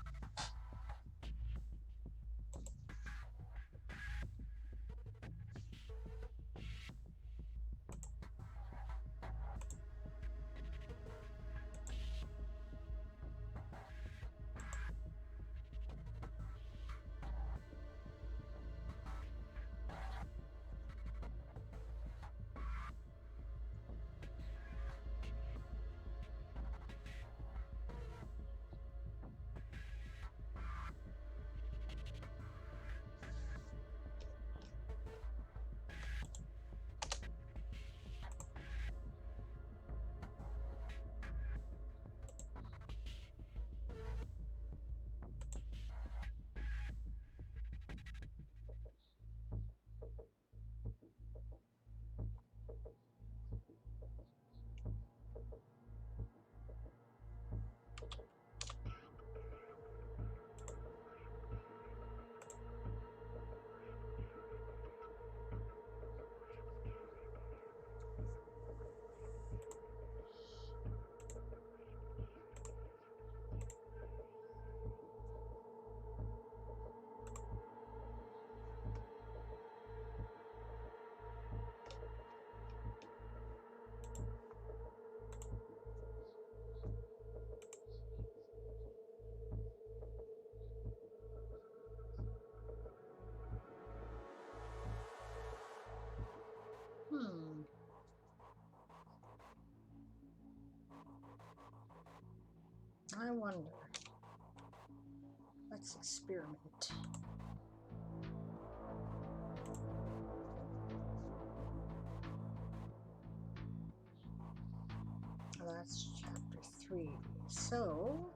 I wonder. Let's experiment. That's chapter 3. So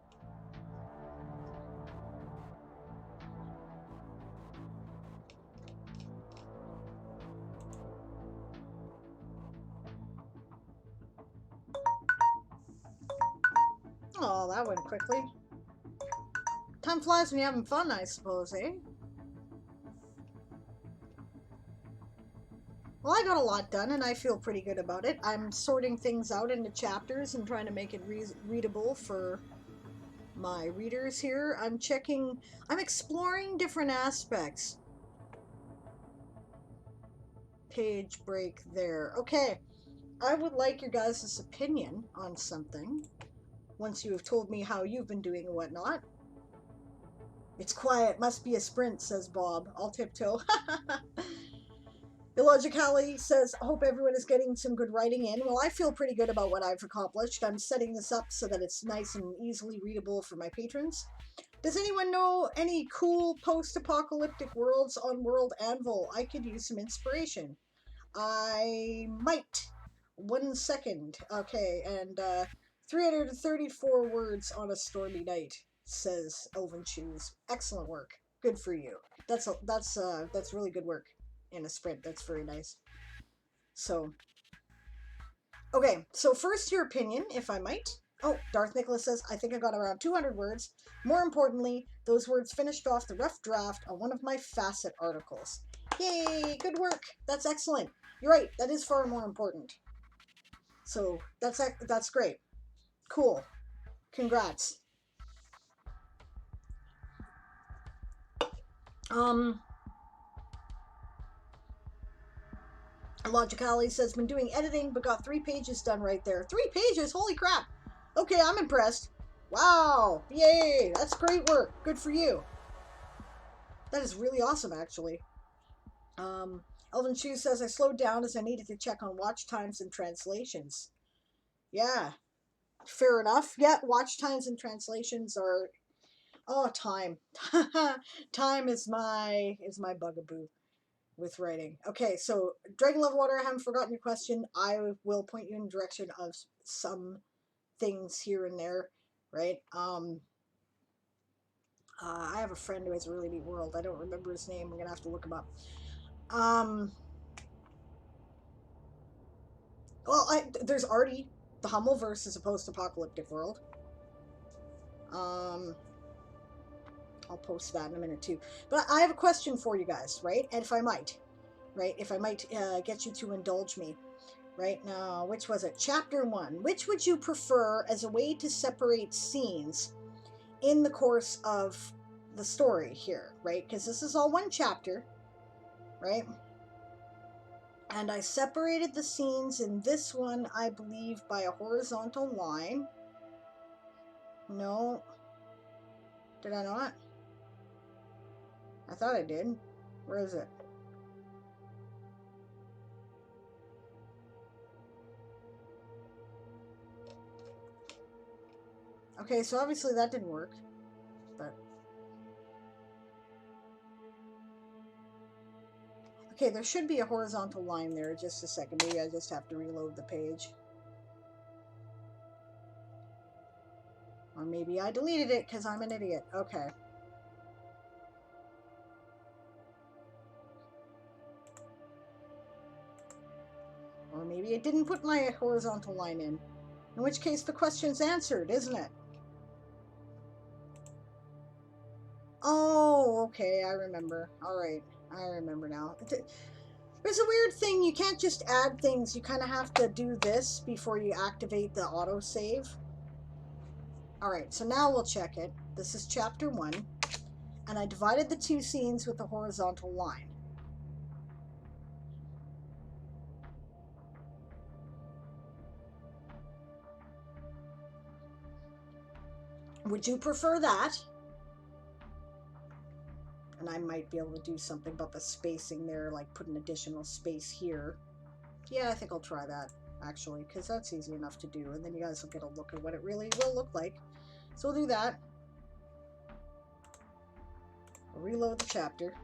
Oh, that went quickly. Time flies when you're having fun, I suppose, eh? Well, I got a lot done, and I feel pretty good about it. I'm sorting things out into chapters and trying to make it readable for my readers here. I'm exploring different aspects. Page break there. Okay, I would like your guys' opinion on something once you have told me how you've been doing and whatnot. It's quiet, must be a sprint, says Bob. I'll tiptoe. Illogically says, I hope everyone is getting some good writing in. Well, I feel pretty good about what I've accomplished. I'm setting this up so that it's nice and easily readable for my patrons. Does anyone know any cool post-apocalyptic worlds on World Anvil? I could use some inspiration. I might. 1 second. Okay, and 334 words on a stormy night, says Elven Shoes. Excellent work. Good for you. That's really good work in a sprint. That's very nice. So, okay, so first your opinion, if I might. Oh, Darth Nicholas says, I think I got around 200 words. More importantly, those words finished off the rough draft on one of my facet articles. Yay, good work. That's excellent. You're right, that is far more important. So, that's great. Cool. Congrats. Logically says, been doing editing, but got 3 pages done right there. 3 pages? Holy crap. Okay, I'm impressed. Wow. Yay. That's great work. Good for you. That is really awesome, actually. Elvin Shoe says, I slowed down as I needed to check on watch times and translations. Yeah. Fair enough. Yeah, watch times and translations are... Oh, time. Time is my bugaboo with writing. Okay, so Dragon Love Water, I haven't forgotten your question. I will point you in the direction of some things here and there, right? I have a friend who has a really neat world. I don't remember his name. I'm gonna have to look him up. Well, there's Artie. The Hummelverse is a post-apocalyptic world. I'll post that in a minute too. But I have a question for you guys, right? And if I might, right? If I might get you to indulge me. Right now, which was it? Chapter 1. Which would you prefer as a way to separate scenes in the course of the story here, right? Because this is all one chapter, right? And I separated the scenes in this one, I believe, by a horizontal line. No. Did I not? I thought I did. Where is it? Okay, so obviously that didn't work, but... Okay, there should be a horizontal line there. Just a second. Maybe I just have to reload the page. Or maybe I deleted it because I'm an idiot. Okay. Or maybe it didn't put my horizontal line in which case the question's answered, isn't it? Oh, okay, I remember. Alright, I remember now. There's a weird thing, you can't just add things, you kind of have to do this before you activate the autosave. Alright, so now we'll check it. This is chapter 1, and I divided the 2 scenes with a horizontal line. Would you prefer that? And I might be able to do something about the spacing there, like put an additional space here. Yeah, I think I'll try that, actually, because that's easy enough to do, and then you guys will get a look at what it really will look like. So we'll do that. We'll reload the chapter.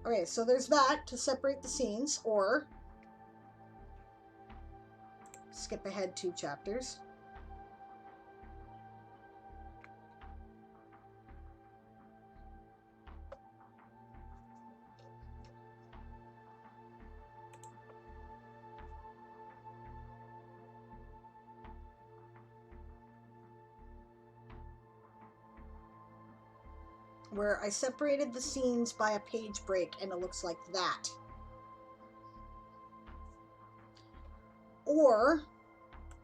Okay, so there's that to separate the scenes, or skip ahead 2 chapters. where I separated the scenes by a page break, and it looks like that. Or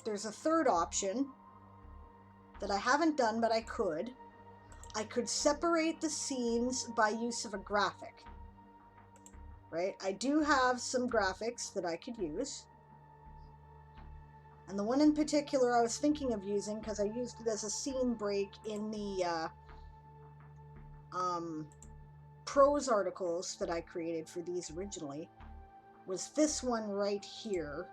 there's a third option that I haven't done, but I could. I could separate the scenes by use of a graphic, right? I do have some graphics that I could use. And the one in particular I was thinking of using, because I used it as a scene break in the prose articles that I created for these originally, was this one right here.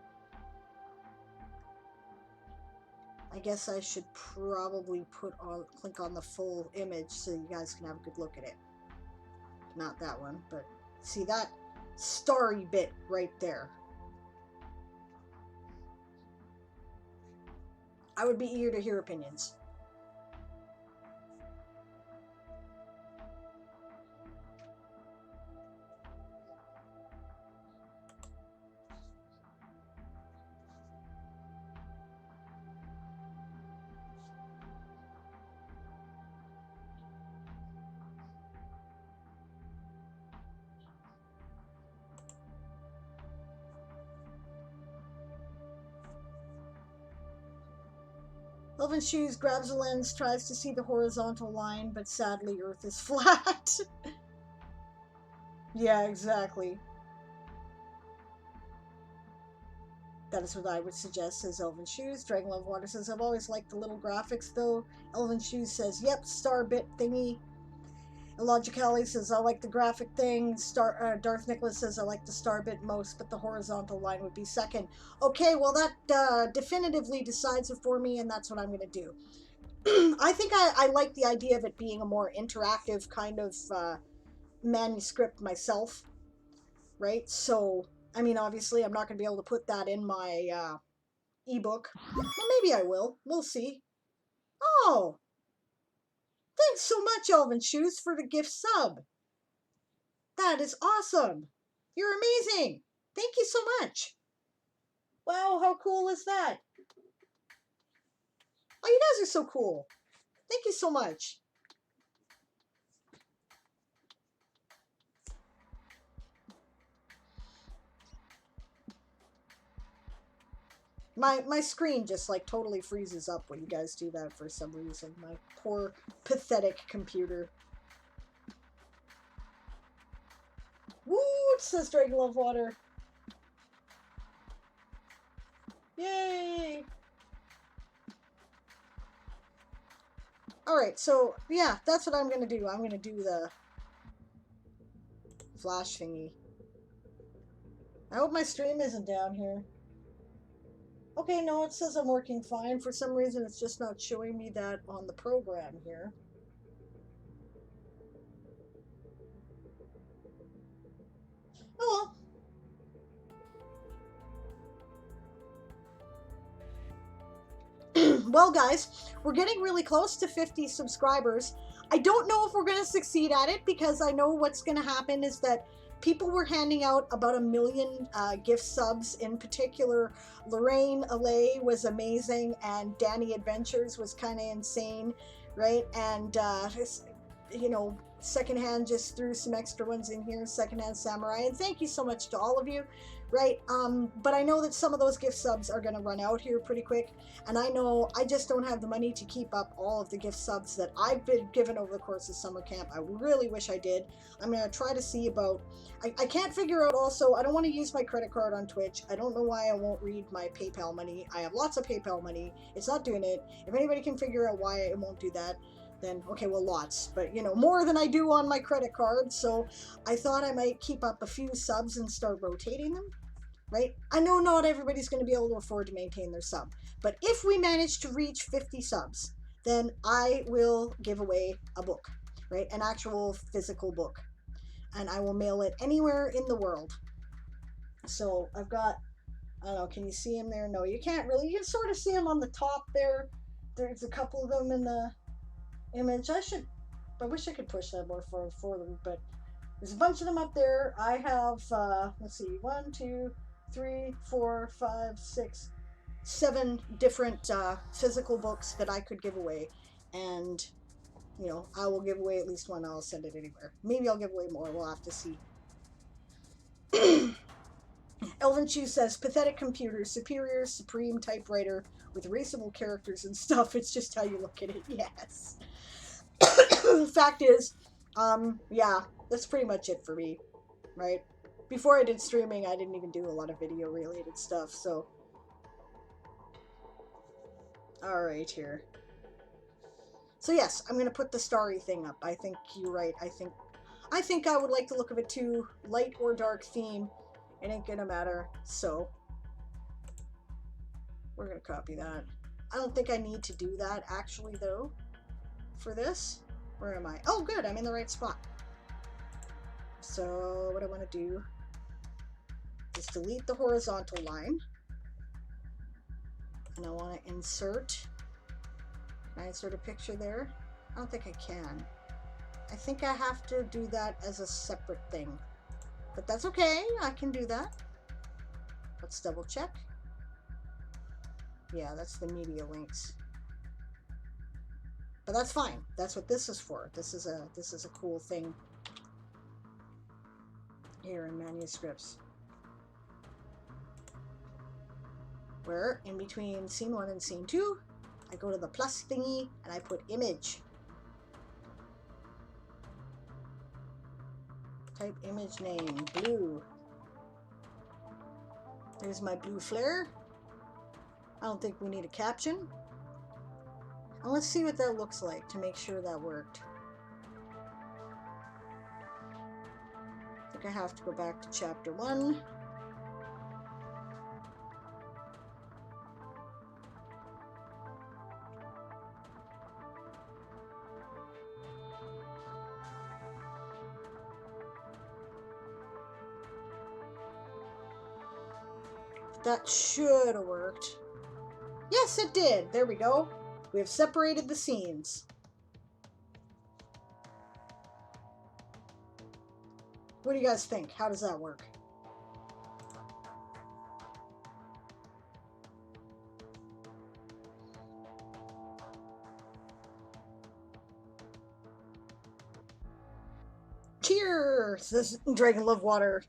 I guess I should probably click on the full image so you guys can have a good look at it. Not that one, but see that starry bit right there. I would be eager to hear opinions. Elven Shoes grabs a lens, tries to see the horizontal line, but sadly Earth is flat. Yeah, exactly. That is what I would suggest, says Elven Shoes. Dragon Love Water says, I've always liked the little graphics, though. Elven Shoes says, yep, star bit thingy. Illogicality says, I like the graphic thing. Darth Nicholas says, I like the star bit most, but the horizontal line would be second. Okay, well, that definitively decides it for me, and that's what I'm going to do. I think I like the idea of it being a more interactive kind of manuscript myself, right? So, I mean, obviously, I'm not going to be able to put that in my ebook. Well, maybe I will. We'll see. Oh! Thanks so much, Elven Shoes, for the gift sub. That is awesome. You're amazing. Thank you so much. Wow, how cool is that? Oh, you guys are so cool. Thank you so much. My screen just like totally freezes up when you guys do that for some reason. My poor, pathetic computer. Woo! It says Dragon Love Water. Yay! Alright, so yeah, that's what I'm gonna do. I'm gonna do the flash thingy. I hope my stream isn't down here. Okay, no, it says I'm working fine. For some reason, it's just not showing me that on the program here. Oh well. Well, guys, we're getting really close to 50 subscribers. I don't know if we're going to succeed at it, because I know what's going to happen is that people were handing out about 1 million gift subs. In particular, Lorraine Allay was amazing, and Danny Adventures was kind of insane, right? And, you know, Secondhand just threw some extra ones in here, Secondhand Samurai, and thank you so much to all of you, right? But I know that some of those gift subs are going to run out here pretty quick, and I know I just don't have the money to keep up all of the gift subs that I've been given over the course of summer camp. I really wish I did. I'm going to try to see about... I can't figure out also, I don't want to use my credit card on Twitch. I don't know why I won't read my PayPal money. I have lots of PayPal money. It's not doing it. If anybody can figure out why it won't do that, then okay, well, lots, but you know, more than I do on my credit card. So I thought I might keep up a few subs and start rotating them, right? I know not everybody's going to be able to afford to maintain their sub, but if we manage to reach 50 subs, then I will give away a book, right? An actual physical book, and I will mail it anywhere in the world. So I've got, I don't know, can you see him there? No, you can't really. You can sort of see him on the top there. There's a couple of them in the image. I wish I could push that more forward, but there's a bunch of them up there. I have, let's see, 1, 2, 3, 4, 5, 6, 7 different physical books that I could give away, and you know, I will give away at least one. I'll send it anywhere. Maybe I'll give away more. We'll have to see. Elvin Chu says, pathetic computer, superior, supreme typewriter with erasable characters and stuff. It's just how you look at it. Yes. The fact is, yeah, that's pretty much it for me, right? Before I did streaming, I didn't even do a lot of video related stuff, so. Alright, here. So yes, I'm gonna put the starry thing up. I think you're right. I think I would like the look of it too. Light or dark theme. It ain't gonna matter. So we're gonna copy that. I don't think I need to do that actually though for this. Where am I? Oh good, I'm in the right spot. So what I want to do is delete the horizontal line. And I want to insert. Can I insert a picture there? I don't think I can. I think I have to do that as a separate thing. But that's okay, I can do that. Let's double check. Yeah, that's the media links. But that's fine. That's what this is for. This is a cool thing here in manuscripts. Where in between scene 1 and scene 2, I go to the plus thingy and I put image. Type image name, blue. There's my blue flare. I don't think we need a caption. And let's see what that looks like to make sure that worked. I think I have to go back to chapter 1. That should have worked. Yes, it did. There we go. We have separated the scenes. What do you guys think? How does that work? Cheers! This is Dragon Love Water.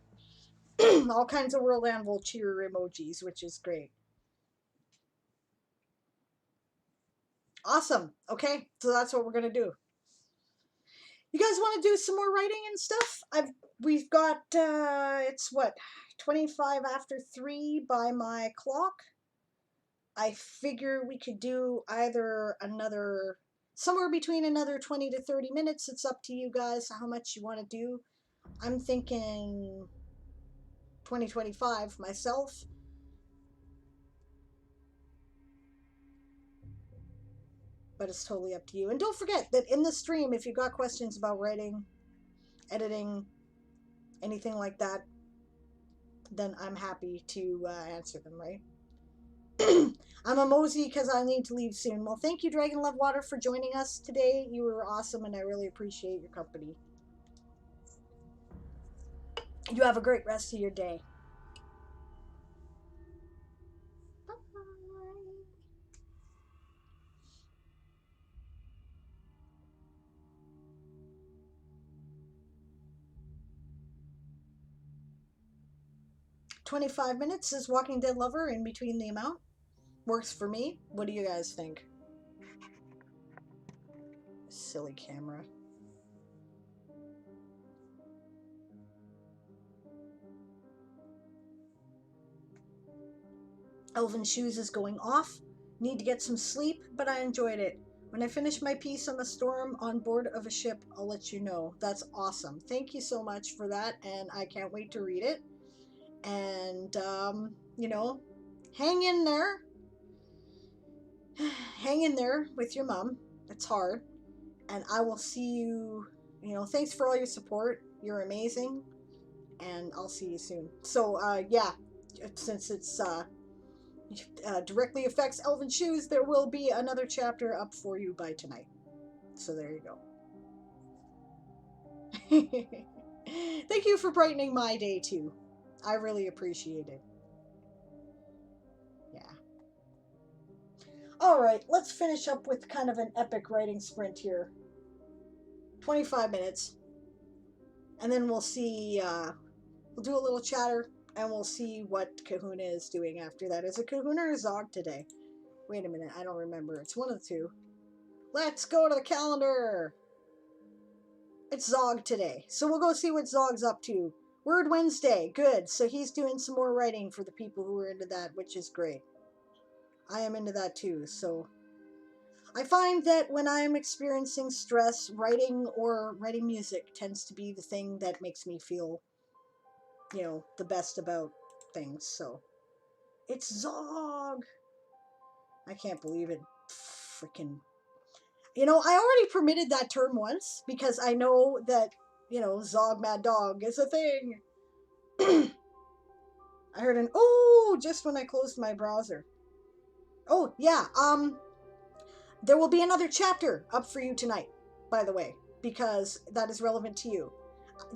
All kinds of World Anvil cheer emojis, which is great. Awesome. Okay, so that's what we're gonna do. You guys want to do some more writing and stuff? We've got it's what 25 after 3 by my clock. I figure we could do either another somewhere between another 20 to 30 minutes. It's up to you guys how much you want to do. I'm thinking 20-25 myself. But it's totally up to you. And don't forget that in the stream, if you've got questions about writing, editing, anything like that, then I'm happy to answer them, right? I'm a mosey because I need to leave soon. Well, thank you, Dragon Love Water, for joining us today. You were awesome, and I really appreciate your company. You have a great rest of your day. 25 minutes is Walking Dead Lover in between the amount. Works for me. What do you guys think? Silly camera. Elven Shoes is going off. Need to get some sleep, but I enjoyed it. When I finish my piece on the storm on board of a ship, I'll let you know. That's awesome. Thank you so much for that, and I can't wait to read it. And, you know, hang in there. Hang in there with your mom. It's hard. And I will see you, you know, thanks for all your support. You're amazing. And I'll see you soon. So, yeah, since it's, directly affects Elven Shoes, there will be another chapter up for you by tonight. So there you go. Thank you for brightening my day too. I really appreciate it. Yeah. All right, let's finish up with kind of an epic writing sprint here. 25 minutes. And then we'll see, we'll do a little chatter, and we'll see what Kahuna is doing after that. Is it Kahuna or Zog today? Wait a minute, I don't remember. It's one of the two. Let's go to the calendar. It's Zog today. So we'll go see what Zog's up to. Word Wednesday. Good. So he's doing some more writing for the people who are into that, which is great. I am into that too. So I find that when I'm experiencing stress, writing or writing music tends to be the thing that makes me feel, the best about things. So it's Zog. I can't believe it. Freaking. I already permitted that term once because I know that, Zog Mad Dog is a thing. I heard an oh just when I closed my browser. Oh, yeah. There will be another chapter up for you tonight, by the way, because that is relevant to you.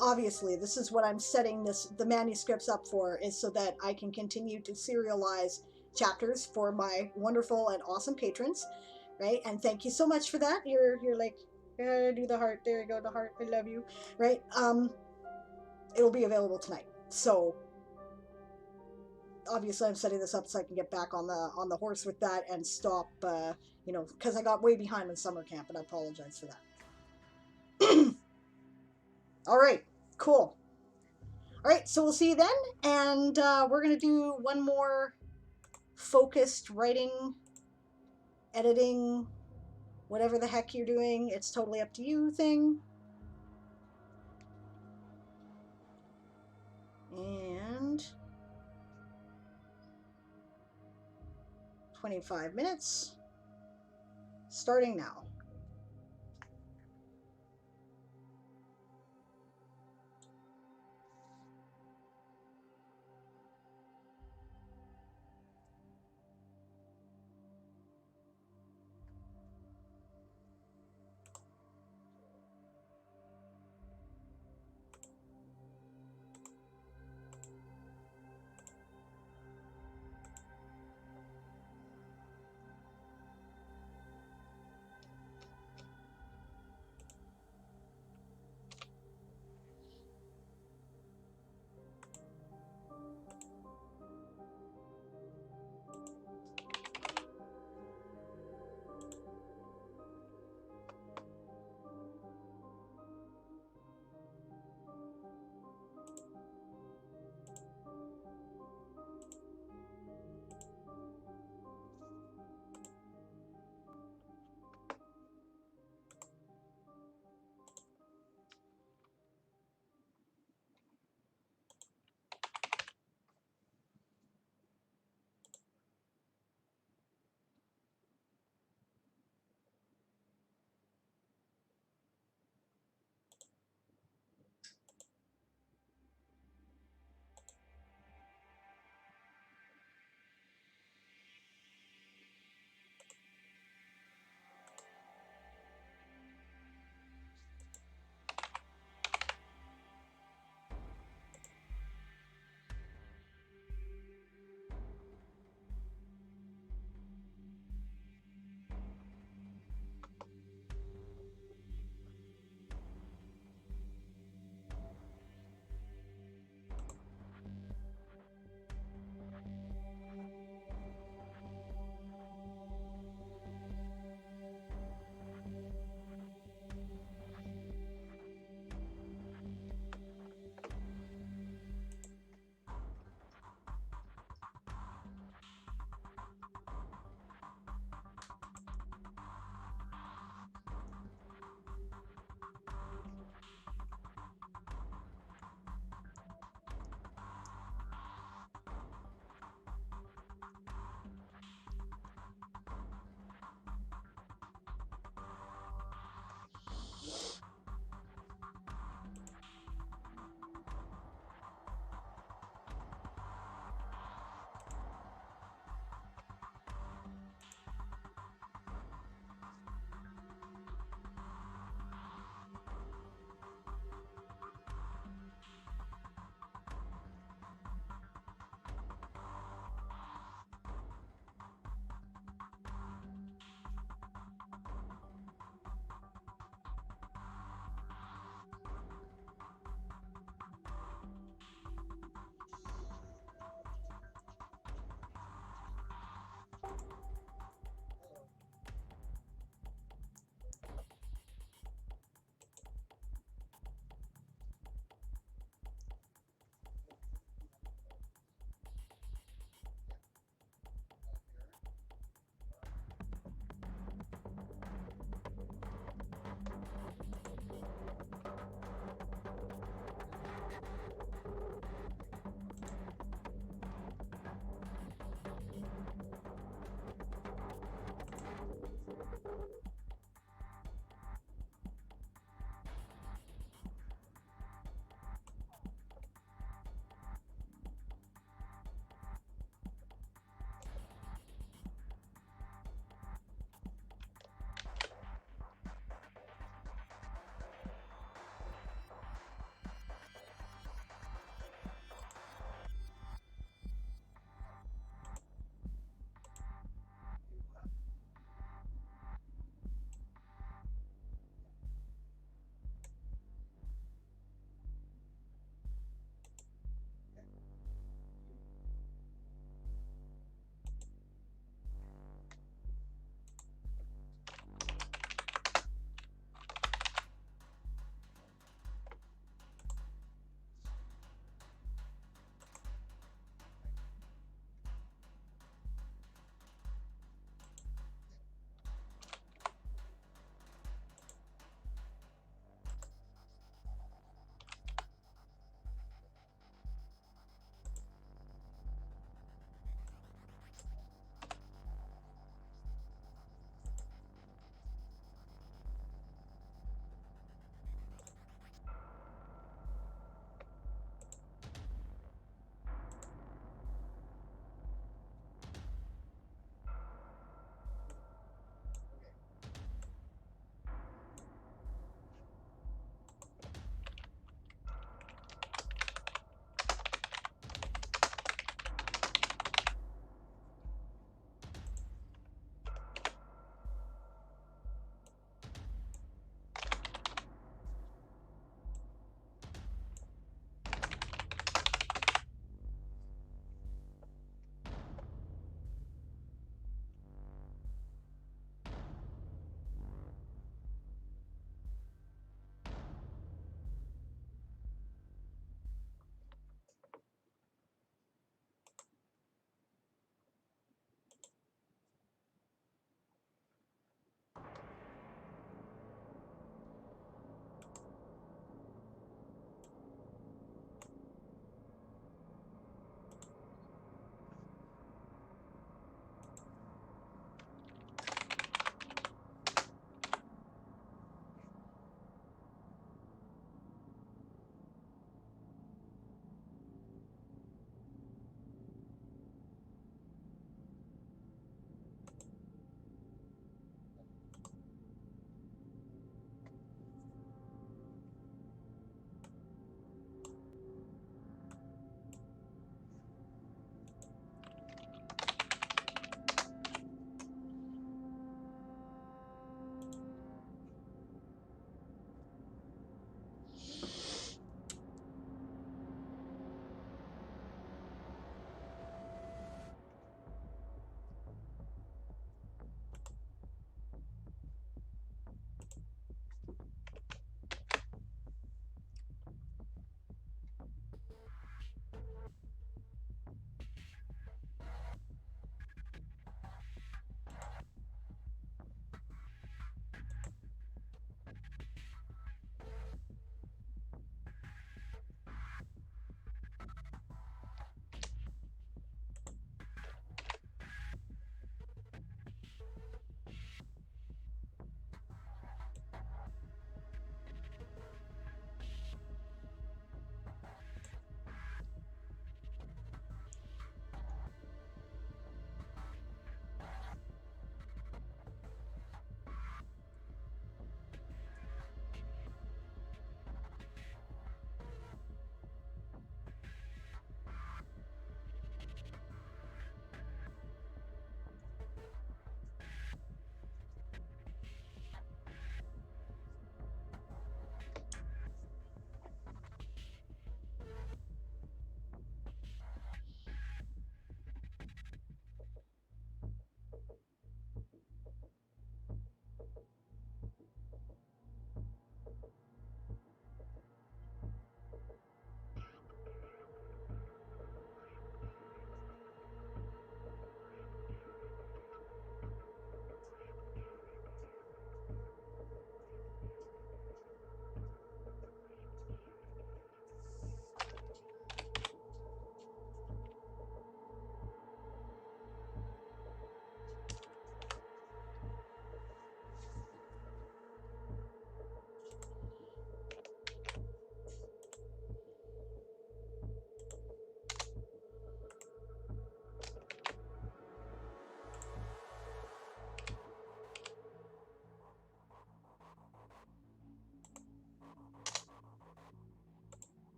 Obviously, this is what I'm setting the manuscripts up for, is so that I can continue to serialize chapters for my wonderful and awesome patrons, right? And thank you so much for that. You're like, do the heart. There you go, the heart. I love you, right? It'll be available tonight. So obviously I'm setting this up so I can get back on the horse with that and stop, because I got way behind in summer camp, and I apologize for that. All right, cool. All right, so we'll see you then, and we're going to do one more focused writing, editing, whatever the heck you're doing, it's totally up to you thing. And 25 minutes, starting now.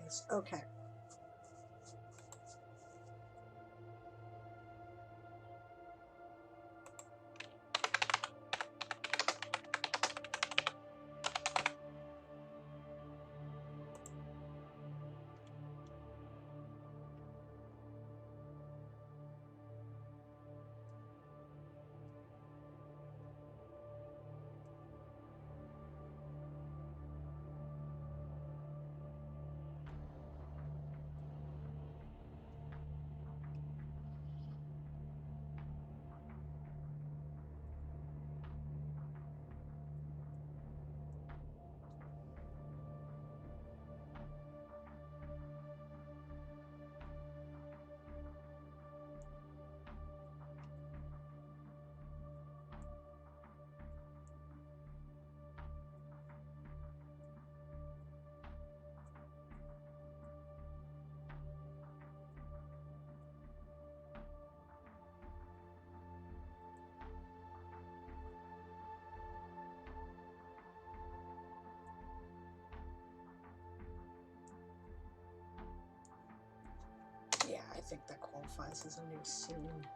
qualifies. Okay. Yeah, I think that qualifies as a new scene.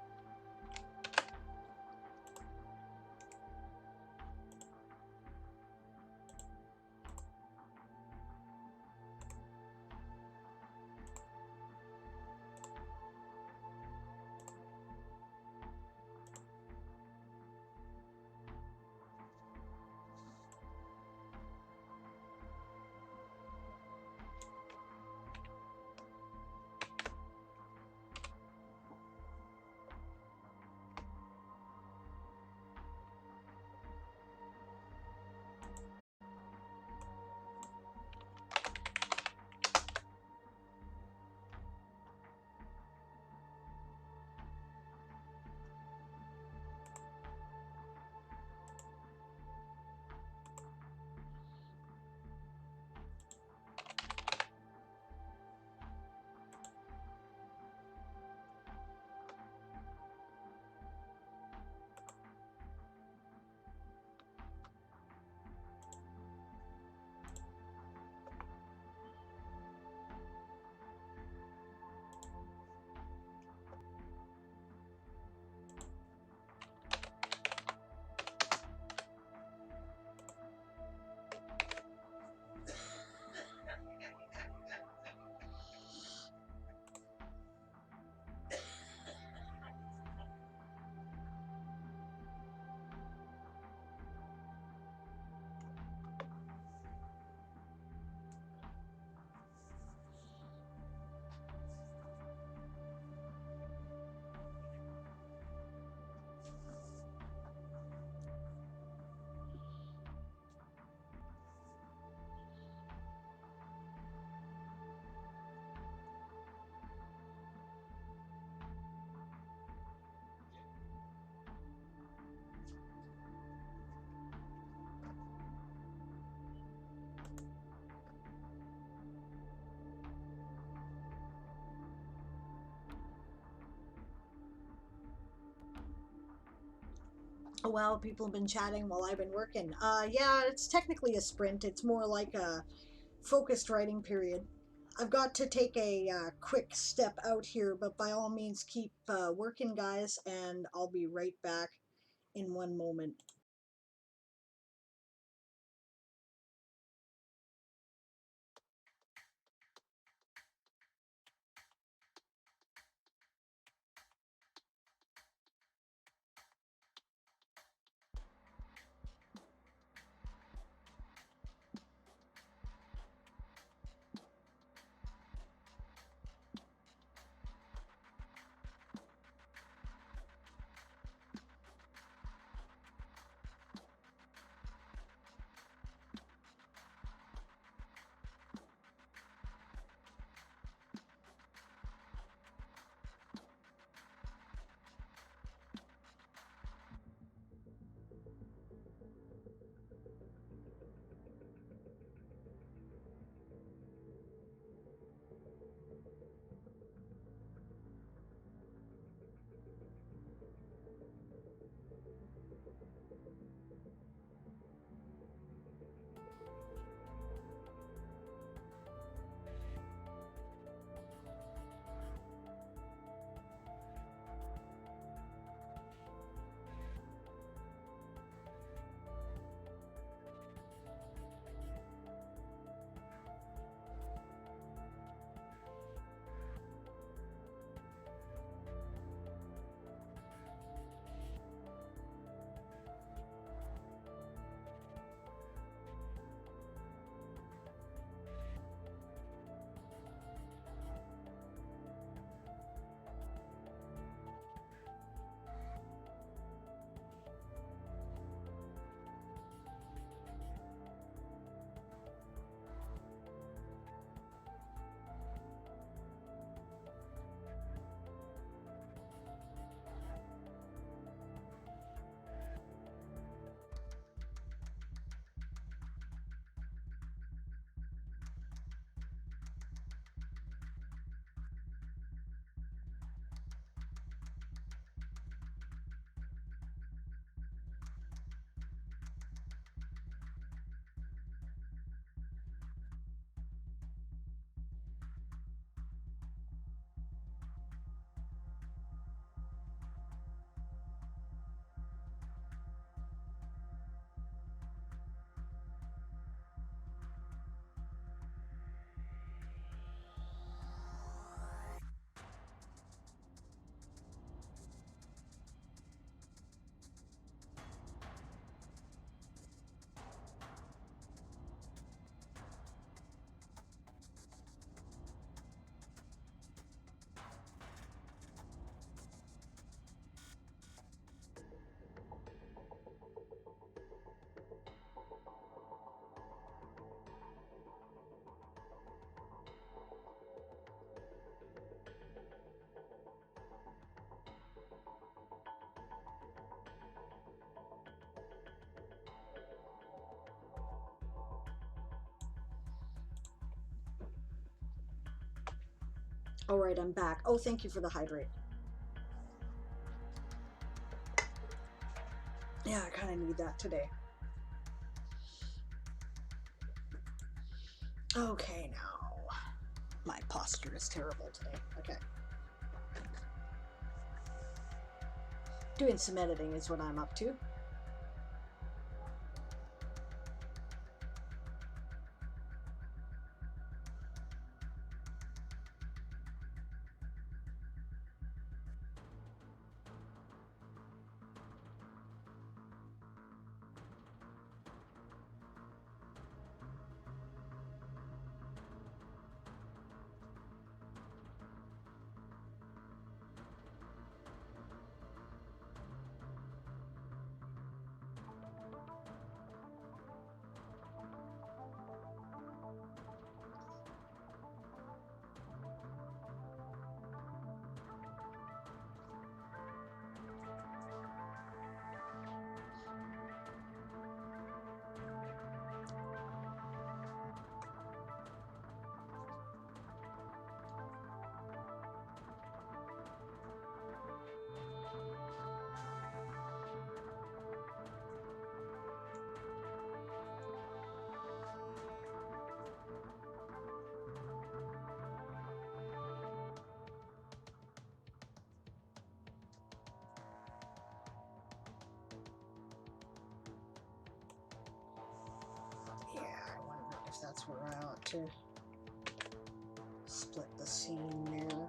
Well, people have been chatting while I've been working. Yeah, it's technically a sprint. It's more like a focused writing period. I've got to take a quick step out here, but by all means, keep working, guys, and I'll be right back in one moment. All right, I'm back. Oh, thank you for the hydrate. Yeah, I kind of need that today. Okay, now. My posture is terrible today. Okay. Doing some editing is what I'm up to. Yeah, I wonder if that's where I ought to split the scene there.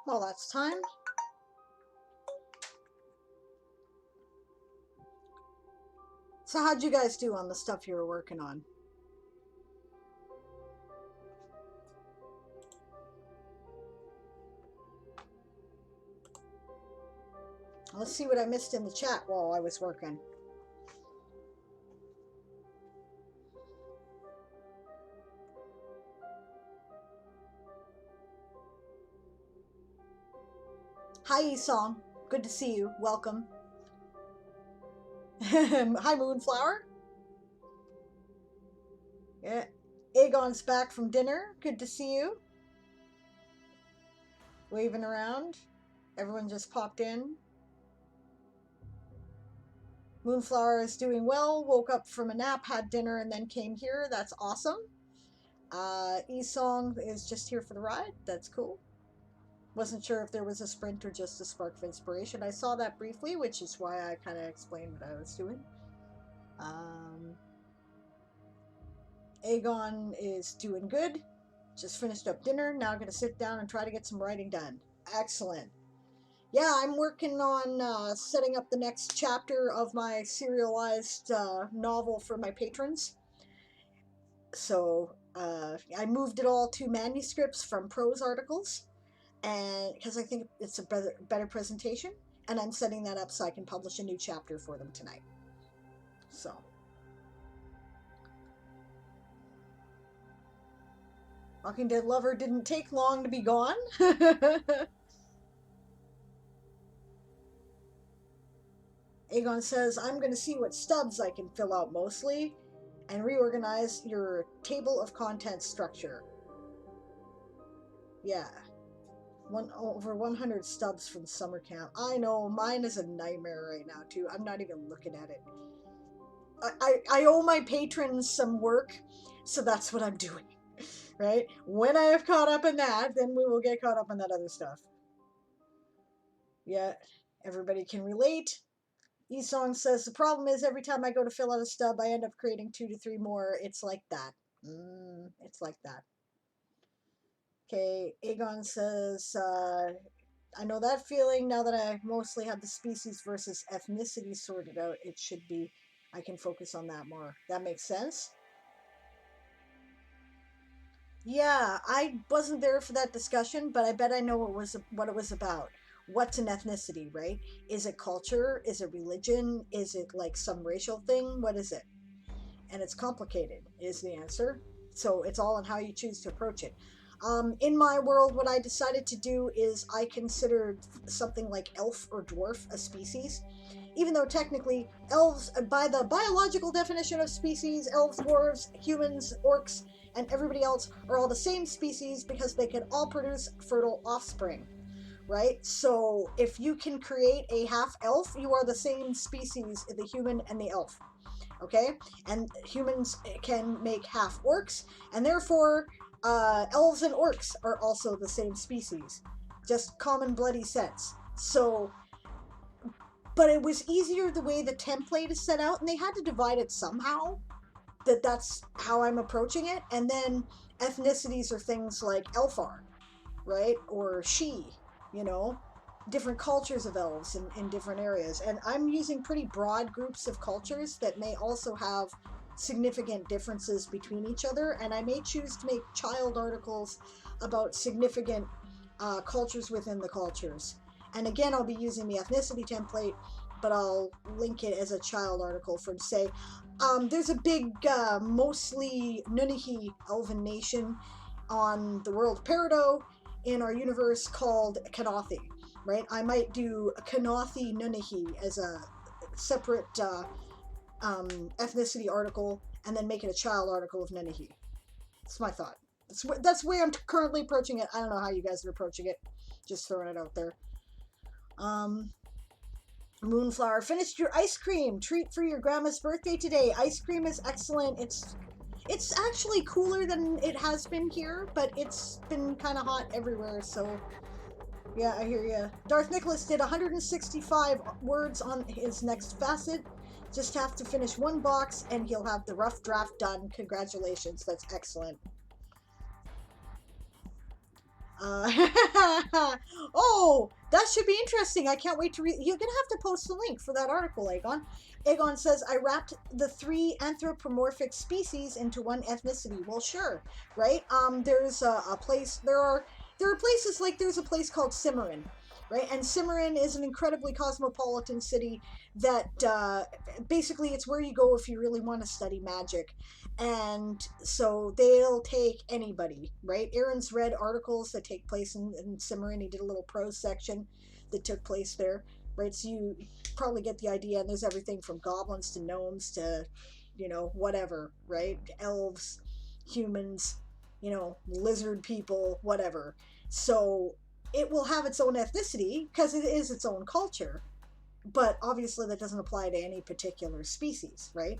Well, that's time. So how'd you guys do on the stuff you were working on? Let's see what I missed in the chat while I was working. Hi, Esong. Good to see you. Welcome. Hi, Moonflower. Yeah. Aegon's back from dinner. Good to see you. Waving around. Everyone just popped in. Moonflower is doing well. Woke up from a nap, had dinner, and then came here. That's awesome. Esong is just here for the ride. That's cool. Wasn't sure if there was a sprint or just a spark of inspiration. I saw that briefly, which is why I kind of explained what I was doing. Aegon is doing good. Just finished up dinner. Now I'm going to sit down and try to get some writing done. Excellent. Yeah, I'm working on setting up the next chapter of my serialized novel for my patrons. So I moved it all to manuscripts from prose articles, and because I think it's a better presentation, and I'm setting that up so I can publish a new chapter for them tonight. So. Walking Dead Lover didn't take long to be gone. Aegon says, I'm going to see what stubs I can fill out mostly and reorganize your table of contents structure. Yeah. Over 100 stubs from summer camp. I know, mine is a nightmare right now too. I'm not even looking at it. I owe my patrons some work, so that's what I'm doing. Right? When I have caught up in that, then we will get caught up in that other stuff. Yeah, everybody can relate. Esong says, the problem is every time I go to fill out a stub, I end up creating 2 to 3 more. It's like that. It's like that. Okay, Aegon says, I know that feeling now that I mostly have the species versus ethnicity sorted out. It should be, I can focus on that more. That makes sense. Yeah, I wasn't there for that discussion, but I bet I know what it was about. What's an ethnicity, right? Is it culture? Is it religion? Is it like some racial thing? What is it? And it's complicated, is the answer. So it's all on how you choose to approach it. In my world, what I decided to do is I considered something like elf or dwarf a species. Even though technically elves, by the biological definition of species, elves, dwarves, humans, orcs, and everybody else are all the same species because they can all produce fertile offspring, right? So if you can create a half elf, you are the same species, the human and the elf, okay? And humans can make half orcs, and therefore elves and orcs are also the same species, just common bloody sense. So, but it was easier the way the template is set out, and they had to divide it somehow. That's how I'm approaching it. And then ethnicities are things like Elfar, right? Or she, you know, different cultures of elves in different areas. And I'm using pretty broad groups of cultures that may also have significant differences between each other. And I may choose to make child articles about significant cultures within the cultures. And again, I'll be using the ethnicity template, but I'll link it as a child article from, say, there's a big, mostly Nunnehi elven nation on the world Peridot in our universe called Kanathi, right? I might do a Kanathi Nunnehi as a separate ethnicity article and then make it a child article of Nunnehi. It's my thought. That's the way I'm currently approaching it. I don't know how you guys are approaching it. Just throwing it out there. Moonflower, finished your ice cream. Treat for your grandma's birthday today. Ice cream is excellent. It's actually cooler than it has been here, but it's been kind of hot everywhere, so yeah, I hear ya. Darth Nicholas did 165 words on his next facet. Just have to finish 1 box and he'll have the rough draft done. Congratulations, that's excellent. Oh, that should be interesting. I can't wait to read. You're gonna have to post the link for that article, Aegon. Aegon says, I wrapped the 3 anthropomorphic species into 1 ethnicity. Well, sure, right? There's a place, there are places like there's a place called Cimarron, right? And Cimarron is an incredibly cosmopolitan city that basically it's where you go if you really want to study magic. And so they'll take anybody, right? Aaron's read articles that take place in Cimarron. He did a little prose section that took place there, right? So you probably get the idea. And there's everything from goblins to gnomes to, whatever, right? Elves, humans, lizard people, whatever. So it will have its own ethnicity because it is its own culture. But obviously, that doesn't apply to any particular species, right?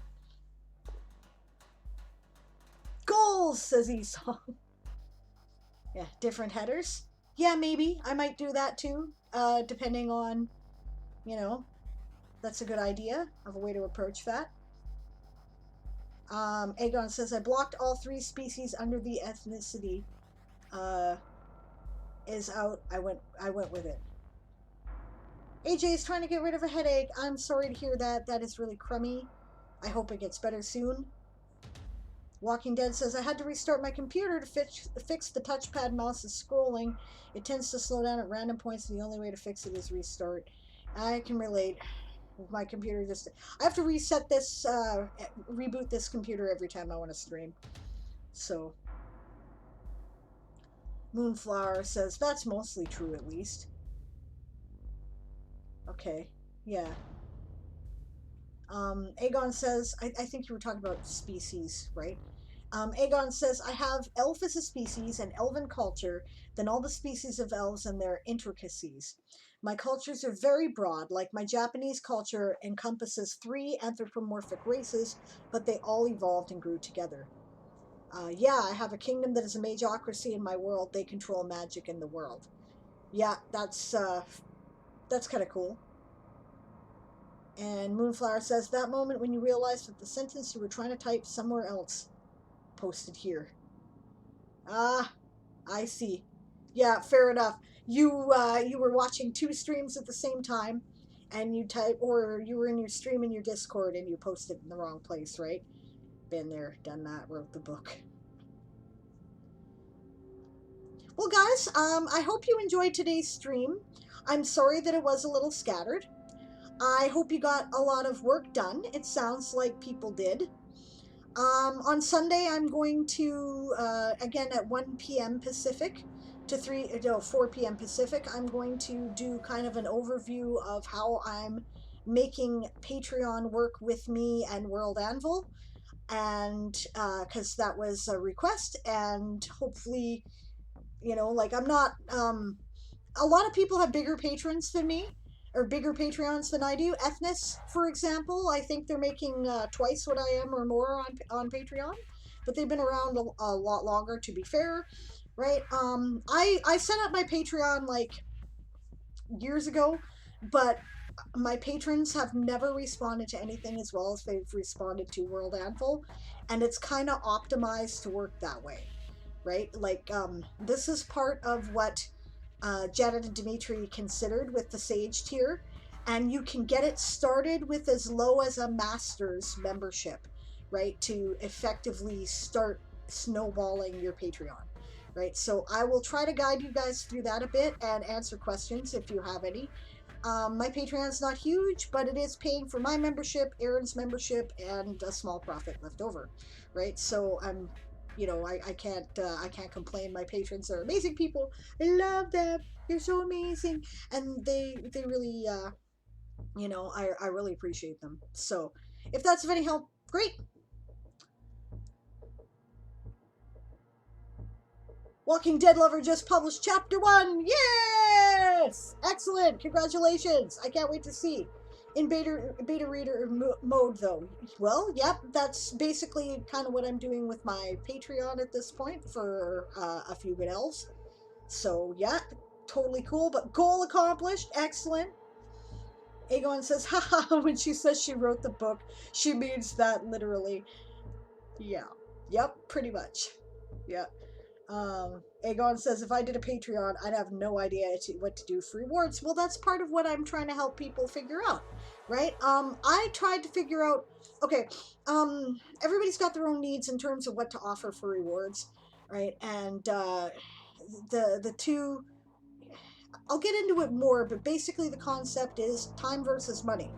Goals, says Esau. Yeah, different headers. Yeah, maybe. I might do that too, depending on, that's a good idea of a way to approach that. Aegon says, I blocked all 3 species under the ethnicity is out. I went with it. AJ is trying to get rid of a headache. I'm sorry to hear that. That is really crummy. I hope it gets better soon. Walking Dead says, I had to restart my computer to fix the touchpad mouse's scrolling. It tends to slow down at random points, and the only way to fix it is restart. I can relate. My computer I have to reset this, reboot this computer every time I want to stream. So, Moonflower says, that's mostly true at least. Okay, yeah. Aegon says, I think you were talking about species, right? Aegon says, I have elf as a species and elven culture, then all the species of elves and their intricacies. My cultures are very broad, like my Japanese culture encompasses 3 anthropomorphic races, but they all evolved and grew together. Yeah, I have a kingdom that is a magocracy in my world. They control magic in the world. Yeah, that's kind of cool. And Moonflower says, that moment when you realized that the sentence you were trying to type somewhere else. Posted here. Ah, I see. Yeah, fair enough. You were watching 2 streams at the same time, and or you were in your stream in your Discord and you posted in the wrong place, right? Been there, done that, wrote the book. Well, guys, I hope you enjoyed today's stream. I'm sorry that it was a little scattered. I hope you got a lot of work done. It sounds like people did. On Sunday, I'm going to, again at 1 p.m. Pacific to 4 p.m. Pacific, I'm going to do kind of an overview of how I'm making Patreon work with me and World Anvil. And because that was a request, and hopefully, I'm not, a lot of people have bigger patrons than me, or bigger Patreons than I do. Ethnis, for example, I think they're making twice what I am or more on Patreon, but they've been around a lot longer, to be fair, right? I set up my Patreon like years ago, but my patrons have never responded to anything as well as they've responded to World Anvil, and it's kind of optimized to work that way, right? Like, this is part of what Janet and Dimitri considered with the Sage tier, and you can get it started with as low as a Masters membership, right, to effectively start snowballing your Patreon, right? So I will try to guide you guys through that a bit and answer questions if you have any. My Patreon's not huge, but it is paying for my membership, Aaron's membership, and a small profit left over, right? So I'm, I can't complain. My patrons are amazing people. I love them. They're so amazing, and they really, I really appreciate them. So if that's of any help, great. Walking Dead Lover just published chapter 1. Yes! Excellent. Congratulations. I can't wait to see. In beta reader mode, though. Well, yep, that's basically kind of what I'm doing with my Patreon at this point for A Few Good Elves. So, yeah, totally cool, but goal accomplished. Excellent. Aegon says, haha, when she says she wrote the book, she means that literally. Yeah. Yep, pretty much. Yeah. Aegon says, if I did a Patreon, I'd have no idea what to do for rewards. Well, that's part of what I'm trying to help people figure out, right? I tried to figure out, okay, everybody's got their own needs in terms of what to offer for rewards, right? And, the two, I'll get into it more, but basically the concept is time versus money,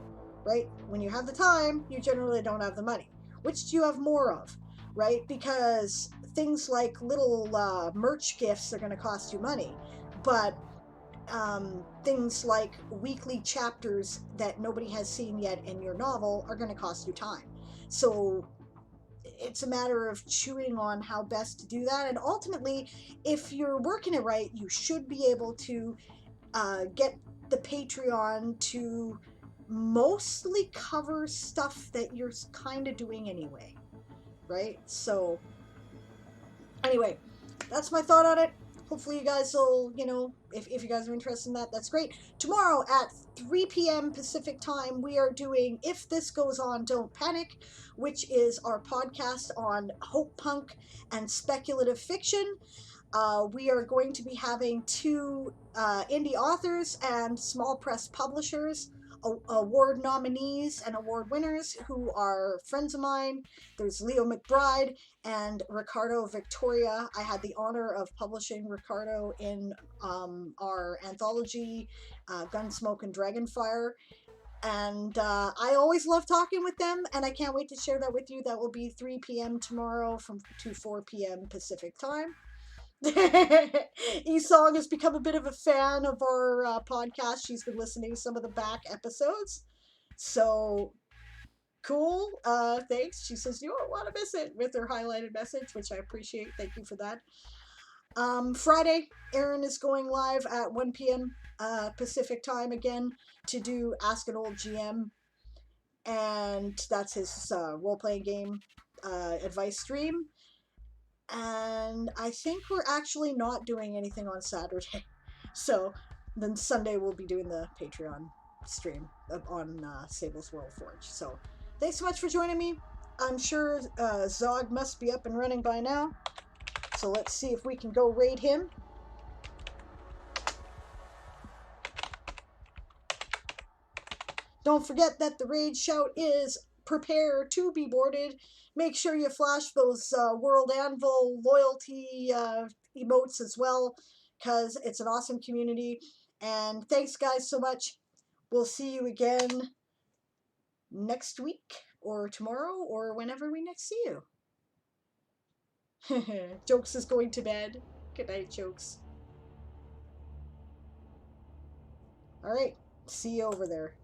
right? When you have the time, you generally don't have the money. Which do you have more of, right? Because things like little merch gifts are going to cost you money, but things like weekly chapters that nobody has seen yet in your novel are going to cost you time. So it's a matter of chewing on how best to do that. And ultimately, if you're working it right, you should be able to get the Patreon to mostly cover stuff that you're kind of doing anyway, right? So, anyway, that's my thought on it. Hopefully, you guys will, if you guys are interested in that, that's great. Tomorrow at 3 p.m. Pacific time, we are doing If This Goes On, Don't Panic, which is our podcast on hope punk and speculative fiction. We are going to be having two indie authors and small press publishers, award nominees and award winners who are friends of mine. There's Leo McBride and Ricardo Victoria. I had the honor of publishing Ricardo in our anthology, Gunsmoke and Dragonfire. And I always love talking with them, and I can't wait to share that with you. That will be 3 p.m. tomorrow to 4 p.m. Pacific time. Esong has become a bit of a fan of our podcast. She's been listening to some of the back episodes. So cool. Thanks. She says you won't want to miss it with her highlighted message, which I appreciate. Thank you for that. Friday, Aaron is going live at 1 p.m. Pacific time again to do Ask an Old GM. And that's his role-playing game advice stream. And I think we're actually not doing anything on Saturday. So then Sunday we'll be doing the Patreon stream on Sable's World Forge. So thanks so much for joining me. I'm sure Zog must be up and running by now. So let's see if we can go raid him. Don't forget that the raid shout is prepare to be boarded. Make sure you flash those World Anvil loyalty emotes as well, because it's an awesome community. And thanks, guys, so much. We'll see you again next week or tomorrow or whenever we next see you. Jokes is going to bed. Good night, Jokes. All right. See you over there.